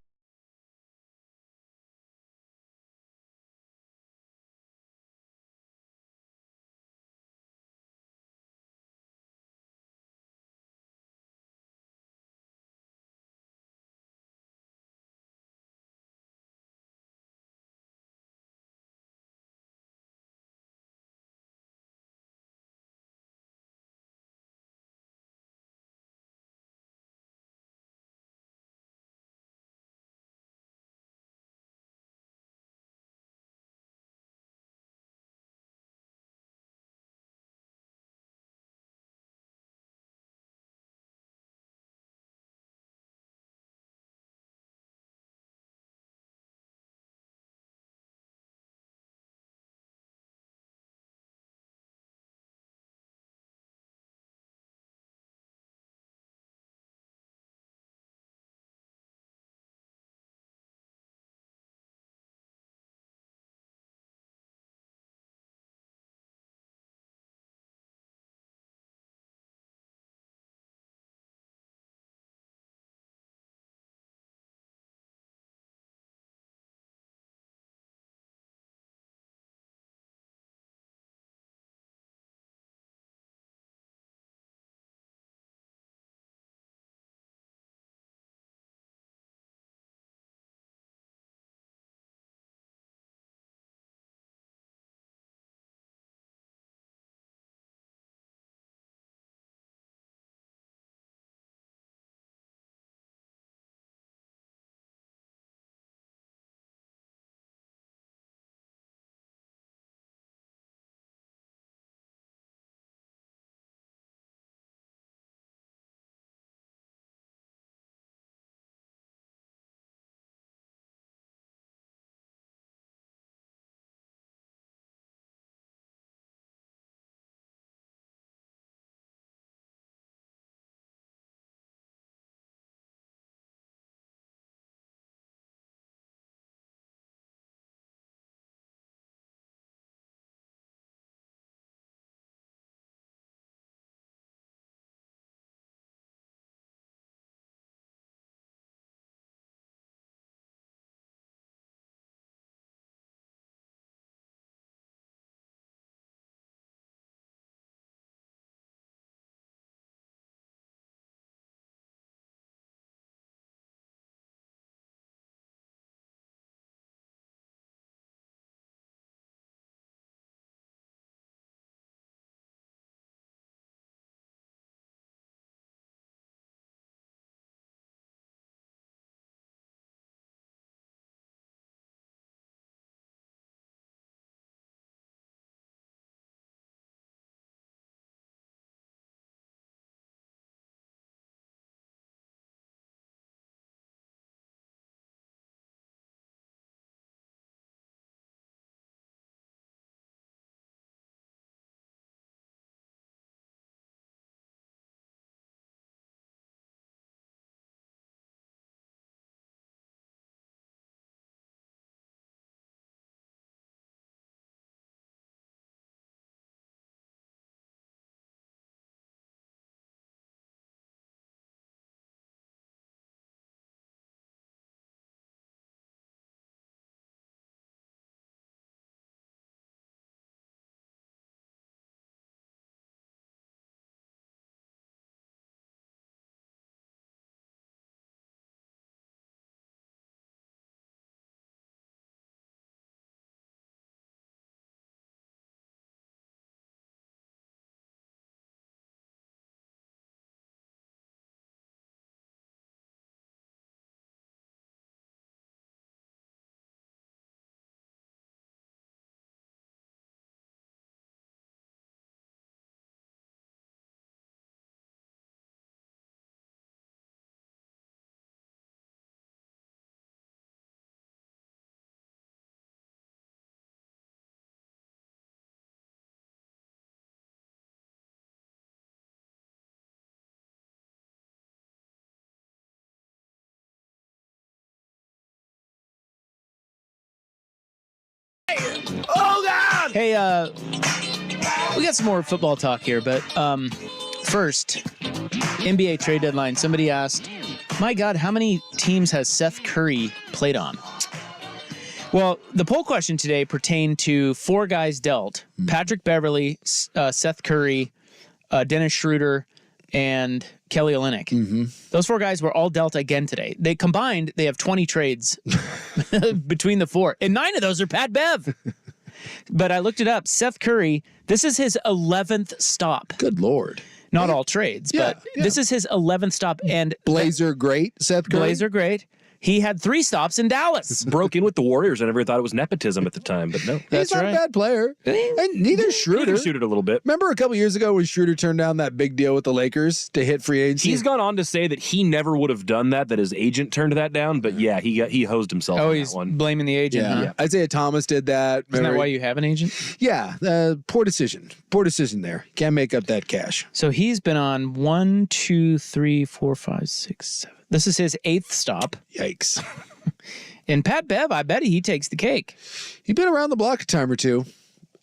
Oh, God! Hey, we got some more football talk here, but first, NBA trade deadline. Somebody asked, my God, how many teams has Seth Curry played on? Well, the poll question today pertained to 4 guys dealt. Patrick Beverley, Seth Curry, Dennis Schroeder, and Kelly Olynyk. Mm-hmm. Those 4 guys were all dealt again today. They combined, they have 20 trades between the 4. And 9 of those are Pat Bev. But I looked it up. Seth Curry, this is his 11th stop. Good Lord. Not all trades, but this is his 11th stop. And Blazer great, Seth Curry. Blazer great. He had 3 stops in Dallas. Broke in with the Warriors. I never thought it was nepotism at the time, but no. He's not a bad player. And neither is Schroeder. He suited a little bit. Remember a couple years ago when Schroeder turned down that big deal with the Lakers to hit free agency? He's gone on to say that he never would have done that his agent turned that down. But yeah, he hosed himself on he's that one. Blaming the agent. Yeah. Huh? Isaiah Thomas did that. Isn't that why you have an agent? Yeah. Poor decision. Poor decision there. Can't make up that cash. So he's been on 1, 2, 3, 4, 5, 6, 7. This is his 8th stop. Yikes. And Pat Bev, I bet he takes the cake. He's been around the block a time or two.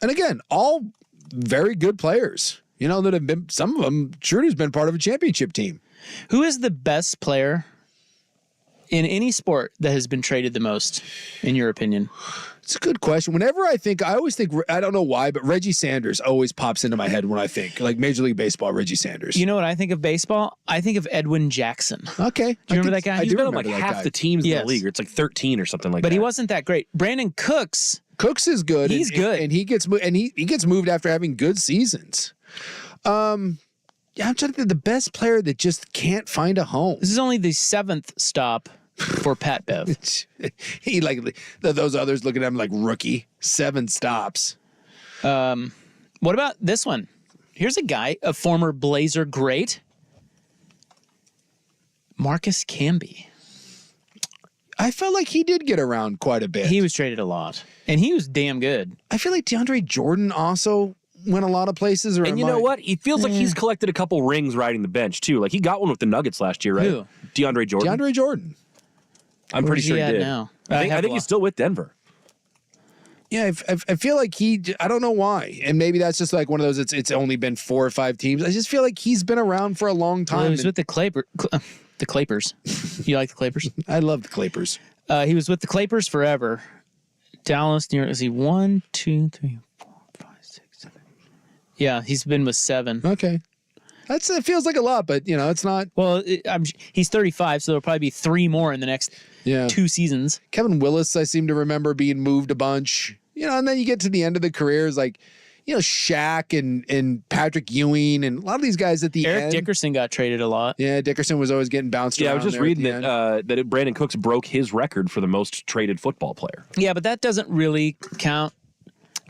And again, all very good players. You know, that have been, some of them, Schroeder's been part of a championship team. Who is the best player in any sport that has been traded the most, in your opinion? It's a good question. Whenever I always think, I don't know why, but Reggie Sanders always pops into my head when I think, like Major League Baseball, Reggie Sanders. You know what I think of baseball? I think of Edwin Jackson. Okay. Do you remember that guy? He's been on like half the teams in the league, or it's like 13 or something like that. But he wasn't that great. Brandon Cooks is good. He's good. And he gets moved after having good seasons. Yeah, I'm trying to think of the best player that just can't find a home. This is only the 7th stop for Pat Bev. He like those others looking at him like rookie. 7 stops. What about this one? Here's a guy, a former Blazer great, Marcus Camby. I felt like he did get around quite a bit. He was traded a lot, and he was damn good. I feel like DeAndre Jordan also went a lot of places. And you know what? He feels like he's collected a couple rings riding the bench, too. Like, he got one with the Nuggets last year, right? Who? DeAndre Jordan. DeAndre Jordan. I'm pretty sure he did. Now? I think he's still with Denver. Yeah, I feel like I don't know why. And maybe that's just like one of those, it's only been 4 or 5 teams. I just feel like he's been around for a long time. Well, he was with the Clapers. You like the Clapers? I love the Clapers. He was with the Clapers forever. Dallas, New York. Is he 1, 2, 3, 4, 5, 6, 7? Yeah, he's been with 7. Okay. It feels like a lot, but, it's not. Well, he's 35, so there'll probably be 3 more in the next 2 seasons. Kevin Willis, I seem to remember being moved a bunch. And then you get to the end of the careers, like, Shaq and Patrick Ewing and a lot of these guys at the end. Eric Dickerson got traded a lot. Yeah, Dickerson was always getting bounced around. Yeah, I was just reading that Brandon Cooks broke his record for the most traded football player. Yeah, but that doesn't really count.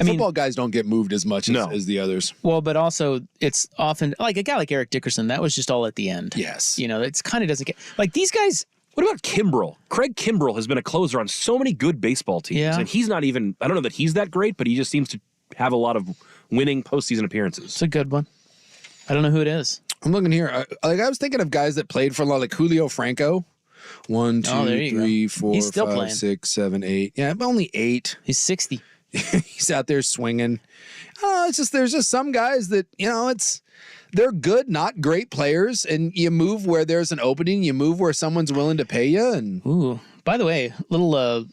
Football guys don't get moved as much as the others. Well, but also it's often like a guy like Eric Dickerson. That was just all at the end. Yes. It's kind of doesn't get like these guys. What about Kimbrel? Craig Kimbrel has been a closer on so many good baseball teams. Yeah. And he's not even, I don't know that he's that great, but he just seems to have a lot of winning postseason appearances. It's a good one. I don't know who it is. I'm looking here. I was thinking of guys that played for a lot, like Julio Franco. 1, 2, 3, 4, 5, 6, 7, 8. Yeah, but only 8. He's 60. He's out there swinging. There's just some guys that, they're good, not great players, and you move where there's an opening, you move where someone's willing to pay you. And ooh, by the way, little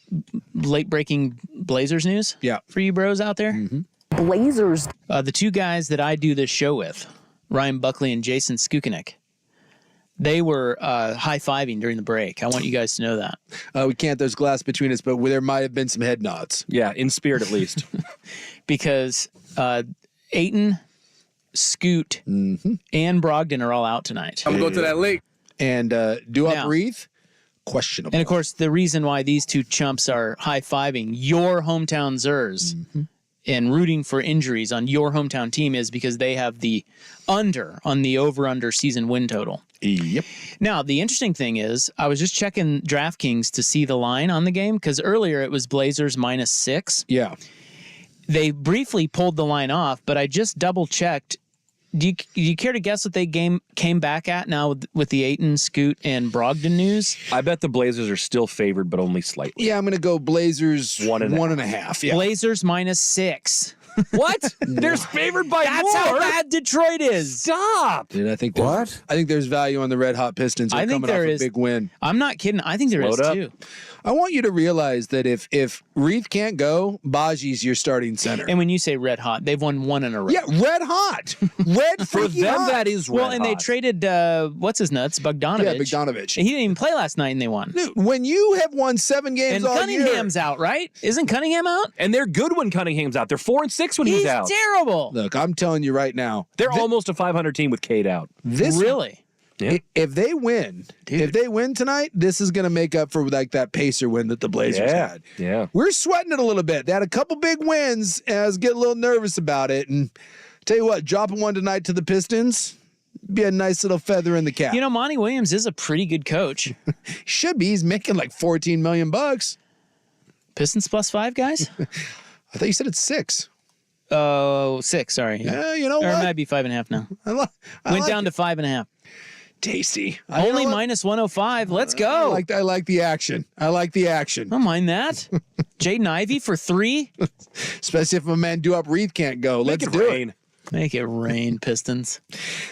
late breaking Blazers news. Yeah, for you bros out there. Mm-hmm. Blazers. The 2 guys that I do this show with, Ryan Buckley and Jason Skukanek, they were high-fiving during the break. I want you guys to know that. We can't. There's glass between us, but there might have been some head nods. Yeah, in spirit at least. Because Ayton, Scoot, and Brogdon are all out tonight. I'm going to go to that lake. And do I breathe? Questionable. And, of course, the reason why these 2 chumps are high-fiving your hometown Zers and rooting for injuries on your hometown team is because they have the under on the over-under season win total. Yep. Now, the interesting thing is I was just checking DraftKings to see the line on the game because earlier it was Blazers -6. Yeah. They briefly pulled the line off, but I just double-checked Do you care to guess what they came back at now with the Ayton, Scoot, and Brogdon news? I bet the Blazers are still favored, but only slightly. Yeah, I'm going to go Blazers 1.5. Yeah. Blazers -6. What? They're favored by That's more. how bad Detroit is. Stop. Dude, I think there's value on the Red Hot Pistons. I think coming there off is. a big win. I'm not kidding. I think there is too. I want you to realize that if Reith can't go, Baji's your starting center. And when you say red hot, they've won 1 in a row. Yeah, red hot. Red For freaking them, hot. that is red Well, and they hot. traded what's his nuts, Bogdanovich. Yeah, Bogdanovich. He didn't even play last night, and they won. Dude, when you have won 7 games And all Cunningham's year, out, right? Isn't Cunningham out? And they're good when Cunningham's out. They're 4-6 when he's out. Terrible. look, I'm telling you right now, They're almost a 500 team with Cade out. this Really? Yeah. If they win, tonight, this is going to make up for like that Pacer win that the Blazers had. Yeah. We're sweating it a little bit. They had a couple big wins, and I was getting a little nervous about it. And tell you what, dropping one tonight to the Pistons be a nice little feather in the cap. You know, Monty Williams is a pretty good coach. Should be. He's making like $14 million. Pistons +5, guys? I thought you said it's 6. Oh, 6. Sorry. Yeah, you know Or it what? might be 5.5 now. I Went like down to 5.5. tasty. Only you know what? -105. Let's go. I like the action. I like the action. Don't mind that. Jaden Ivey for 3. Especially if a man do up Reith can't go. Make Let's it do rain. it. Make it rain, Pistons.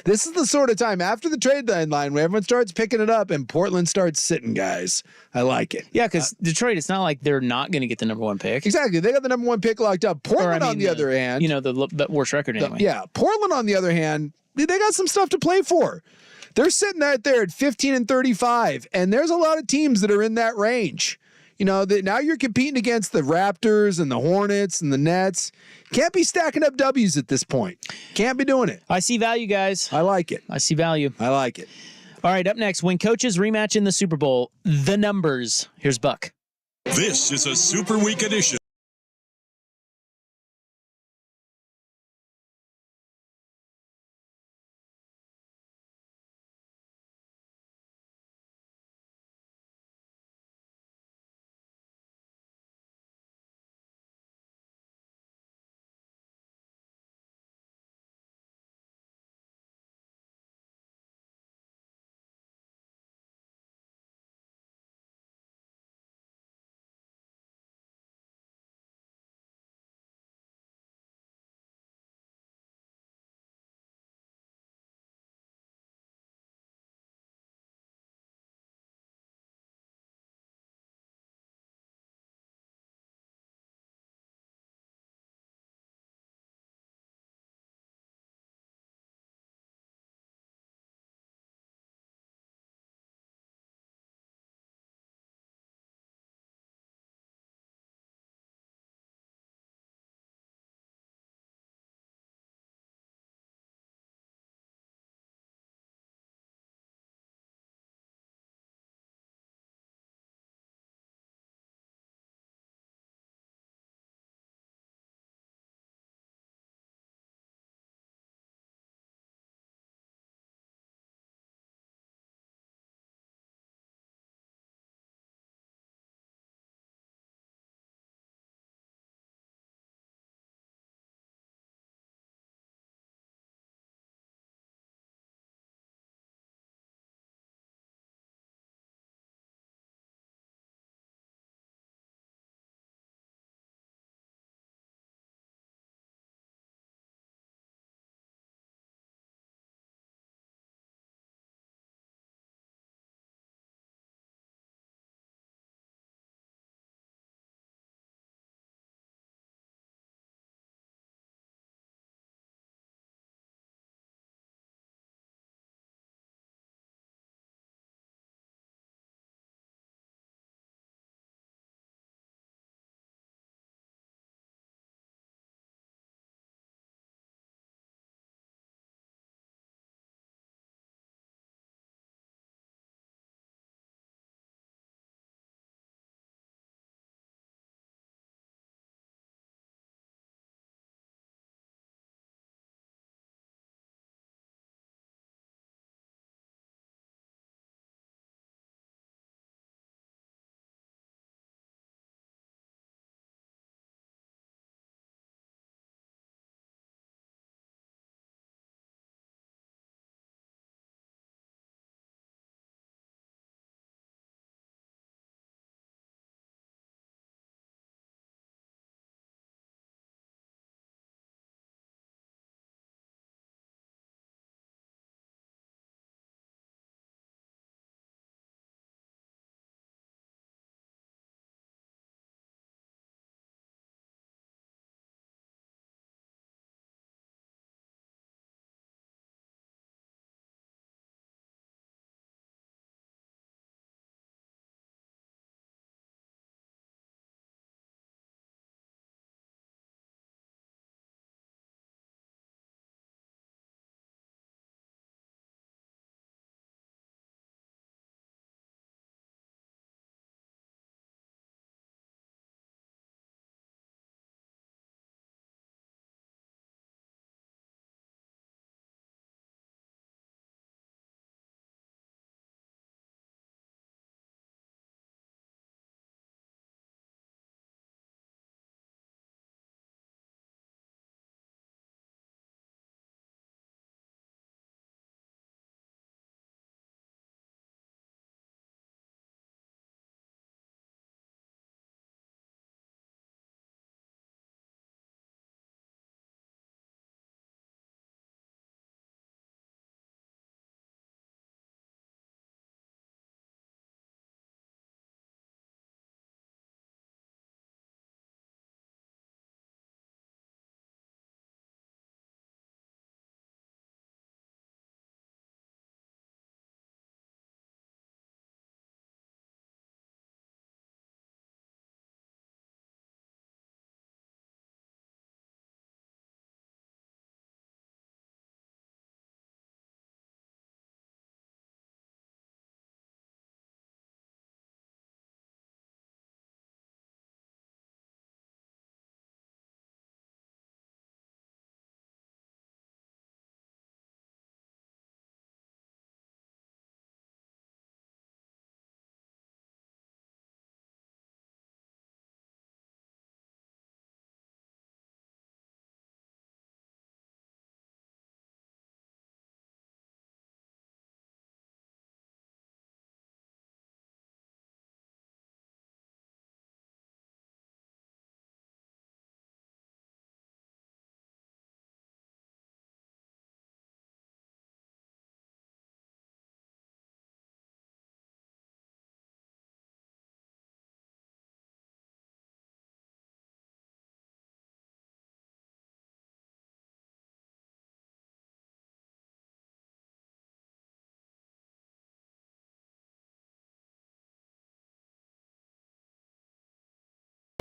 This is the sort of time after the trade deadline where everyone starts picking it up and Portland starts sitting guys. I like it. Yeah, because Detroit, it's not like they're not going to get the number 1 pick. Exactly. They got the number 1 pick locked up. Portland, on the other hand. You know, the worst record anyway. Yeah. Portland, on the other hand, they got some stuff to play for. They're sitting right there at 15-35, and there's a lot of teams that are in that range. You know, now you're competing against the Raptors and the Hornets and the Nets. Can't be stacking up W's at this point. Can't be doing it. I see value, guys. I like it. I see value. I like it. All right, up next, when coaches rematch in the Super Bowl, the numbers. Here's Buck. This is a Super Week edition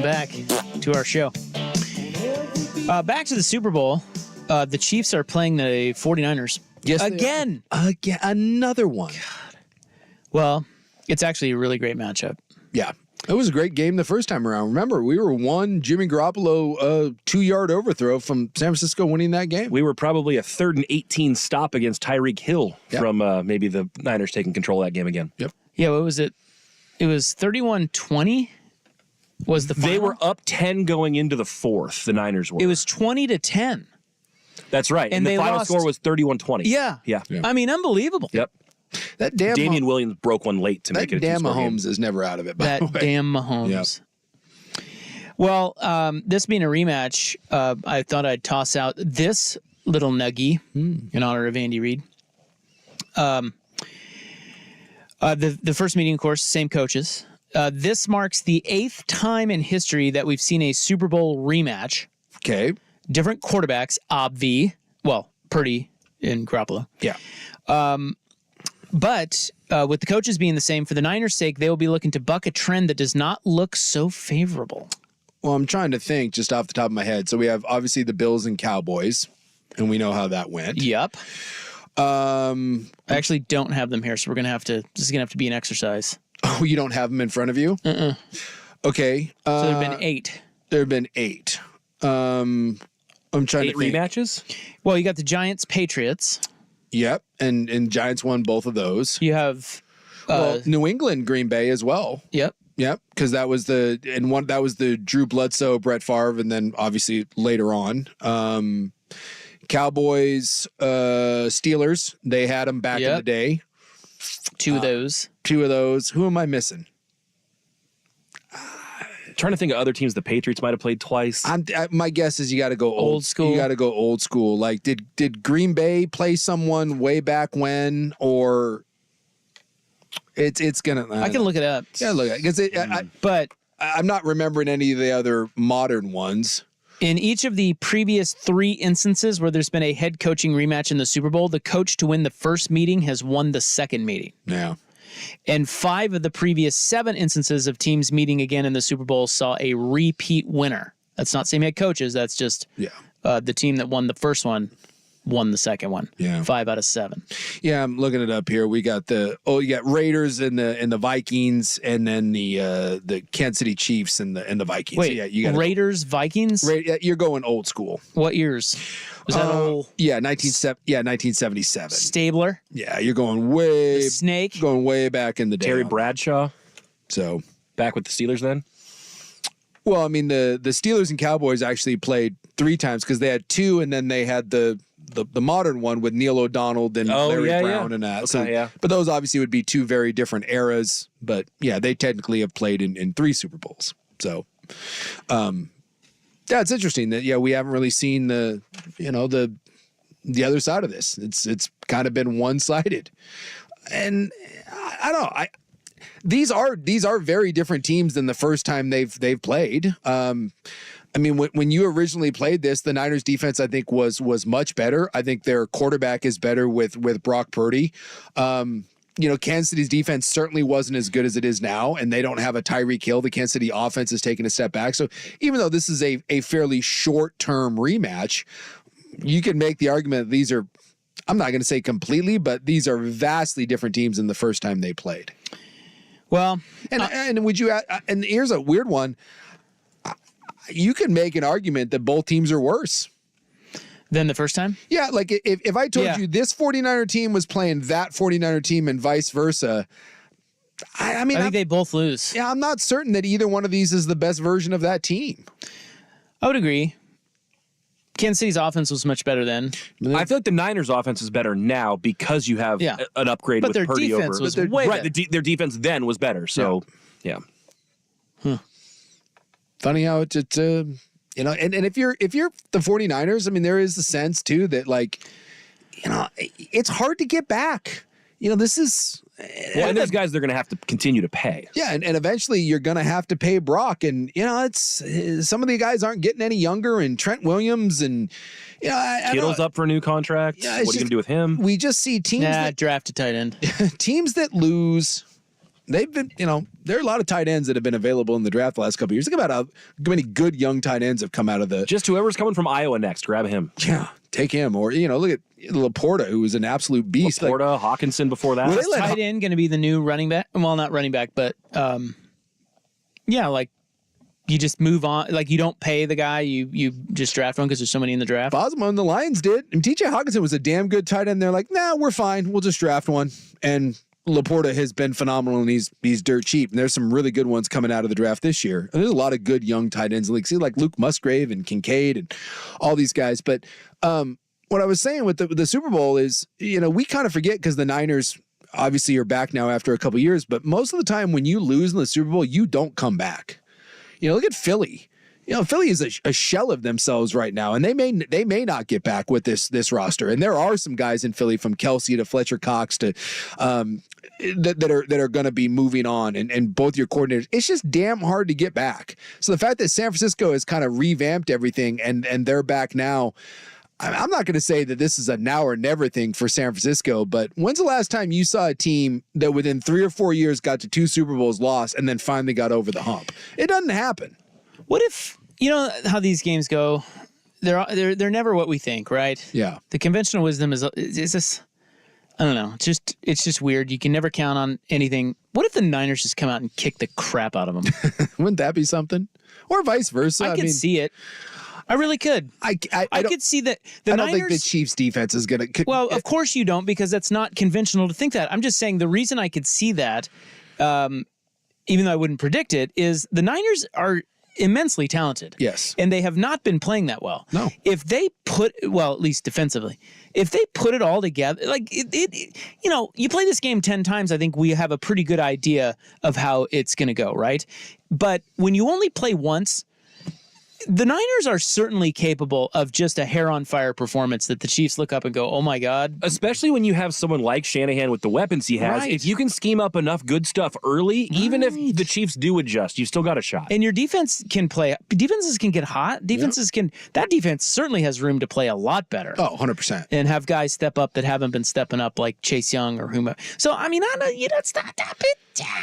Back to our show. Back to the Super Bowl. The Chiefs are playing the 49ers. Yes, again. Again, another one. God. Well, it's actually a really great matchup. Yeah. It was a great game the first time around. Remember, we were one Jimmy Garoppolo 2-yard overthrow from San Francisco winning that game. We were probably a 3rd and 18 stop against Tyreek Hill from maybe the Niners taking control of that game again. Yep. Yeah, what was it? It was 31-20 was the final? They were up 10 going into the fourth, the Niners were. It was 20-10. That's right. And the final score was 31-20. Yeah. I mean, unbelievable. Yep. That damn Damian Williams broke one late to make it a damn two-score game. Mahomes is never out of it, by That the way. damn Mahomes. Yep. Well, this being a rematch, I thought I'd toss out this little nuggie in honor of Andy Reid. The first meeting, of course, same coaches. This marks the 8th time in history that we've seen a Super Bowl rematch. Okay. Different quarterbacks, Purdy and Garoppolo. Yeah. But with the coaches being the same, for the Niners' sake, they will be looking to buck a trend that does not look so favorable. Well, I'm trying to think just off the top of my head. So we have obviously the Bills and Cowboys, and we know how that went. Yep. I actually don't have them here, so this is gonna have to be an exercise. Oh, you don't have them in front of you? Okay. So there have been 8. There have been 8. I'm trying 8 to think. rematches? Well, you got the Giants, Patriots. Yep, and Giants won both of those. You have New England, Green Bay as well. Yep. Yep, because that was the Drew Bledsoe, Brett Favre, and then obviously later on, Cowboys, Steelers. They had them back in the day. 2 of those. 2 of those. Who am I missing? Trying to think of other teams the Patriots might have played twice. My guess is you got to go old school. You got to go old school. Like, did Green Bay play someone way back when, or it's gonna? I can look it up. Yeah, look at it. But I'm not remembering any of the other modern ones. In each of the previous 3 instances where there's been a head coaching rematch in the Super Bowl, the coach to win the first meeting has won the second meeting. Yeah. And 5 of the previous 7 instances of teams meeting again in the Super Bowl saw a repeat winner. That's not same head coaches. That's just the team that won the first one won the second one. Yeah. 5 out of 7. Yeah, I'm looking it up here. We got you got Raiders and the Vikings, and then the Kansas City Chiefs and the Vikings. Wait, So yeah, you got Raiders, Vikings? You're going old school. What years? Was that old? Yeah, 1977. Stabler? Yeah, you're going way The Snake? going way back in the day. Terry Bradshaw. So back with the Steelers then? Well, I mean the Steelers and Cowboys actually played 3 times because they had 2, and then they had the modern one with Neil O'Donnell and Larry Brown and that. Okay, But those obviously would be 2 very different eras. But yeah, they technically have played in 3 Super Bowls. So, it's interesting that we haven't really seen the other side of this. It's kind of been one-sided, and I don't know. These are very different teams than the first time they've played. I mean, when you originally played this, the Niners defense, I think, was much better. I think their quarterback is better with Brock Purdy. Kansas City's defense certainly wasn't as good as it is now, and they don't have a Tyreek Hill. The Kansas City offense is taking a step back. So even though this is a fairly short-term rematch, you can make the argument that these are, I'm not going to say completely, but these are vastly different teams than the first time they played. Well, and would you? And here's a weird one. You can make an argument that both teams are worse than the first time. Yeah, like if I told you this 49er team was playing that 49er team and vice versa, I mean, I think they both lose. Yeah, I'm not certain that either one of these is the best version of that team. I would agree. Kansas City's offense was much better then. I feel like the Niners' offense is better now because you have an upgrade with Purdy over. But their defense was way better. Their defense then was better. So, yeah. Funny how and if you're the 49ers, I mean, there is the sense too that it's hard to get back. This is and there's guys they're going to have to continue to pay. Yeah, and eventually you're going to have to pay Brock, and it's some of the guys aren't getting any younger, and Trent Williams, and Kittle's up for a new contract. Yeah, what are you going to do with him? We just see teams draft a tight end. Teams that lose, they've been, there are a lot of tight ends that have been available in the draft the last couple of years. Think about how many good young tight ends have come out of the. Just whoever's coming from Iowa next, grab him. Yeah, take him. Or, look at Laporta, who was an absolute beast. Laporta, Hawkinson before that. Is tight end going to be the new running back? Well, not running back, but you just move on. Like, you don't pay the guy, you just draft one because there's so many in the draft. Bosma and the Lions did. And TJ Hawkinson was a damn good tight end. They're like, nah, we're fine. We'll just draft one. And Laporta has been phenomenal, and he's dirt cheap. And there's some really good ones coming out of the draft this year. And there's a lot of good young tight ends in the league. See, like Luke Musgrave and Kincaid and all these guys. But what I was saying with the Super Bowl is, we kind of forget because the Niners obviously are back now after a couple of years. But most of the time when you lose in the Super Bowl, you don't come back. Look at Philly. Philly is a shell of themselves right now, and they may not get back with this roster. And there are some guys in Philly, from Kelsey to Fletcher Cox to that are going to be moving on, and both your coordinators. It's just damn hard to get back. So the fact that San Francisco has kind of revamped everything and they're back now. I'm not going to say that this is a now or never thing for San Francisco, but when's the last time you saw a team that within 3 or 4 years got to 2 Super Bowls, lost, and then finally got over the hump? It doesn't happen. What if, how these games go, they're never what we think, right? Yeah. The conventional wisdom is this, I don't know, it's just weird. You can never count on anything. What if the Niners just come out and kick the crap out of them? Wouldn't that be something? Or vice versa? I could see it. I really could. I could see that the Niners. I don't think the Chiefs' defense is going to. Well, of course you don't, because that's not conventional to think that. I'm just saying the reason I could see that, even though I wouldn't predict it, is the Niners are immensely talented. Yes. And they have not been playing that well. No. If they at least defensively, if they put it all together, like you play this game 10 times, I think we have a pretty good idea of how it's going to go, right? But when you only play once, the Niners are certainly capable of just a hair-on-fire performance that the Chiefs look up and go, oh, my God. Especially when you have someone like Shanahan with the weapons he has. Right. If you can scheme up enough good stuff early, even if the Chiefs do adjust, you still got a shot. And your defense can play. Defenses can get hot. That defense certainly has room to play a lot better. Oh, 100%. And have guys step up that haven't been stepping up, like Chase Young or whomever. So, I mean, that's not that big.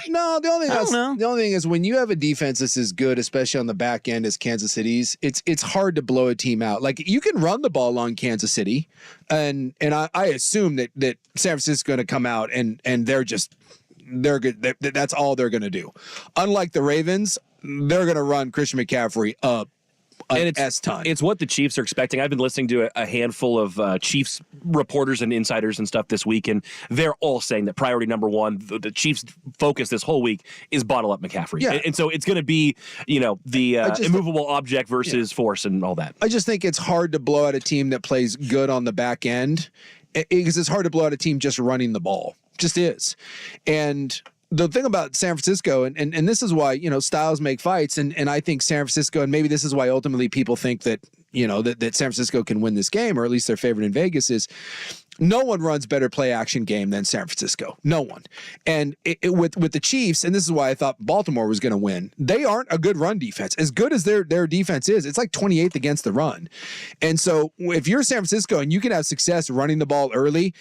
No, the only thing is when you have a defense that's as good, especially on the back end as Kansas City's, it's hard to blow a team out. Like, you can run the ball on Kansas City, and I assume that San Francisco is going to come out and they're good. That's all they're going to do. Unlike the Ravens, they're going to run Christian McCaffrey up. And it's what the Chiefs are expecting. I've been listening to a handful of Chiefs reporters and insiders and stuff this week, and they're all saying that priority number one, the Chiefs' focus this whole week is bottle up McCaffrey. Yeah. And so it's going to be, the immovable object versus force and all that. I just think it's hard to blow out a team that plays good on the back end, because it's hard to blow out a team just running the ball. It just is. And the thing about San Francisco, and this is why, styles make fights, and I think San Francisco, and maybe this is why ultimately people think that, that San Francisco can win this game, or at least they're favored in Vegas, is no one runs better play action game than San Francisco. No one. And with the Chiefs, and this is why I thought Baltimore was going to win, they aren't a good run defense. As good as their defense is, it's like 28th against the run. And so if you're San Francisco and you can have success running the ball early,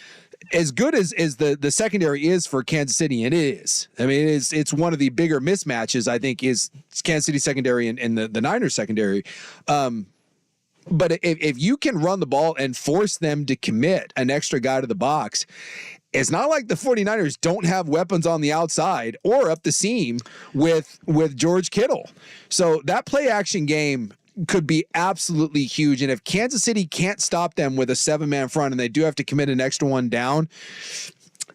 as good as the secondary is for Kansas City, and it is. I mean, it's one of the bigger mismatches, I think, is Kansas City secondary and the Niners secondary. But if you can run the ball and force them to commit an extra guy to the box, it's not like the 49ers don't have weapons on the outside or up the seam with George Kittle. So that play action game could be absolutely huge. And if Kansas City can't stop them with a 7-man front and they do have to commit an extra one down,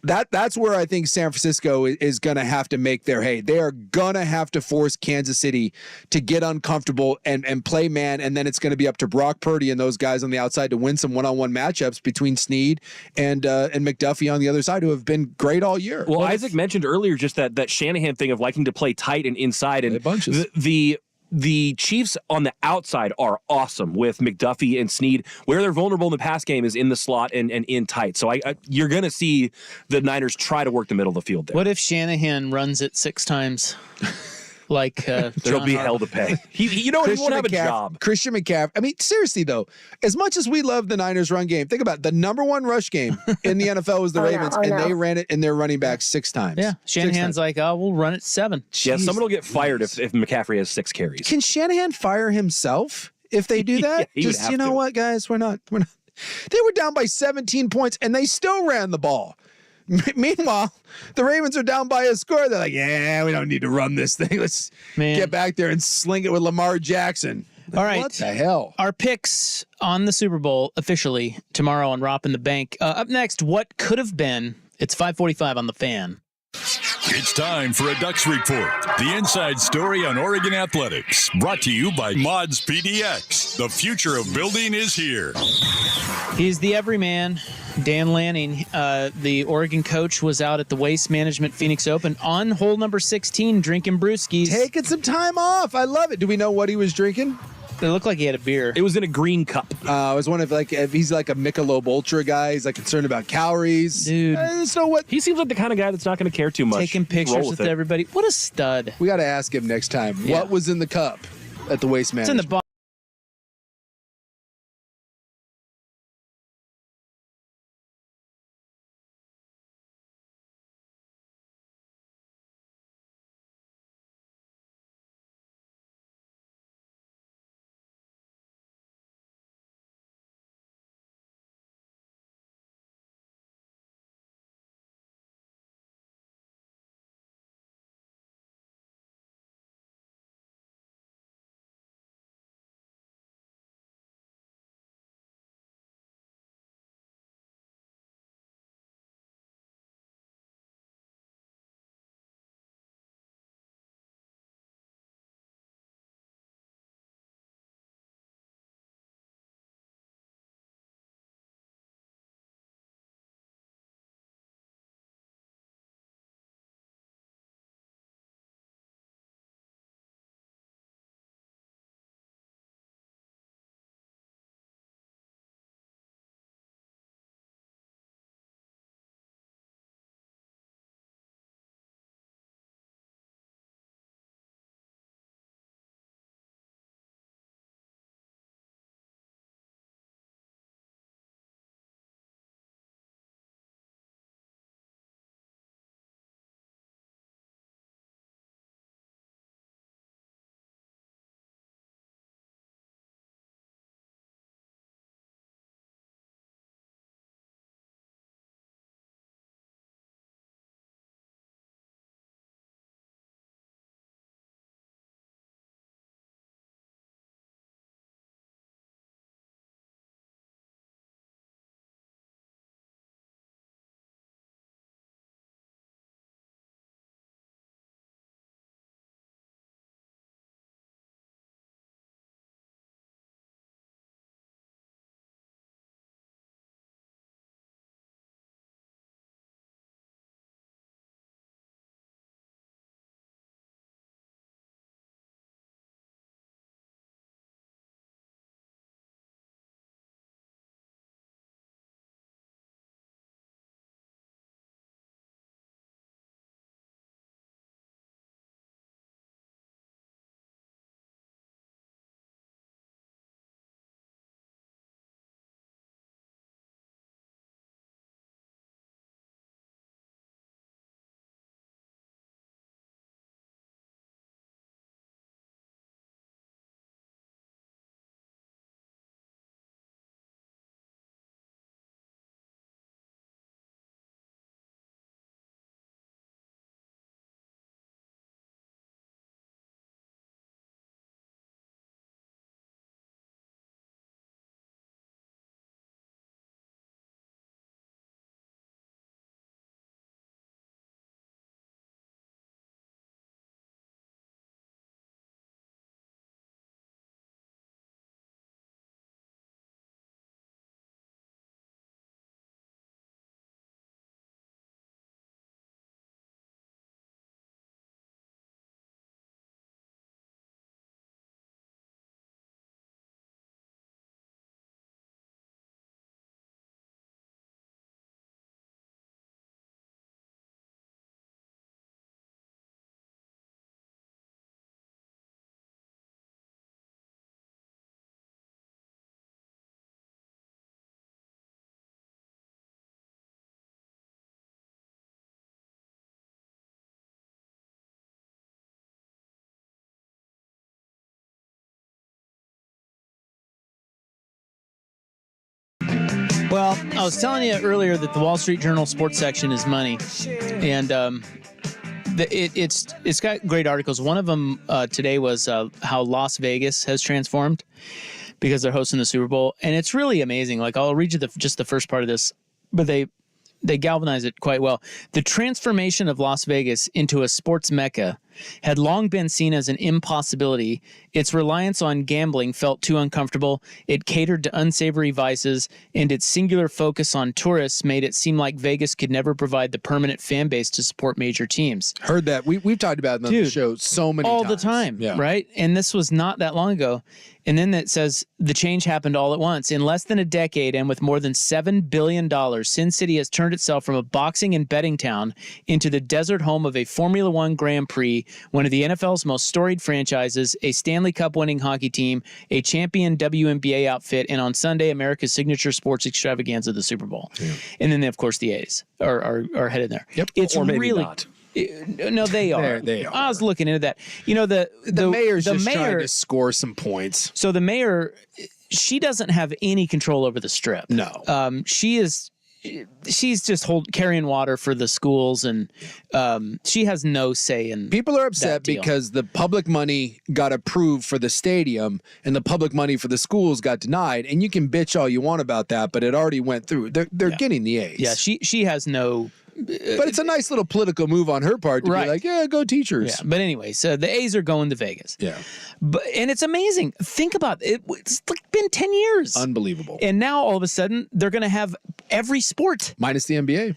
that's where I think San Francisco is going to have to make their hay. They are going to have to force Kansas City to get uncomfortable and play man, and then it's going to be up to Brock Purdy and those guys on the outside to win some one-on-one matchups between Snead and McDuffie on the other side, who have been great all year. Well, Isaac mentioned earlier just that Shanahan thing of liking to play tight and inside, and the Chiefs on the outside are awesome with McDuffie and Snead. Where they're vulnerable in the pass game is in the slot and in tight. So you're going to see the Niners try to work the middle of the field there. What if Shanahan runs it 6 times? Like There'll be hell to pay. He won't have a job. Christian McCaffrey. I mean, seriously though, as much as we love the Niners run game, think about it. The number one rush game in the NFL was the Ravens, and they ran it in their running back 6 times. Yeah, Shanahan's like, oh, we'll run it 7. Yeah, someone will get fired if McCaffrey has 6 carries. Can Shanahan fire himself if they do that? Yeah, Just, you know what, guys, we're not. They were down by 17 points, and they still ran the ball. Meanwhile, the Ravens are down by a score. They're like, yeah, we don't need to run this thing. Let's get back there and sling it with Lamar Jackson. All right. What the hell? Our picks on the Super Bowl officially tomorrow on Rop in the Bank. Up next, what could have been. It's 5:45 on The Fan. It's time for a Ducks Report, the inside story on Oregon athletics. Brought to you by Mods PDX. The future of building is here. He's the everyman, Dan Lanning. The Oregon coach was out at the Waste Management Phoenix Open on hole number 16 drinking brewskis. Taking some time off. I love it. Do we know what he was drinking? It looked like he had a beer. It was in a green cup. I was wondering if he's like a Michelob Ultra guy. He's like concerned about calories. Dude. So what? He seems like the kind of guy that's not going to care too much. Taking pictures with everybody. What a stud. We got to ask him next time. Yeah. What was in the cup at the Waste Management? It's in the Well, I was telling you earlier that the Wall Street Journal sports section is money, and it's got great articles. One of them today was how Las Vegas has transformed because they're hosting the Super Bowl, and it's really amazing. Like, I'll read you just the first part of this, but they galvanize it quite well. The transformation of Las Vegas into a sports mecca had long been seen as an impossibility. Its reliance on gambling felt too uncomfortable. It catered to unsavory vices, and its singular focus on tourists made it seem like Vegas could never provide the permanent fan base to support major teams. Heard that. We've talked about it on the show so many times. All the time, right? And this was not that long ago. And then it says the change happened all at once. In less than a decade and with more than $7 billion, Sin City has turned itself from a boxing and betting town into the desert home of a Formula One Grand Prix, one of the NFL's most storied franchises, a Stanley Cup winning hockey team, a champion WNBA outfit, and on Sunday, America's signature sports extravaganza, the Super Bowl. Yeah. And then, of course, the A's are headed there. Yep. It's or maybe really not. No, they are. They are. I was looking into that. You know, the mayor's the just mayor, trying to score some points. So the mayor, she doesn't have any control over the Strip. No. She's just carrying water for the schools, and she has no say in. People are upset because the public money got approved for the stadium and the public money for the schools got denied. And you can bitch all you want about that, but it already went through. They're getting the A's. Yeah, she has no. But it's a nice little political move on her part to be like, yeah, go teachers. Yeah, but anyway, so the A's are going to Vegas. Yeah. And it's amazing. Think about it. It's like been 10 years. Unbelievable. And now all of a sudden they're going to have every sport. Minus the NBA.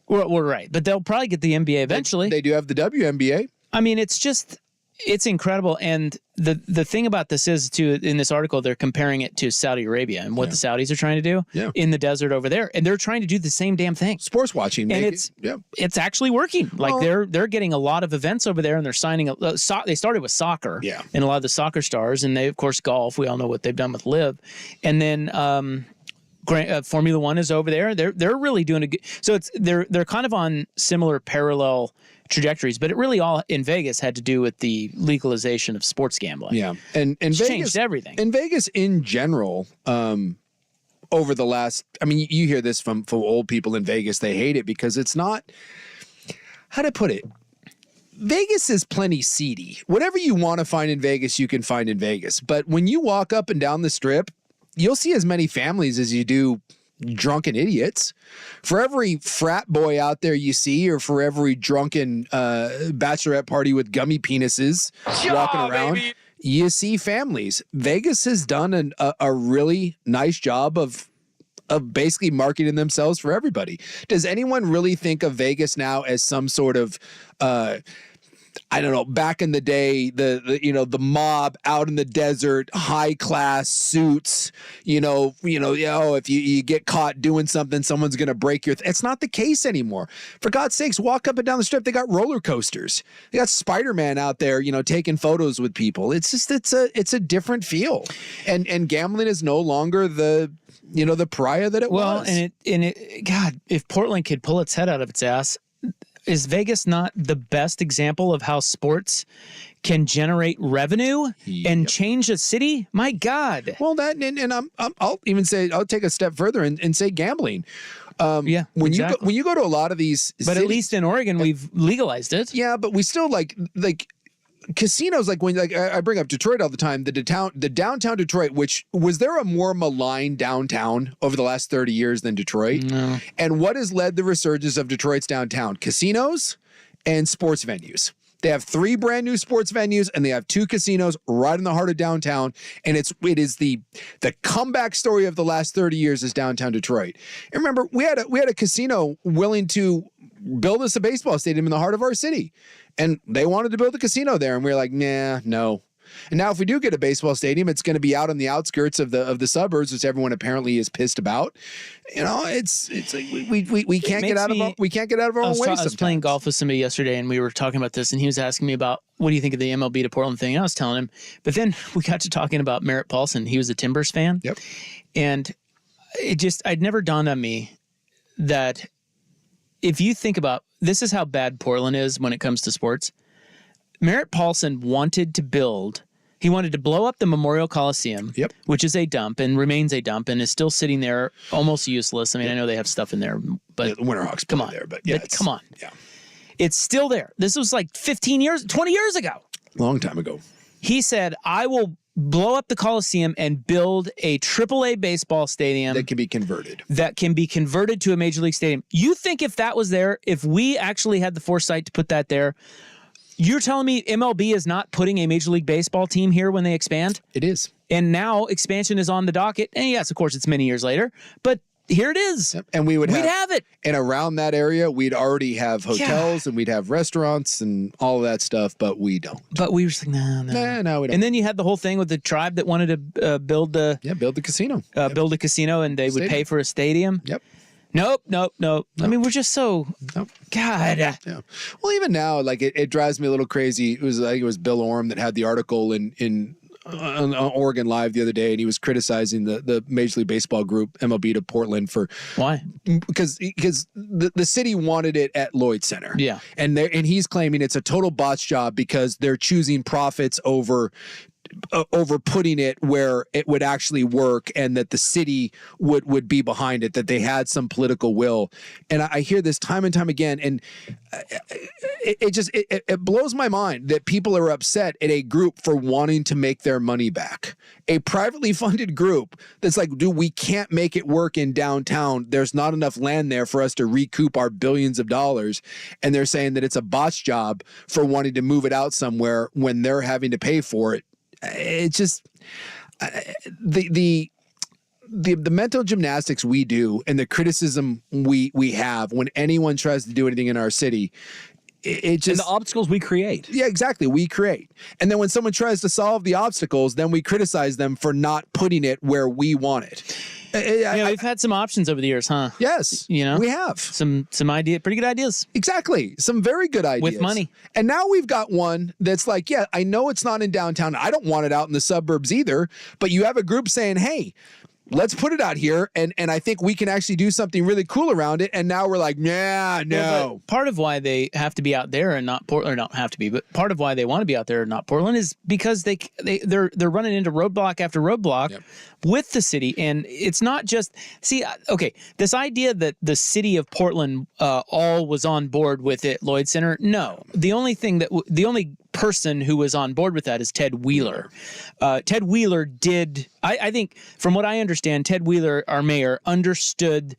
Well, right. But they'll probably get the NBA eventually. They do have the WNBA. I mean, it's incredible. And the thing about this is, too, in this article, they're comparing it to Saudi Arabia and what the Saudis are trying to do in the desert over there. And they're trying to do the same damn thing. Sports watching. And it's actually working. Like, they're getting a lot of events over there, and they're signing. They started with soccer. Yeah. And a lot of the soccer stars. And they, of course, golf. We all know what they've done with Liv. And then Formula One is over there. They're really doing a good. So they're kind of on similar parallel trajectories, but it really all in Vegas had to do with the legalization of sports gambling. Yeah, and Vegas changed everything. In Vegas, in general, over the last, I mean, you hear this from old people in Vegas. They hate it because it's not. How to put it? Vegas is plenty seedy. Whatever you want to find in Vegas, you can find in Vegas. But when you walk up and down the Strip, you'll see as many families as you do drunken idiots. For every frat boy out there you see, or for every drunken bachelorette party with gummy penises walking around, baby, you see families. Vegas has done a really nice job of basically marketing themselves for everybody. Does anyone really think of Vegas now as some sort of I don't know, back in the day, the mob out in the desert, high class suits, if you get caught doing something, someone's going to break your it's not the case anymore. For God's sakes, walk up and down the Strip. They got roller coasters. They got Spider-Man out there, taking photos with people. It's just, it's a different feel. And gambling is no longer the pariah that it was. Well, and God, if Portland could pull its head out of its ass, is Vegas not the best example of how sports can generate revenue and change a city? My God. Well, that and I'll even say I'll take a step further and say gambling. When you go to a lot of these, but cities, at least in Oregon we've legalized it. Yeah, but we still like casinos, like when I bring up Detroit all the time, the downtown Detroit, which was there a more maligned downtown over the last 30 years than Detroit? No. And what has led the resurgence of Detroit's downtown? Casinos and sports venues. They have 3 brand new sports venues and they have 2 casinos right in the heart of downtown. And it is the comeback story of the last 30 years is downtown Detroit. And remember, we had a casino willing to build us a baseball stadium in the heart of our city. And they wanted to build a casino there. And we were like, nah, no. And now if we do get a baseball stadium, it's going to be out on the outskirts of the suburbs, which everyone apparently is pissed about. It's like we can't get out of our own way. I was playing golf with somebody yesterday, and we were talking about this, and he was asking me about what do you think of the MLB to Portland thing. And I was telling him, but then we got to talking about Merritt Paulson. He was a Timbers fan. Yep. And I'd never dawned on me that if you think about this is how bad Portland is when it comes to sports. Merritt Paulson wanted to build He wanted to blow up the Memorial Coliseum, which is a dump and remains a dump and is still sitting there almost useless. I mean, I know they have stuff in there, but the Winterhawks come on there, but come on. Yeah. It's still there. This was like 20 years ago. Long time ago. He said, I will blow up the Coliseum and build a AAA baseball stadium that can be converted. To a Major League Stadium. You think if that was there, if we actually had the foresight to put that there, you're telling me MLB is not putting a Major League Baseball team here when they expand? It is. And now expansion is on the docket. And yes, of course, it's many years later, but here it is. Yep. And we'd have it. And around that area, we'd already have hotels and we'd have restaurants and all of that stuff, but we don't. But we were just like, no, we don't. And then you had the whole thing with the tribe that wanted to build the casino. Build a casino, and they would pay for a stadium. Yep. Nope. I mean, we're just so God. Yeah. Well, even now, like it drives me a little crazy. I think it was Bill Orm that had the article in on Oregon Live the other day, and he was criticizing the Major League Baseball group MLB to Portland for why? Because the city wanted it at Lloyd Center. Yeah, and he's claiming it's a total botch job because they're choosing profits over putting it where it would actually work, and that the city would be behind it, that they had some political will. And I hear this time and time again, and it blows my mind that people are upset at a group for wanting to make their money back. A privately funded group that's like, dude, we can't make it work in downtown. There's not enough land there for us to recoup our billions of dollars. And they're saying that it's a botch job for wanting to move it out somewhere when they're having to pay for it. It's just the mental gymnastics we do and the criticism we have when anyone tries to do anything in our city. It just, and the obstacles we create. Yeah, exactly. We create. And then when someone tries to solve the obstacles, then we criticize them for not putting it where we want it. We've had some options over the years, huh? Yes. We have some pretty good ideas. Exactly. Some very good ideas. With money. And now we've got one that's like, yeah, I know it's not in downtown. I don't want it out in the suburbs either. But you have a group saying, hey, let's put it out here, and I think we can actually do something really cool around it. And now we're like, nah, no. Well, part of why they have to be out there and not Portland, or not have to be, but part of why they want to be out there and not Portland is because they're running into roadblock after roadblock with the city. And it's not just this idea that the city of Portland all was on board with it, Lloyd Center. No, the only person who was on board with that is Ted Wheeler. Ted Wheeler did, I think, from what I understand, Ted Wheeler, our mayor, understood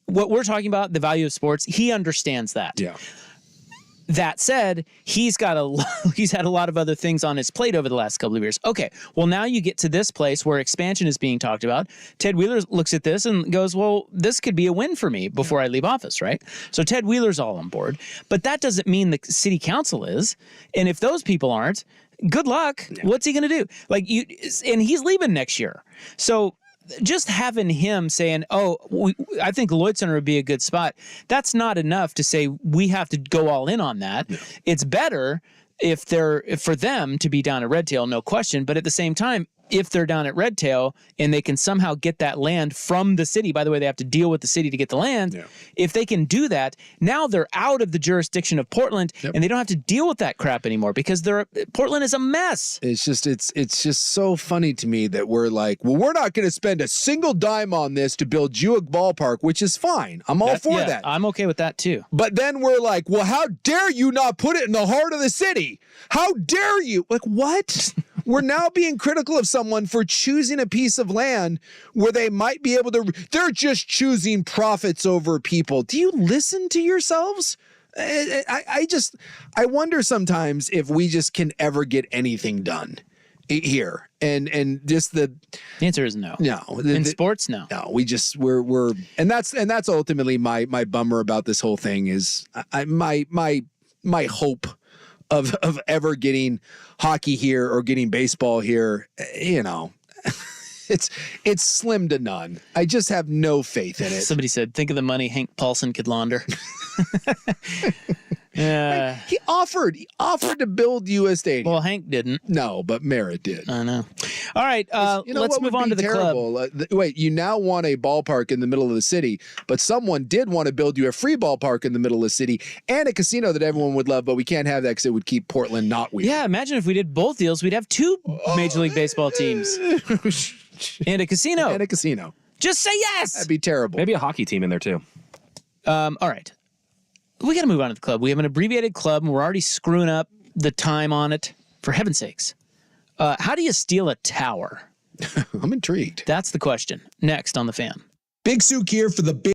what we're talking about, the value of sports. He understands that. Yeah. That said, he's had a lot of other things on his plate over the last couple of years. Okay, well, now you get to this place where expansion is being talked about. Ted Wheeler looks at this and goes, well, this could be a win for me before I leave office, right? So Ted Wheeler's all on board. But that doesn't mean the city council is. And if those people aren't, good luck. Yeah. What's he going to do? And he's leaving next year. So just having him saying, I think Lloyd Center would be a good spot, that's not enough to say we have to go all in on that. Yeah. It's better if for them to be down at Redtail, no question. But at the same time, if they're down at Redtail and they can somehow get that land from the city, by the way, they have to deal with the city to get the land. Yeah. If they can do that, now they're out of the jurisdiction of Portland, and they don't have to deal with that crap anymore because Portland is a mess. It's just so funny to me that we're like, well, we're not going to spend a single dime on this to build Jewett Ballpark, which is fine. I'm all for that. I'm okay with that too. But then we're like, well, how dare you not put it in the heart of the city? How dare you? Like, what? We're now being critical of someone for choosing a piece of land where they might be able to, they're just choosing profits over people. Do you listen to yourselves? I wonder sometimes if we just can ever get anything done here. And just the answer is no. No. In sports, no. No, we're and that's ultimately my bummer about this whole thing is my hope of ever getting hockey here or getting baseball here, it's slim to none. I just have no faith in it. Somebody said, think of the money Hank Paulson could launder. He offered to build U.S. Stadium. Well, Hank didn't. No, but Merritt did. I know. All right, let's move on to the club. Wait, you now want a ballpark in the middle of the city, but someone did want to build you a free ballpark in the middle of the city and a casino that everyone would love, but we can't have that because it would keep Portland not weird. Yeah, imagine if we did both deals. We'd have 2 Major League Baseball teams and a casino. And a casino. Just say yes. That'd be terrible. Maybe a hockey team in there too. All right. We got to move on to the club. We have an abbreviated club, and we're already screwing up the time on it. For heaven's sakes. How do you steal a tower? I'm intrigued. That's the question. Next on The Fan. Big Souk here for the big.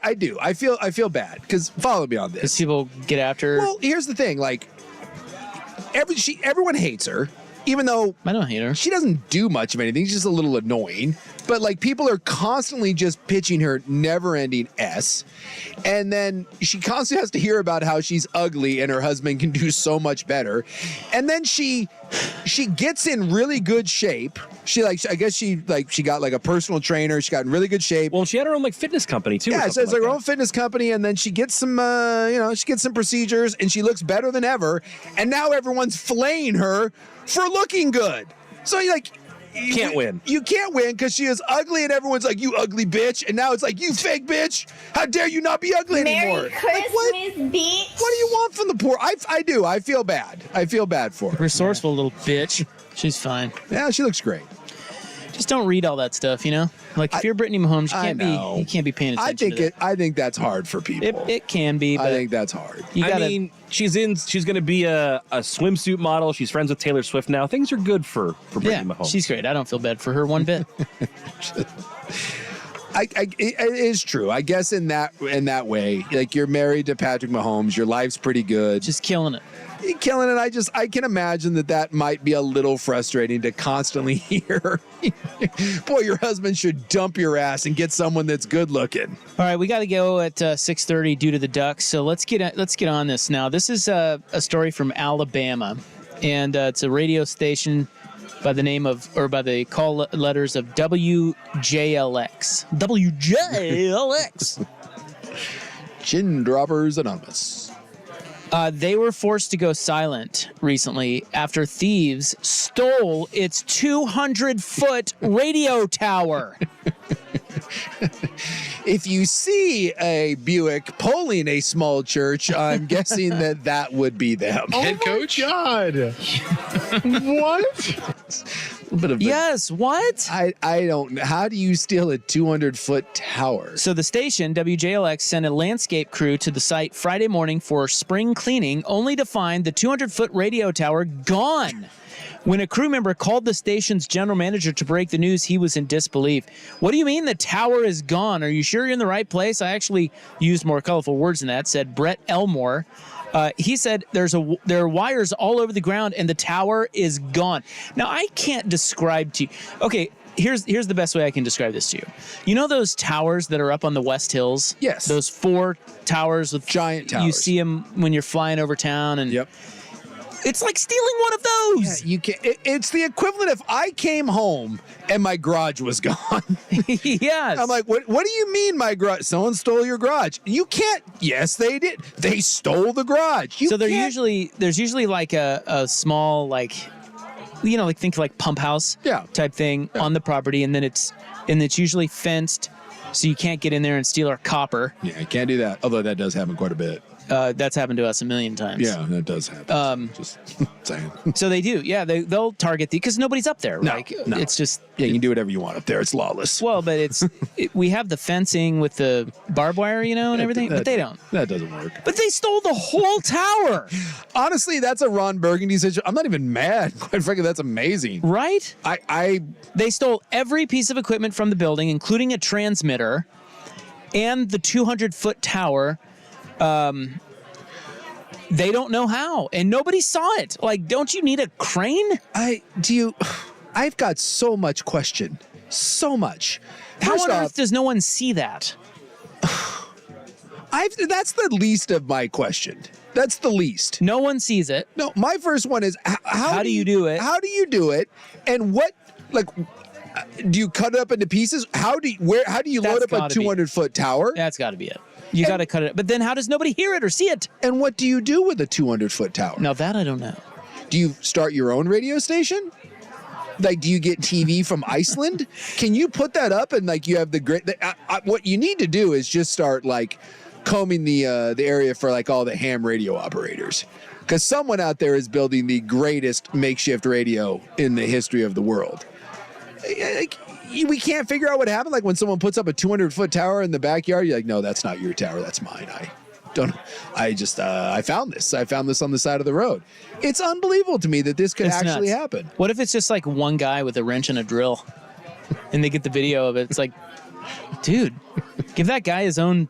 I do. I feel bad because follow me on this. Because people get after her. Well, here's the thing. Like, everyone hates her, even though I don't hate her. She doesn't do much of anything. She's just a little annoying. But like, people are constantly just pitching her never-ending S, and then she constantly has to hear about how she's ugly and her husband can do so much better. And then she gets in really good shape. I guess she got like a personal trainer. She got in really good shape. Well, she had her own like fitness company too. Yeah, so it's like her own fitness company, and then she gets some, she gets some procedures, and she looks better than ever. And now everyone's filleting her for looking good. So you can't win. You can't win because she is ugly, and everyone's like, "You ugly bitch!" And now it's like, "You fake bitch! How dare you not be ugly anymore?" Merry Christmas, bitch. What do you want from the poor? I do. I feel bad. I feel bad for her. Resourceful little bitch. She's fine. Yeah, she looks great. Just don't read all that stuff, you know? Like, if you're Brittany Mahomes, you can't be paying attention to that. I think that's hard for people. It can be, but I think that's hard. She's going to be a swimsuit model. She's friends with Taylor Swift now. Things are good for Brittany Mahomes. She's great. I don't feel bad for her one bit. It is true. I guess in that way, like, you're married to Patrick Mahomes, your life's pretty good. Just killing it. You're killing it. I can imagine that might be a little frustrating to constantly hear. Boy, your husband should dump your ass and get someone that's good looking. All right, we got to go at 6:30 due to the Ducks. So let's get on this now. This is a story from Alabama, and it's a radio station by the call letters of WJLX. WJLX. Chin Droppers Anonymous. They were forced to go silent recently after thieves stole its 200-foot radio tower. If you see a Buick polling a small church, I'm guessing that would be them. Head coach? God. What? A bit of yes, what? I don't know. How do you steal a 200-foot tower? So the station, WJLX, sent a landscape crew to the site Friday morning for spring cleaning, only to find the 200-foot radio tower gone. When a crew member called the station's general manager to break the news, he was in disbelief. "What do you mean the tower is gone? Are you sure you're in the right place?" I actually used more colorful words than that, said Brett Elmore. He said there are wires all over the ground and the tower is gone. Now, I can't describe to you. Okay, here's the best way I can describe this to you. You know those towers that are up on the West Hills? Yes. Those 4 towers with giant towers. You see them when you're flying over town, and yep. It's like stealing one of those. Yeah, you can. It's the equivalent if I came home and my garage was gone. Yes. I'm like, what do you mean my garage? Someone stole your garage. You can't. Yes, they did. They stole the garage. So there's usually like a small, like, think like pump house type thing on the property, and then it's usually fenced, so you can't get in there and steal our copper. Yeah, you can't do that. Although that does happen quite a bit. That's happened to us a million times. Yeah, that does happen. Just saying. So they do. Yeah, they'll target because nobody's up there. No. It's just you can do whatever you want up there. It's lawless. Well, but we have the fencing with the barbed wire, and everything, but they don't. That doesn't work. But they stole the whole tower. Honestly, that's a Ron Burgundy situation. I'm not even mad. Quite frankly, that's amazing. Right? They stole every piece of equipment from the building, including a transmitter and the 200-foot tower. They don't know how, and nobody saw it. Like, don't you need a crane? I've got so much question. So much. How on earth does no one see that? That's the least of my question. That's the least. No one sees it. No, my first one is how do you do it? How do you do it? And what, like, do you cut it up into pieces? How do you load up a 200-foot tower? That's got to be it. You got to cut it. But then how does nobody hear it or see it? And what do you do with a 200-foot tower? Now that I don't know. Do you start your own radio station? Like, do you get TV from Iceland? Can you put that up and, like, you have the great... what you need to do is just start, like, combing the area for, like, all the ham radio operators. Because someone out there is building the greatest makeshift radio in the history of the world. We can't figure out what happened. Like, when someone puts up a 200-foot tower in the backyard, you're like, no, that's not your tower. That's mine. I found this. I found this on the side of the road. It's unbelievable to me that this could actually happen. What if it's just like one guy with a wrench and a drill and they get the video of it? It's like, dude, give that guy his own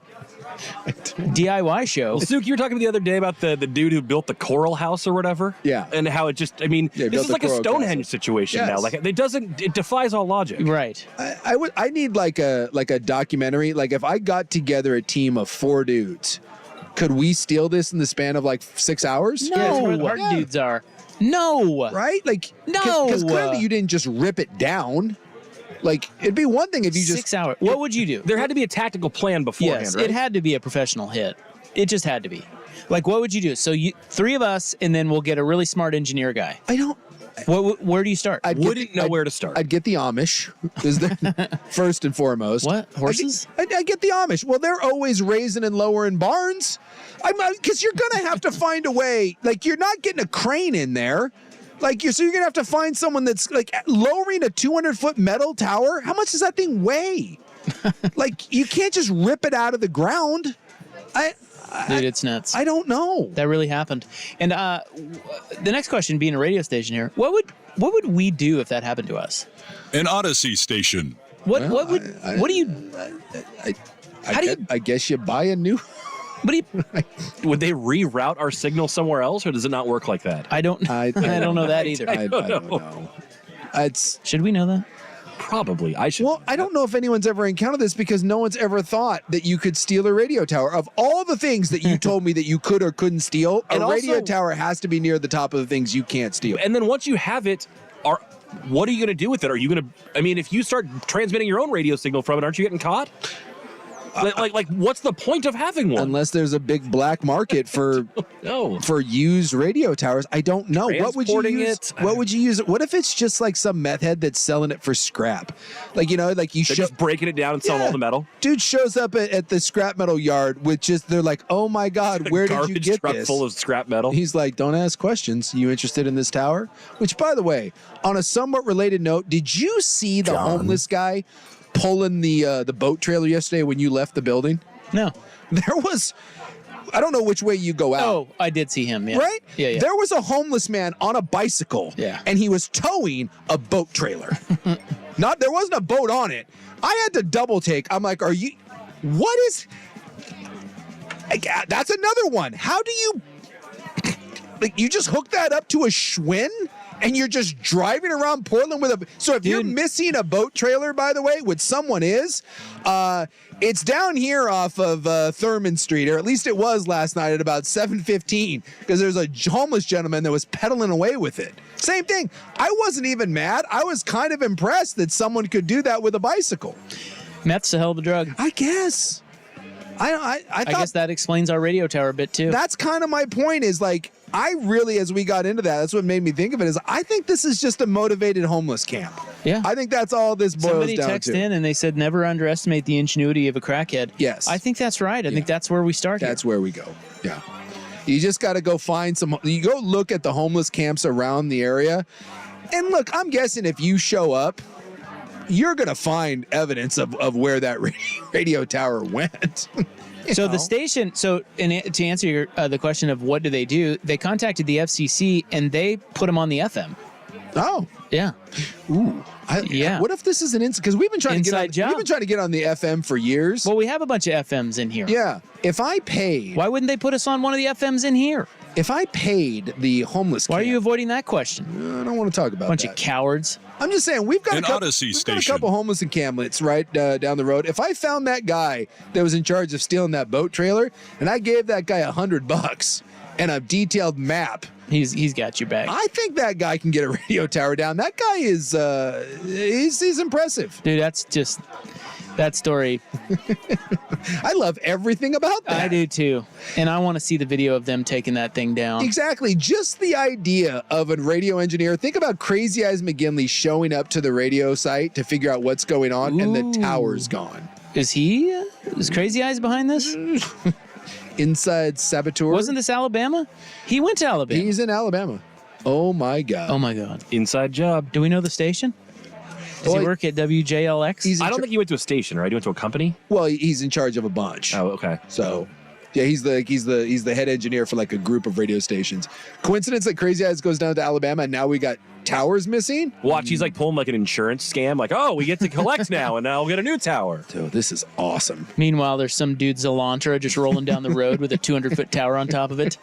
DIY show. Well, Suki, you were talking the other day about the dude who built the coral house or whatever. Yeah. And how it just, I mean, this is like a Stonehenge situation now. Like it defies all logic. Right. I need like a documentary. Like if I got together a team of 4 dudes, could we steal this in the span of like 6 hours? No. That's where the hard dudes are. No. Right? Like, no. Because clearly you didn't just rip it down. Like, it'd be one thing if you just... 6 hours. What would you do? There had to be a tactical plan beforehand, yes, right? It had to be a professional hit. It just had to be. Like, what would you do? So 3 of us, and then we'll get a really smart engineer guy. I don't... Where do you start? I wouldn't know where to start. I'd get the Amish, is the first and foremost. What? Horses? I get the Amish. Well, they're always raising and lowering barns. Because you're going to have to find a way. Like, you're not getting a crane in there. Like, so you're going to have to find someone that's, like, lowering a 200-foot metal tower. How much does that thing weigh? Like, you can't just rip it out of the ground. Dude, it's nuts. I don't know. That really happened. And the next question, being a radio station here, what would we do if that happened to us? An Odyssey station. What do you... I guess you buy a new... Would they reroute our signal somewhere else, or does it not work like that? I don't know that either. I don't know. Should we know that? Probably. I should. Well, I don't know if anyone's ever encountered this because no one's ever thought that you could steal a radio tower. Of all the things that you told me that you could or couldn't steal, a radio tower has to be near the top of the things you can't steal. And then once you have it, what are you going to do with it? Are you going to? I mean, if you start transmitting your own radio signal from it, aren't you getting caught? Like, what's the point of having one? Unless there's a big black market for for used radio towers. I don't know. What would you use? What would you use? What if it's just like some meth head that's selling it for scrap? Like, you know, like They're just breaking it down and selling all the metal. Dude shows up at the scrap metal yard with just, they're like, oh my God, where did you get truck this? Full of scrap metal. He's like, don't ask questions. You interested in this tower? Which, by the way, on a somewhat related note, did you see the homeless guy pulling the boat trailer yesterday when you left the building? No. There was, I don't know which way you go out. Oh, I did see him, yeah. Right? Yeah. There was a homeless man on a bicycle. Yeah. And he was towing a boat trailer. There wasn't a boat on it. I had to double take. I'm like, what is, that's another one. How do you, like, you just hook that up to a Schwinn? And you're just driving around Portland with a... So if you're missing a boat trailer, by the way, which someone is, it's down here off of Thurman Street, or at least it was last night at about 7:15, because there's a homeless gentleman that was pedaling away with it. Same thing. I wasn't even mad. I was kind of impressed that someone could do that with a bicycle. Meth's a hell of a drug. I guess. I guess that explains our radio tower a bit, too. That's kind of my point, is like... I really, as we got into that, that's what made me think of it, is I think this is just a motivated homeless camp. Yeah. I think that's all this boils Somebody down to. texted in and they said, never underestimate the ingenuity of a crackhead. Yes. I think that's right. I think that's where we start That's where we go. Yeah. You just got to go find you go look at the homeless camps around the area. And look, I'm guessing if you show up, you're going to find evidence of where that radio tower went. So the station, to answer the question of what do, they contacted the FCC and they put them on the FM. Oh. Yeah. Ooh. Yeah. What if this is an inside? Because we've been trying to get on the FM for years. Well, we have a bunch of FMs in here. Yeah. If I paid, why wouldn't they put us on one of the FMs in here? If I paid the homeless camp, why are you avoiding that question? I don't want to talk about bunch of cowards. I'm just saying, we've got a couple homeless encampments right down the road. If I found that guy that was in charge of stealing that boat trailer, and I gave that guy $100 and a detailed map, he's got your back. I think that guy can get a radio tower down. That guy is he's impressive, dude. That's just that story. I love everything about that. I do too. And I want to see the video of them taking that thing down. Exactly. Just the idea of a radio engineer. Think about Crazy Eyes McGinley showing up to the radio site to figure out what's going on, and the tower's gone. Is Crazy Eyes behind this? Inside saboteur. Wasn't this Alabama? He went to Alabama. He's in Alabama. Oh my God. Oh my God. Inside job. Do we know the station? Does he work at WJLX? I don't think he went to a station, right? He went to a company. Well, he's in charge of a bunch. Oh, okay. So, yeah, he's the head engineer for like a group of radio stations. Coincidence that Crazy Eyes goes down to Alabama, and now we got tower's missing. Watch, he's like pulling like an insurance scam. Like, oh, we get to collect now, and now we'll get a new tower. Dude, this is awesome. Meanwhile, there's some dude's Elantra just rolling down the road with a 200-foot tower on top of it.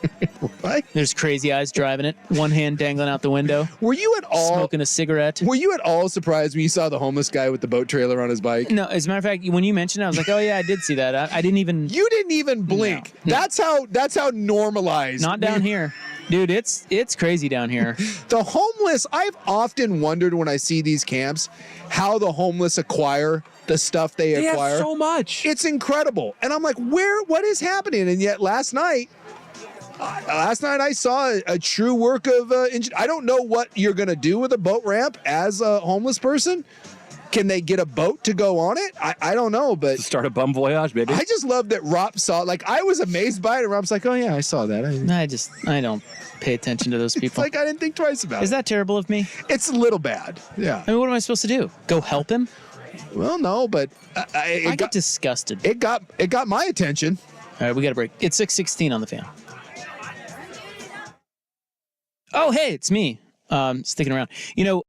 Right? There's crazy eyes driving it, one hand dangling out the window. Were you at all smoking a cigarette? Were you at all surprised when you saw the homeless guy with the boat trailer on his bike? No, as a matter of fact, when you mentioned it, I was like, oh yeah, I did see that. I didn't even. You didn't even blink. No. That's how normalized. Not down here. Dude, it's crazy down here. The homeless, I've often wondered when I see these camps how the homeless acquire the stuff they acquire. Have so much. It's incredible. And I'm like, what is happening? And yet last night I saw a true work of I don't know what you're going to do with a boat ramp as a homeless person. Can they get a boat to go on it? I don't know, but start a bum voyage, baby. I just love that Rob saw. Like, I was amazed by it, and Rob's like, "Oh yeah, I saw that." I don't pay attention to those people. It's like I didn't think twice about it. Is that terrible of me? It's a little bad. Yeah. I mean, what am I supposed to do? Go help him? Well, no, but I get disgusted. It got my attention. All right, we got a break. It's 6:16 on the fan. Oh, hey, it's me. Sticking around. You know,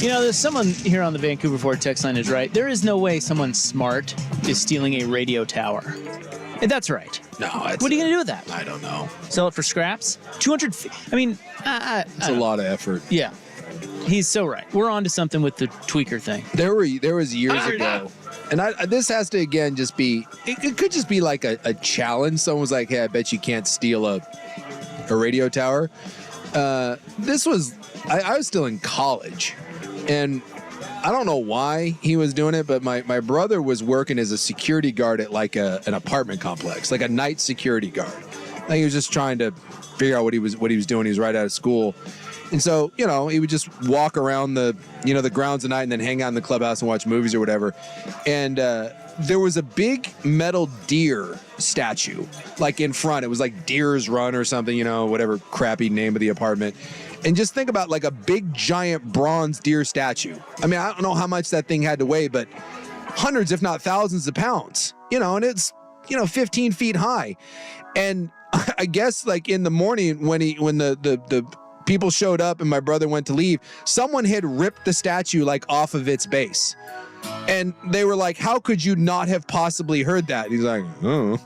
There's someone here on the Vancouver Ford text line is right. There is no way someone smart is stealing a radio tower. And that's right. No, what are you going to do with that? I don't know. Sell it for scraps? 200. I mean, it's a lot of effort. Yeah, he's so right. We're on to something with the tweaker thing. There was years ago, and this has to again just be. It could just be like a challenge. Someone was like, "Hey, I bet you can't steal a radio tower." This was I was still in college, and I don't know why he was doing it, but my brother was working as a security guard at like an apartment complex, like a night security guard. I think he was just trying to figure out what he was doing. He was right out of school. And so, he would just walk around the grounds at night and then hang out in the clubhouse and watch movies or whatever. And there was a big metal deer statue, like in front. It was like Deer's Run or something, whatever crappy name of the apartment. And just think about like a big, giant bronze deer statue. I mean, I don't know how much that thing had to weigh, but hundreds, if not thousands of pounds, and it's, 15 feet high. And I guess like in the morning when the people showed up and my brother went to leave, someone had ripped the statue like off of its base. And they were like, how could you not have possibly heard that? He's like, oh.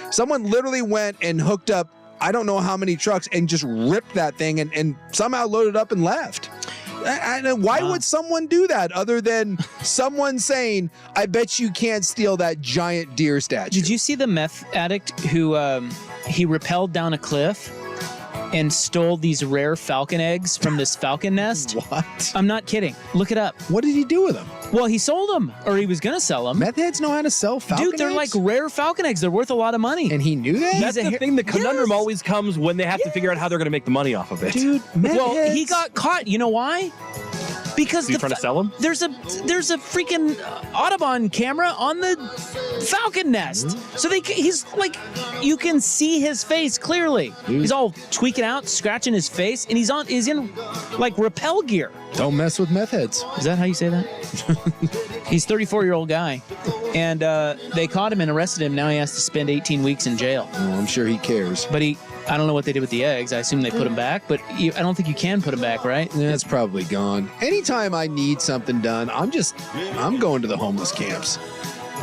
Someone literally went and hooked up I don't know how many trucks and just ripped that thing and somehow loaded up and left. Why would someone do that other than someone saying, I bet you can't steal that giant deer statue? Did you see the meth addict who he rappelled down a cliff and stole these rare falcon eggs from this falcon nest? What? I'm not kidding. Look it up. What did he do with them? Well, he sold them, or he was going to sell them. Meth heads know how to sell falcon eggs? Dude, they're like rare falcon eggs. They're worth a lot of money. And he knew that? That's the thing. The conundrum always comes when they have to figure out how they're going to make the money off of it. Dude, meth heads. He got caught. You know why? Because trying to sell them? There's a freaking Audubon camera on the falcon nest. Mm-hmm. So he's like, you can see his face clearly. Dude. He's all tweaking out, scratching his face, and he's in like rappel gear. Don't mess with meth heads. Is that how you say that? He's a 34-year-old guy, and they caught him and arrested him. Now he has to spend 18 weeks in jail. Oh, I'm sure he cares. But I don't know what they did with the eggs. I assume they put them back, but I don't think you can put them back, right? Yeah, it's probably gone. Anytime I need something done, I'm going to the homeless camps.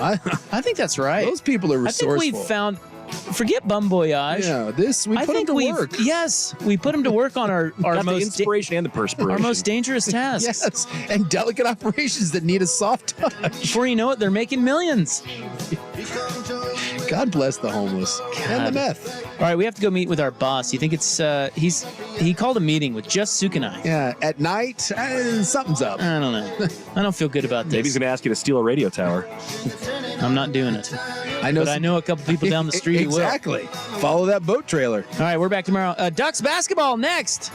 I think that's right. Those people are resourceful. I think we found. Forget Bum Voyage. Yeah, we put them to work. Yes, we put them to work on our Got most the inspiration and the perspiration. our most dangerous tasks. Yes, and delicate operations that need a soft touch. Before you know it, they're making millions. God bless the homeless and the meth. All right, we have to go meet with our boss. You think it's he called a meeting with just Suk and I. Yeah, at night, something's up. I don't know. I don't feel good about this. Maybe he's going to ask you to steal a radio tower. I'm not doing it. I know a couple people down the street exactly. who will. Follow that boat trailer. All right, we're back tomorrow. Ducks basketball next.